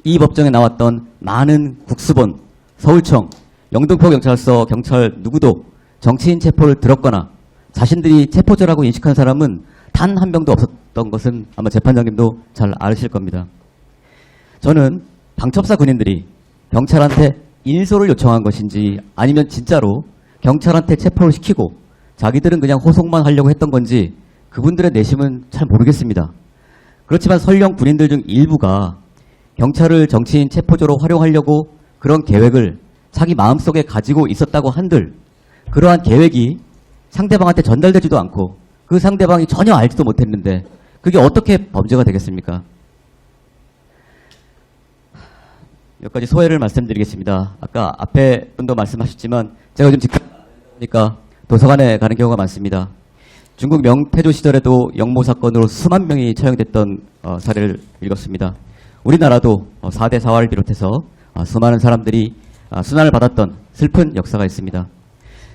이 법정에 나왔던 많은 국수본, 서울청, 영등포 경찰서 경찰 누구도 정치인 체포를 들었거나 자신들이 체포자라고 인식한 사람은 단 한 명도 없었던 것은 아마 재판장님도 잘 아실 겁니다. 저는 방첩사 군인들이 경찰한테 인소를 요청한 것인지 아니면 진짜로 경찰한테 체포를 시키고 자기들은 그냥 호송만 하려고 했던 건지 그분들의 내심은 잘 모르겠습니다. 그렇지만 설령 군인들 중 일부가 경찰을 정치인 체포조로 활용하려고 그런 계획을 자기 마음속에 가지고 있었다고 한들 그러한 계획이 상대방한테 전달되지도 않고 그 상대방이 전혀 알지도 못했는데 그게 어떻게 범죄가 되겠습니까? 몇 가지 소회를 말씀드리겠습니다. 아까 앞에 분도 말씀하셨지만 제가 요즘 직접 보니까 도서관에 가는 경우가 많습니다. 중국 명태조 시절에도 영모 사건으로 수만 명이 처형됐던 사례를 읽었습니다. 우리나라도 4대 4화를 비롯해서 수많은 사람들이 순환을 받았던 슬픈 역사가 있습니다.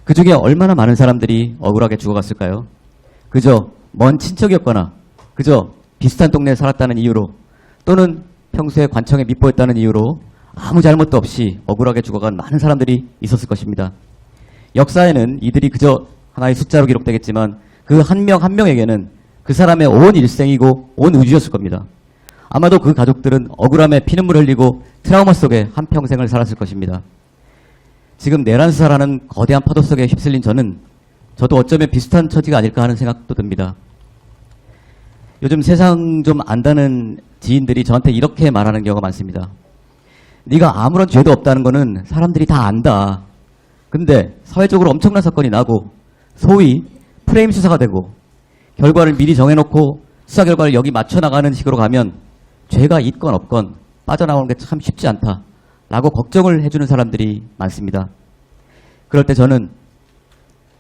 그 중에 얼마나 많은 사람들이 억울하게 죽어갔을까요? 그저 먼 친척이었거나 그저 비슷한 동네에 살았다는 이유로 또는 평소에 관청에 밉보했다는 이유로 아무 잘못도 없이 억울하게 죽어간 많은 사람들이 있었을 것입니다. 역사에는 이들이 그저 하나의 숫자로 기록되겠지만 그 한 명 한 명에게는 그 사람의 온 일생이고 온 우주였을 겁니다. 아마도 그 가족들은 억울함에 피눈물 흘리고 트라우마 속에 한평생을 살았을 것입니다. 지금 내란 수사라는 거대한 파도 속에 휩쓸린 저도 어쩌면 비슷한 처지가 아닐까 하는 생각도 듭니다. 요즘 세상 좀 안다는 지인들이 저한테 이렇게 말하는 경우가 많습니다. 네가 아무런 죄도 없다는 거는 사람들이 다 안다. 근데 사회적으로 엄청난 사건이 나고 소위 프레임 수사가 되고 결과를 미리 정해놓고 수사 결과를 여기 맞춰나가는 식으로 가면 죄가 있건 없건 빠져나오는 게 참 쉽지 않다 라고 걱정을 해주는 사람들이 많습니다. 그럴 때 저는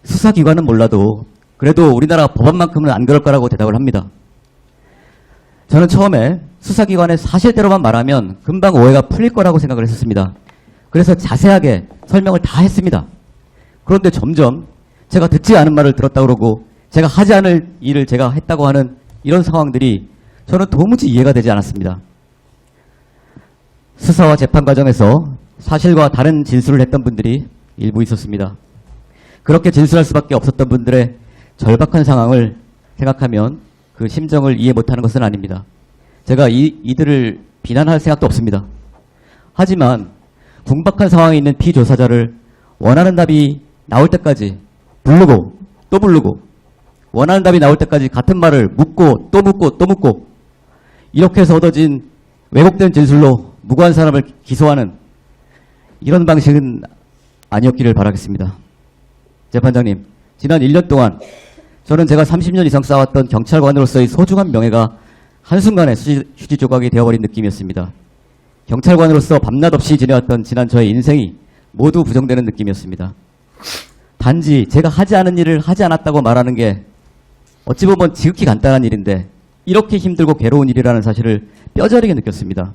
수사기관은 몰라도 그래도 우리나라 법원만큼은 안 그럴 거라고 대답을 합니다. 저는 처음에 수사기관의 사실대로만 말하면 금방 오해가 풀릴 거라고 생각을 했었습니다. 그래서 자세하게 설명을 다 했습니다. 그런데 점점 제가 듣지 않은 말을 들었다고 그러고 제가 하지 않을 일을 제가 했다고 하는 이런 상황들이 저는 도무지 이해가 되지 않았습니다. 수사와 재판 과정에서 사실과 다른 진술을 했던 분들이 일부 있었습니다. 그렇게 진술할 수밖에 없었던 분들의 절박한 상황을 생각하면 그 심정을 이해 못하는 것은 아닙니다. 제가 이들을 비난할 생각도 없습니다. 하지만 궁박한 상황에 있는 피조사자를 원하는 답이 나올 때까지 부르고 또 부르고 원하는 답이 나올 때까지 같은 말을 묻고 또 묻고 또 묻고 이렇게 해서 얻어진 왜곡된 진술로 무고한 사람을 기소하는 이런 방식은 아니었기를 바라겠습니다. 재판장님, 지난 1년 동안 저는 제가 30년 이상 쌓았던 경찰관으로서의 소중한 명예가 한순간에 휴지 조각이 되어버린 느낌이었습니다. 경찰관으로서 밤낮 없이 지내왔던 지난 저의 인생이 모두 부정되는 느낌이었습니다. 단지 제가 하지 않은 일을 하지 않았다고 말하는 게 어찌 보면 지극히 간단한 일인데 이렇게 힘들고 괴로운 일이라는 사실을 뼈저리게 느꼈습니다.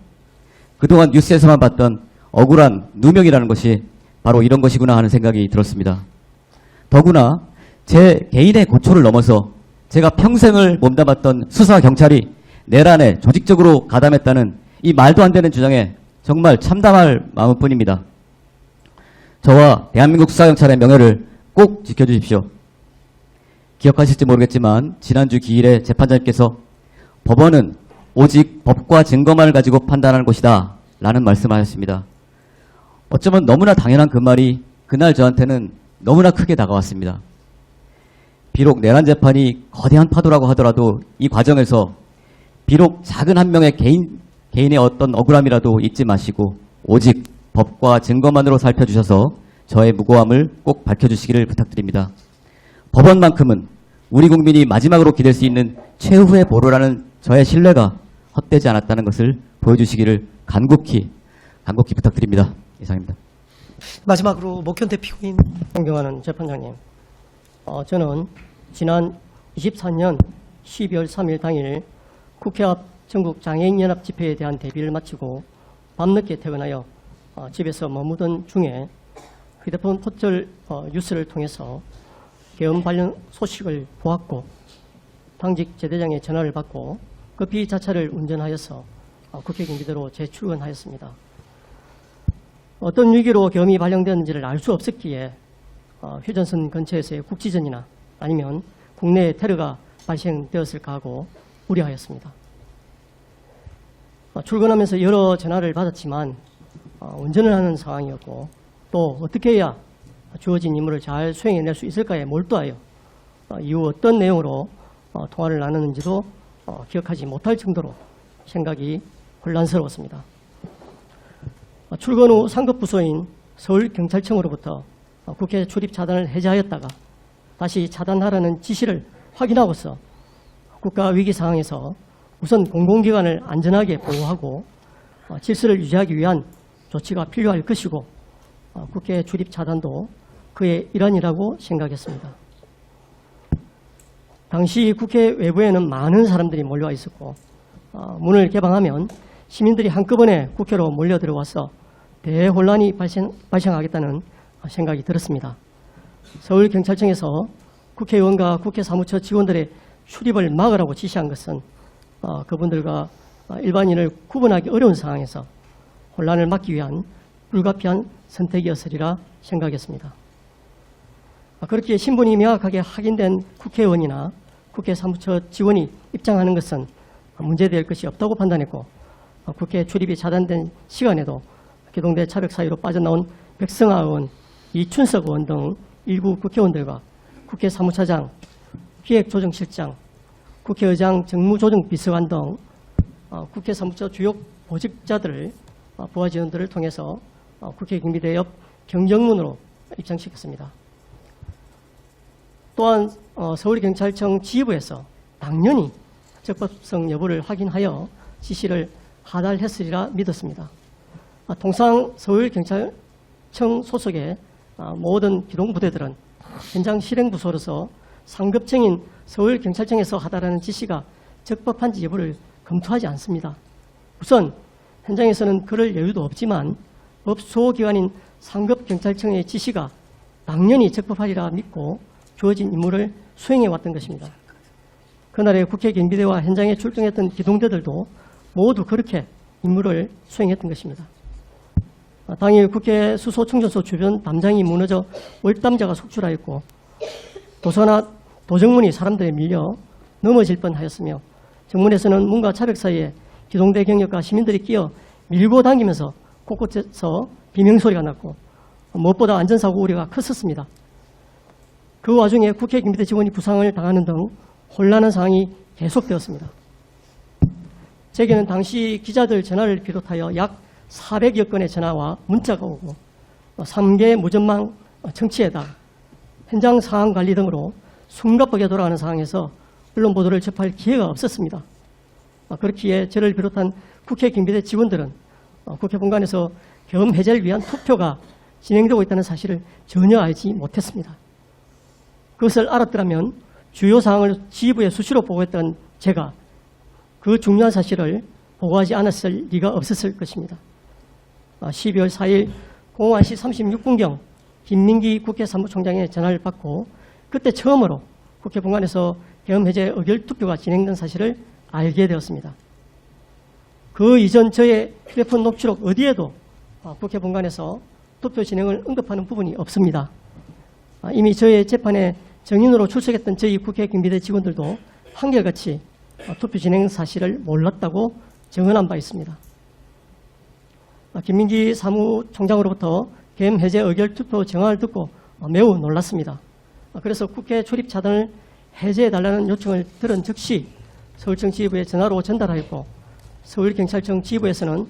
그동안 뉴스에서만 봤던 억울한 누명이라는 것이 바로 이런 것이구나 하는 생각이 들었습니다. 더구나 제 개인의 고초를 넘어서 제가 평생을 몸담았던 수사 경찰이 내란에 조직적으로 가담했다는 이 말도 안 되는 주장에 정말 참담할 마음뿐입니다. 저와 대한민국 수사경찰의 명예를 꼭 지켜주십시오. 기억하실지 모르겠지만 지난주 기일에 재판장님께서 법원은 오직 법과 증거만을 가지고 판단하는 곳이다 라는 말씀하셨습니다. 어쩌면 너무나 당연한 그 말이 그날 저한테는 너무나 크게 다가왔습니다. 비록 내란 재판이 거대한 파도라고 하더라도 이 과정에서 비록 작은 한 명의 개인의 어떤 억울함이라도 잊지 마시고 오직 법과 증거만으로 살펴주셔서 저의 무고함을 꼭 밝혀주시기를 부탁드립니다. 법원만큼은 우리 국민이 마지막으로 기댈 수 있는 최후의 보루라는 저의 신뢰가 헛되지 않았다는 것을 보여주시기를 간곡히 부탁드립니다. 이상입니다. 마지막으로 목현태 피고인. 존경하는 재판장님, 저는 지난 24년 12월 3일 당일 국회 앞 전국 장애인연합 집회에 대한 대비를 마치고 밤늦게 퇴근하여 집에서 머무던 중에 휴대폰 포털 뉴스를 통해서 계엄 관련 소식을 보았고 당직 제대장의 전화를 받고 급히 자차를 운전하여서 국회 경비대로 재출근하였습니다. 어떤 위기로 계엄이 발령되었는지를 알 수 없었기에 휴전선 근처에서의 국지전이나 아니면 국내에 테러가 발생되었을까 하고 우려하였습니다. 출근하면서 여러 전화를 받았지만 운전을 하는 상황이었고 또 어떻게 해야 주어진 임무를 잘 수행해낼 수 있을까에 몰두하여 이후 어떤 내용으로 통화를 나눴는지도 기억하지 못할 정도로 생각이 혼란스러웠습니다. 출근 후 상급 부서인 서울경찰청으로부터 국회 출입 차단을 해제하였다가 다시 차단하라는 지시를 확인하고서 국가위기 상황에서 우선 공공기관을 안전하게 보호하고 질서를 유지하기 위한 조치가 필요할 것이고 국회 출입 차단도 그의 일환이라고 생각했습니다. 당시 국회 외부에는 많은 사람들이 몰려와 있었고 문을 개방하면 시민들이 한꺼번에 국회로 몰려 들어와서 대혼란이 발생하겠다는 생각이 들었습니다. 서울경찰청에서 국회의원과 국회 사무처 직원들의 출입을 막으라고 지시한 것은 그분들과 일반인을 구분하기 어려운 상황에서 혼란을 막기 위한 불가피한 선택이었으리라 생각했습니다. 그렇게 신분이 명확하게 확인된 국회의원이나 국회 사무처 직원이 입장하는 것은 문제될 것이 없다고 판단했고 국회 출입이 차단된 시간에도 기동대 차벽 사이로 빠져나온 백성아 의원, 이춘석 의원 등 일부 국회의원들과 국회 사무차장, 기획조정실장, 국회의장 정무조정비서관 등 국회 사무처 주요 보직자들을 부하 직원들을 통해서 국회 경비대 옆 경정문으로 입장시켰습니다. 또한 서울경찰청 지휘부에서 당연히 적법성 여부를 확인하여 지시를 하달했으리라 믿었습니다. 통상 서울경찰청 소속의 모든 기동부대들은 현장 실행부서로서 상급청인 서울경찰청에서 하다라는 지시가 적법한지 여부를 검토하지 않습니다. 우선 현장에서는 그럴 여유도 없지만 법 수호기관인 상급경찰청의 지시가 당연히 적법하리라 믿고 주어진 임무를 수행해왔던 것입니다. 그날의 국회 경비대와 현장에 출동했던 기동대들도 모두 그렇게 임무를 수행했던 것입니다. 당일 국회 수소충전소 주변 담장이 무너져 월담자가 속출하였고 도서나 도정문이 사람들에 밀려 넘어질 뻔하였으며 정문에서는 문과 차벽 사이에 기동대 경력과 시민들이 끼어 밀고 당기면서 곳곳에서 비명소리가 났고 무엇보다 안전사고 우려가 컸었습니다. 그 와중에 국회 경비대 직원이 부상을 당하는 등 혼란한 상황이 계속되었습니다. 제게는 당시 기자들 전화를 비롯하여 약 400여 건의 전화와 문자가 오고 3개 무전망 청취에다 현장 상황 관리 등으로 숨가쁘게 돌아가는 상황에서 언론 보도를 접할 기회가 없었습니다. 그렇기에 저를 비롯한 국회 경비대 직원들은 국회 본관에서 계엄 해제를 위한 투표가 진행되고 있다는 사실을 전혀 알지 못했습니다. 그것을 알았더라면 주요 사항을 지휘부에 수시로 보고했던 제가 그 중요한 사실을 보고하지 않았을 리가 없었을 것입니다. 12월 4일 01시 36분경 김민기 국회 사무총장의 전화를 받고 그때 처음으로 국회 본관에서 계엄 해제 의결 투표가 진행된 사실을 알게 되었습니다. 그 이전 저의 휴대폰 녹취록 어디에도 국회 본관에서 투표 진행을 언급하는 부분이 없습니다. 이미 저의 재판에 정인으로 출석했던 저희 국회 경비대 직원들도 한결같이 투표 진행 사실을 몰랐다고 증언한 바 있습니다. 김민기 사무총장으로부터 계엄 해제 의결 투표 정황을 듣고 매우 놀랐습니다. 그래서 국회 출입 차단을 해제해달라는 요청을 들은 즉시 서울청 지휘부에 전화로 전달하였고 서울경찰청 지휘부에서는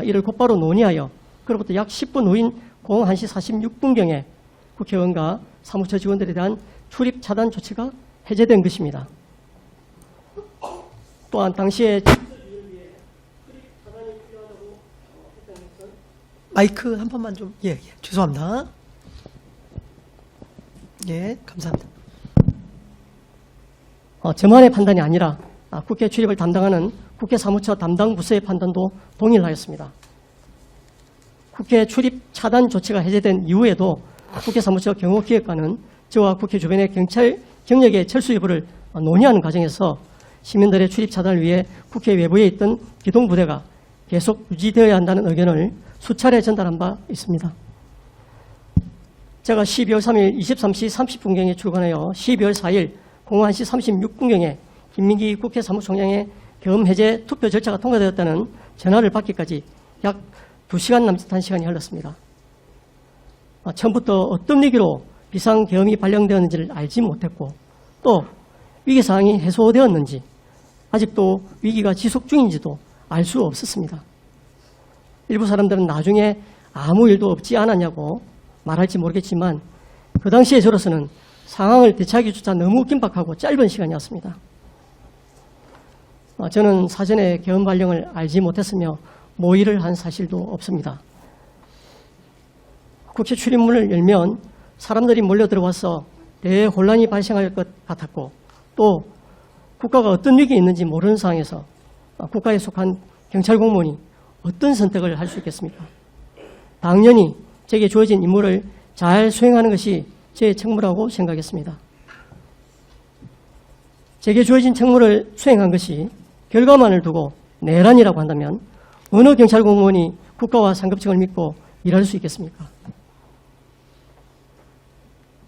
이를 곧바로 논의하여 그로부터 약 10분 후인 01시 46분경에 국회의원과 사무처 직원들에 대한 출입 차단 조치가 해제된 것입니다. 또한 당시에 마이크 한 번만 좀, 죄송합니다. 예, 감사합니다. 저만의 판단이 아니라 국회 출입을 담당하는 국회 사무처 담당 부서의 판단도 동일하였습니다. 국회 출입 차단 조치가 해제된 이후에도 국회 사무처 경호기획관은 저와 국회 주변의 경찰 경력의 철수 여부를 논의하는 과정에서 시민들의 출입 차단을 위해 국회 외부에 있던 기동부대가 계속 유지되어야 한다는 의견을 수차례 전달한 바 있습니다. 제가 12월 3일 23시 30분경에 출근하여 12월 4일 01시 36분경에 김민기 국회 사무총장의 계엄 해제 투표 절차가 통과되었다는 전화를 받기까지 약 2시간 남짓한 시간이 흘렀습니다. 처음부터 어떤 위기로 비상계엄이 발령되었는지를 알지 못했고 또 위기사항이 해소되었는지 아직도 위기가 지속 중인지도 알 수 없었습니다. 일부 사람들은 나중에 아무 일도 없지 않았냐고 말할지 모르겠지만 그 당시에 저로서는 상황을 대처하기조차 너무 긴박하고 짧은 시간이었습니다. 저는 사전에 계엄 발령을 알지 못했으며 모의를 한 사실도 없습니다. 국회 출입문을 열면 사람들이 몰려들어와서 대혼란이 발생할 것 같았고 또 국가가 어떤 위기에 있는지 모르는 상황에서 국가에 속한 경찰 공무원이 어떤 선택을 할 수 있겠습니까? 당연히 제게 주어진 임무를 잘 수행하는 것이 제 책무라고 생각했습니다. 제게 주어진 책무를 수행한 것이 결과만을 두고 내란이라고 한다면 어느 경찰 공무원이 국가와 상급청을 믿고 일할 수 있겠습니까?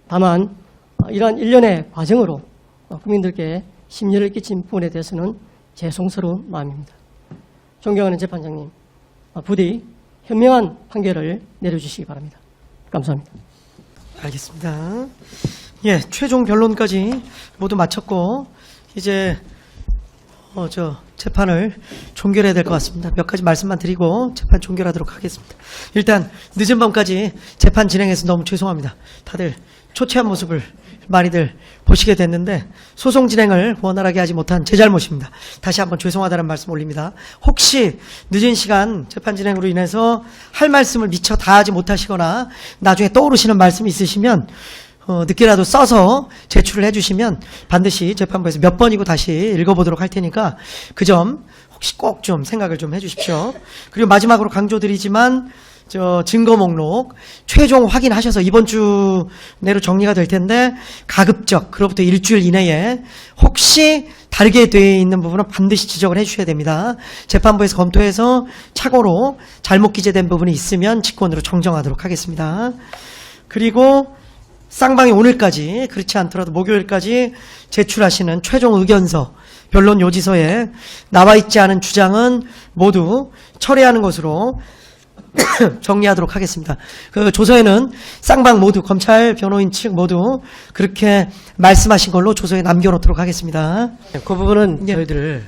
다만 이러한 일련의 과정으로 국민들께 심려를 끼친 부분에 대해서는 죄송스러운 마음입니다. 존경하는 재판장님, 부디 현명한 판결을 내려주시기 바랍니다. 감사합니다. 알겠습니다. 예, 최종 변론까지 모두 마쳤고 이제 재판을 종결해야 될 것 같습니다. 몇 가지 말씀만 드리고 재판 종결하도록 하겠습니다. 일단 늦은 밤까지 재판 진행해서 너무 죄송합니다. 다들 초췌한 모습을 많이들 보시게 됐는데 소송 진행을 원활하게 하지 못한 제 잘못입니다. 다시 한번 죄송하다는 말씀 올립니다. 혹시 늦은 시간 재판 진행으로 인해서 할 말씀을 미처 다 하지 못하시거나 나중에 떠오르시는 말씀이 있으시면 늦게라도 써서 제출을 해주시면 반드시 재판부에서 몇 번이고 다시 읽어보도록 할 테니까 그 점 혹시 꼭 좀 생각을 좀 해주십시오. 그리고 마지막으로 강조드리지만 증거 목록 최종 확인하셔서 이번 주 내로 정리가 될 텐데 가급적 그로부터 일주일 이내에 혹시 다르게 되어 있는 부분은 반드시 지적을 해주셔야 됩니다. 재판부에서 검토해서 착오로 잘못 기재된 부분이 있으면 직권으로 정정하도록 하겠습니다. 그리고 쌍방이 오늘까지 그렇지 않더라도 목요일까지 제출하시는 최종 의견서 변론 요지서에 나와 있지 않은 주장은 모두 철회하는 것으로 정리하도록 하겠습니다. 그 조서에는 쌍방 모두 검찰 변호인 측 모두 그렇게 말씀하신 걸로 조서에 남겨놓도록 하겠습니다. 그 부분은 저희들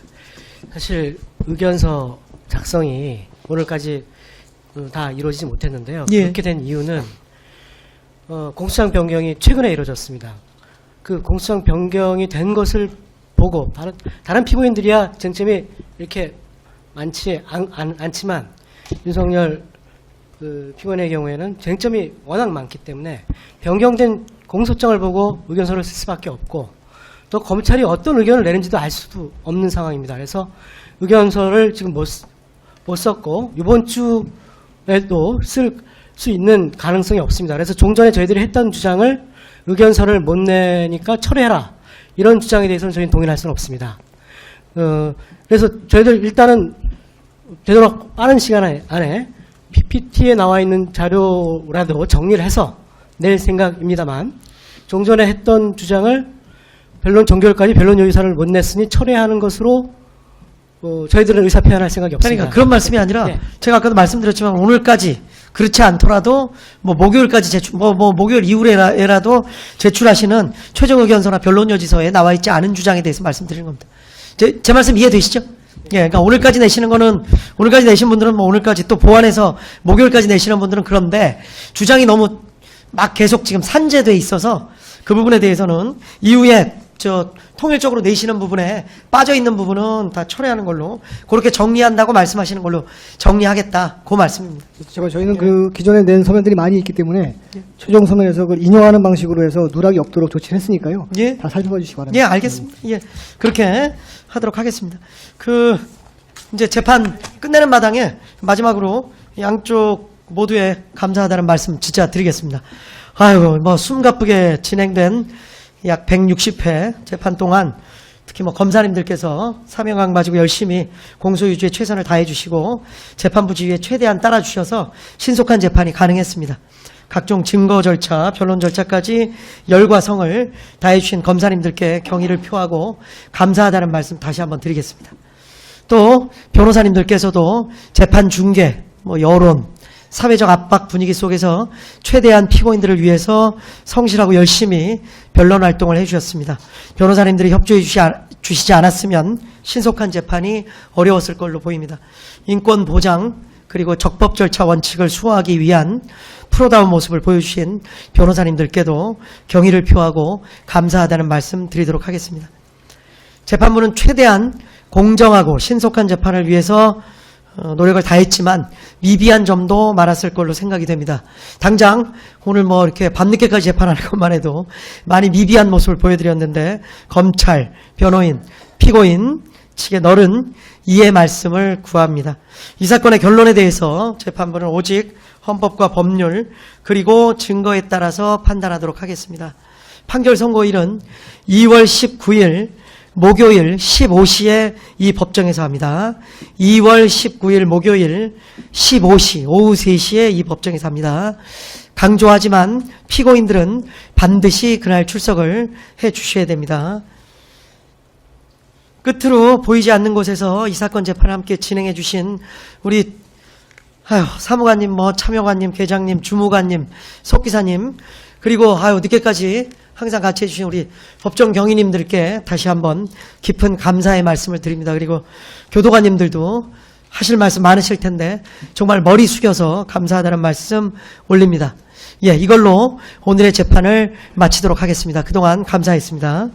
사실 의견서 작성이 오늘까지 다 이루어지지 못했는데요. 예. 그렇게 된 이유는 공소장 변경이 최근에 이루어졌습니다. 그 공소장 변경이 된 것을 보고 다른 피고인들이야 쟁점이 이렇게 많지 않지만 윤석열 그 피고인의 경우에는 쟁점이 워낙 많기 때문에 변경된 공소장을 보고 의견서를 쓸 수밖에 없고 또 검찰이 어떤 의견을 내는지도 알 수도 없는 상황입니다. 그래서 의견서를 지금 못 썼고 이번 주에도 쓸 수 있는 가능성이 없습니다. 그래서 종전에 저희들이 했던 주장을 의견서를 못 내니까 철회해라 이런 주장에 대해서는 저희는 동의할 수는 없습니다. 그래서 저희들 일단은 되도록 빠른 시간 안에 PPT에 나와 있는 자료라도 정리를 해서 낼 생각입니다만 종전에 했던 주장을 변론 종결까지 변론 요의사를 못 냈으니 철회하는 것으로 저희들은 의사 표현할 생각이 없습니다. 그러니까 그런 말씀이 아니라 네. 제가 아까도 말씀드렸지만 오늘까지 그렇지 않더라도 뭐 목요일까지 제출 목요일 이후에라도 제출하시는 최종 의견서나 변론 요지서에 나와 있지 않은 주장에 대해서 말씀드리는 겁니다. 제 말씀 이해되시죠? 예, 그러니까 오늘까지 내시는 거는 오늘까지 내신 분들은 뭐 오늘까지 또 보완해서 목요일까지 내시는 분들은 그런데 주장이 너무 막 계속 지금 산재돼 있어서 그 부분에 대해서는 이후에 통일적으로 내시는 부분에 빠져 있는 부분은 다 철회하는 걸로 그렇게 정리한다고 말씀하시는 걸로 정리하겠다 그 말씀입니다. 제가 저희는 그 기존에 낸 서면들이 많이 있기 때문에 최종 서면에서 그걸 인용하는 방식으로 해서 누락이 없도록 조치를 했으니까요. 예. 다 살펴봐 주시기 바랍니다. 예, 알겠습니다. 예, 그렇게 하도록 하겠습니다. 이제 재판 끝내는 마당에 마지막으로 양쪽 모두에 감사하다는 말씀 진짜 드리겠습니다. 아이고, 뭐 숨가쁘게 진행된 약 160회 재판 동안 특히 뭐 검사님들께서 사명감 가지고 열심히 공소유지에 최선을 다해 주시고 재판부 지휘에 최대한 따라 주셔서 신속한 재판이 가능했습니다. 각종 증거 절차, 변론 절차까지 열과 성을 다해 주신 검사님들께 경의를 표하고 감사하다는 말씀 다시 한번 드리겠습니다. 또 변호사님들께서도 재판 중계, 뭐 여론, 사회적 압박 분위기 속에서 최대한 피고인들을 위해서 성실하고 열심히 변론 활동을 해주셨습니다. 변호사님들이 협조해 주시지 않았으면 신속한 재판이 어려웠을 걸로 보입니다. 인권 보장 그리고 적법 절차 원칙을 수호하기 위한 프로다운 모습을 보여주신 변호사님들께도 경의를 표하고 감사하다는 말씀 드리도록 하겠습니다. 재판부는 최대한 공정하고 신속한 재판을 위해서 노력을 다했지만 미비한 점도 많았을 걸로 생각이 됩니다. 당장 오늘 뭐 이렇게 밤늦게까지 재판하는 것만 해도 많이 미비한 모습을 보여드렸는데 검찰, 변호인, 피고인 측의 너른 이해 말씀을 구합니다. 이 사건의 결론에 대해서 재판부는 오직 헌법과 법률 그리고 증거에 따라서 판단하도록 하겠습니다. 판결 선고일은 2월 19일 목요일 15시에 이 법정에서 합니다. 2월 19일 목요일 15시 오후 3시에 이 법정에서 합니다. 강조하지만 피고인들은 반드시 그날 출석을 해 주셔야 됩니다. 끝으로 보이지 않는 곳에서 이 사건 재판을 함께 진행해 주신 우리 사무관님, 참여관님, 계장님, 주무관님, 속기사님 그리고 늦게까지 항상 같이 해주신 우리 법정 경위님들께 다시 한번 깊은 감사의 말씀을 드립니다. 그리고 교도관님들도 하실 말씀 많으실 텐데 정말 머리 숙여서 감사하다는 말씀 올립니다. 예, 이걸로 오늘의 재판을 마치도록 하겠습니다. 그동안 감사했습니다.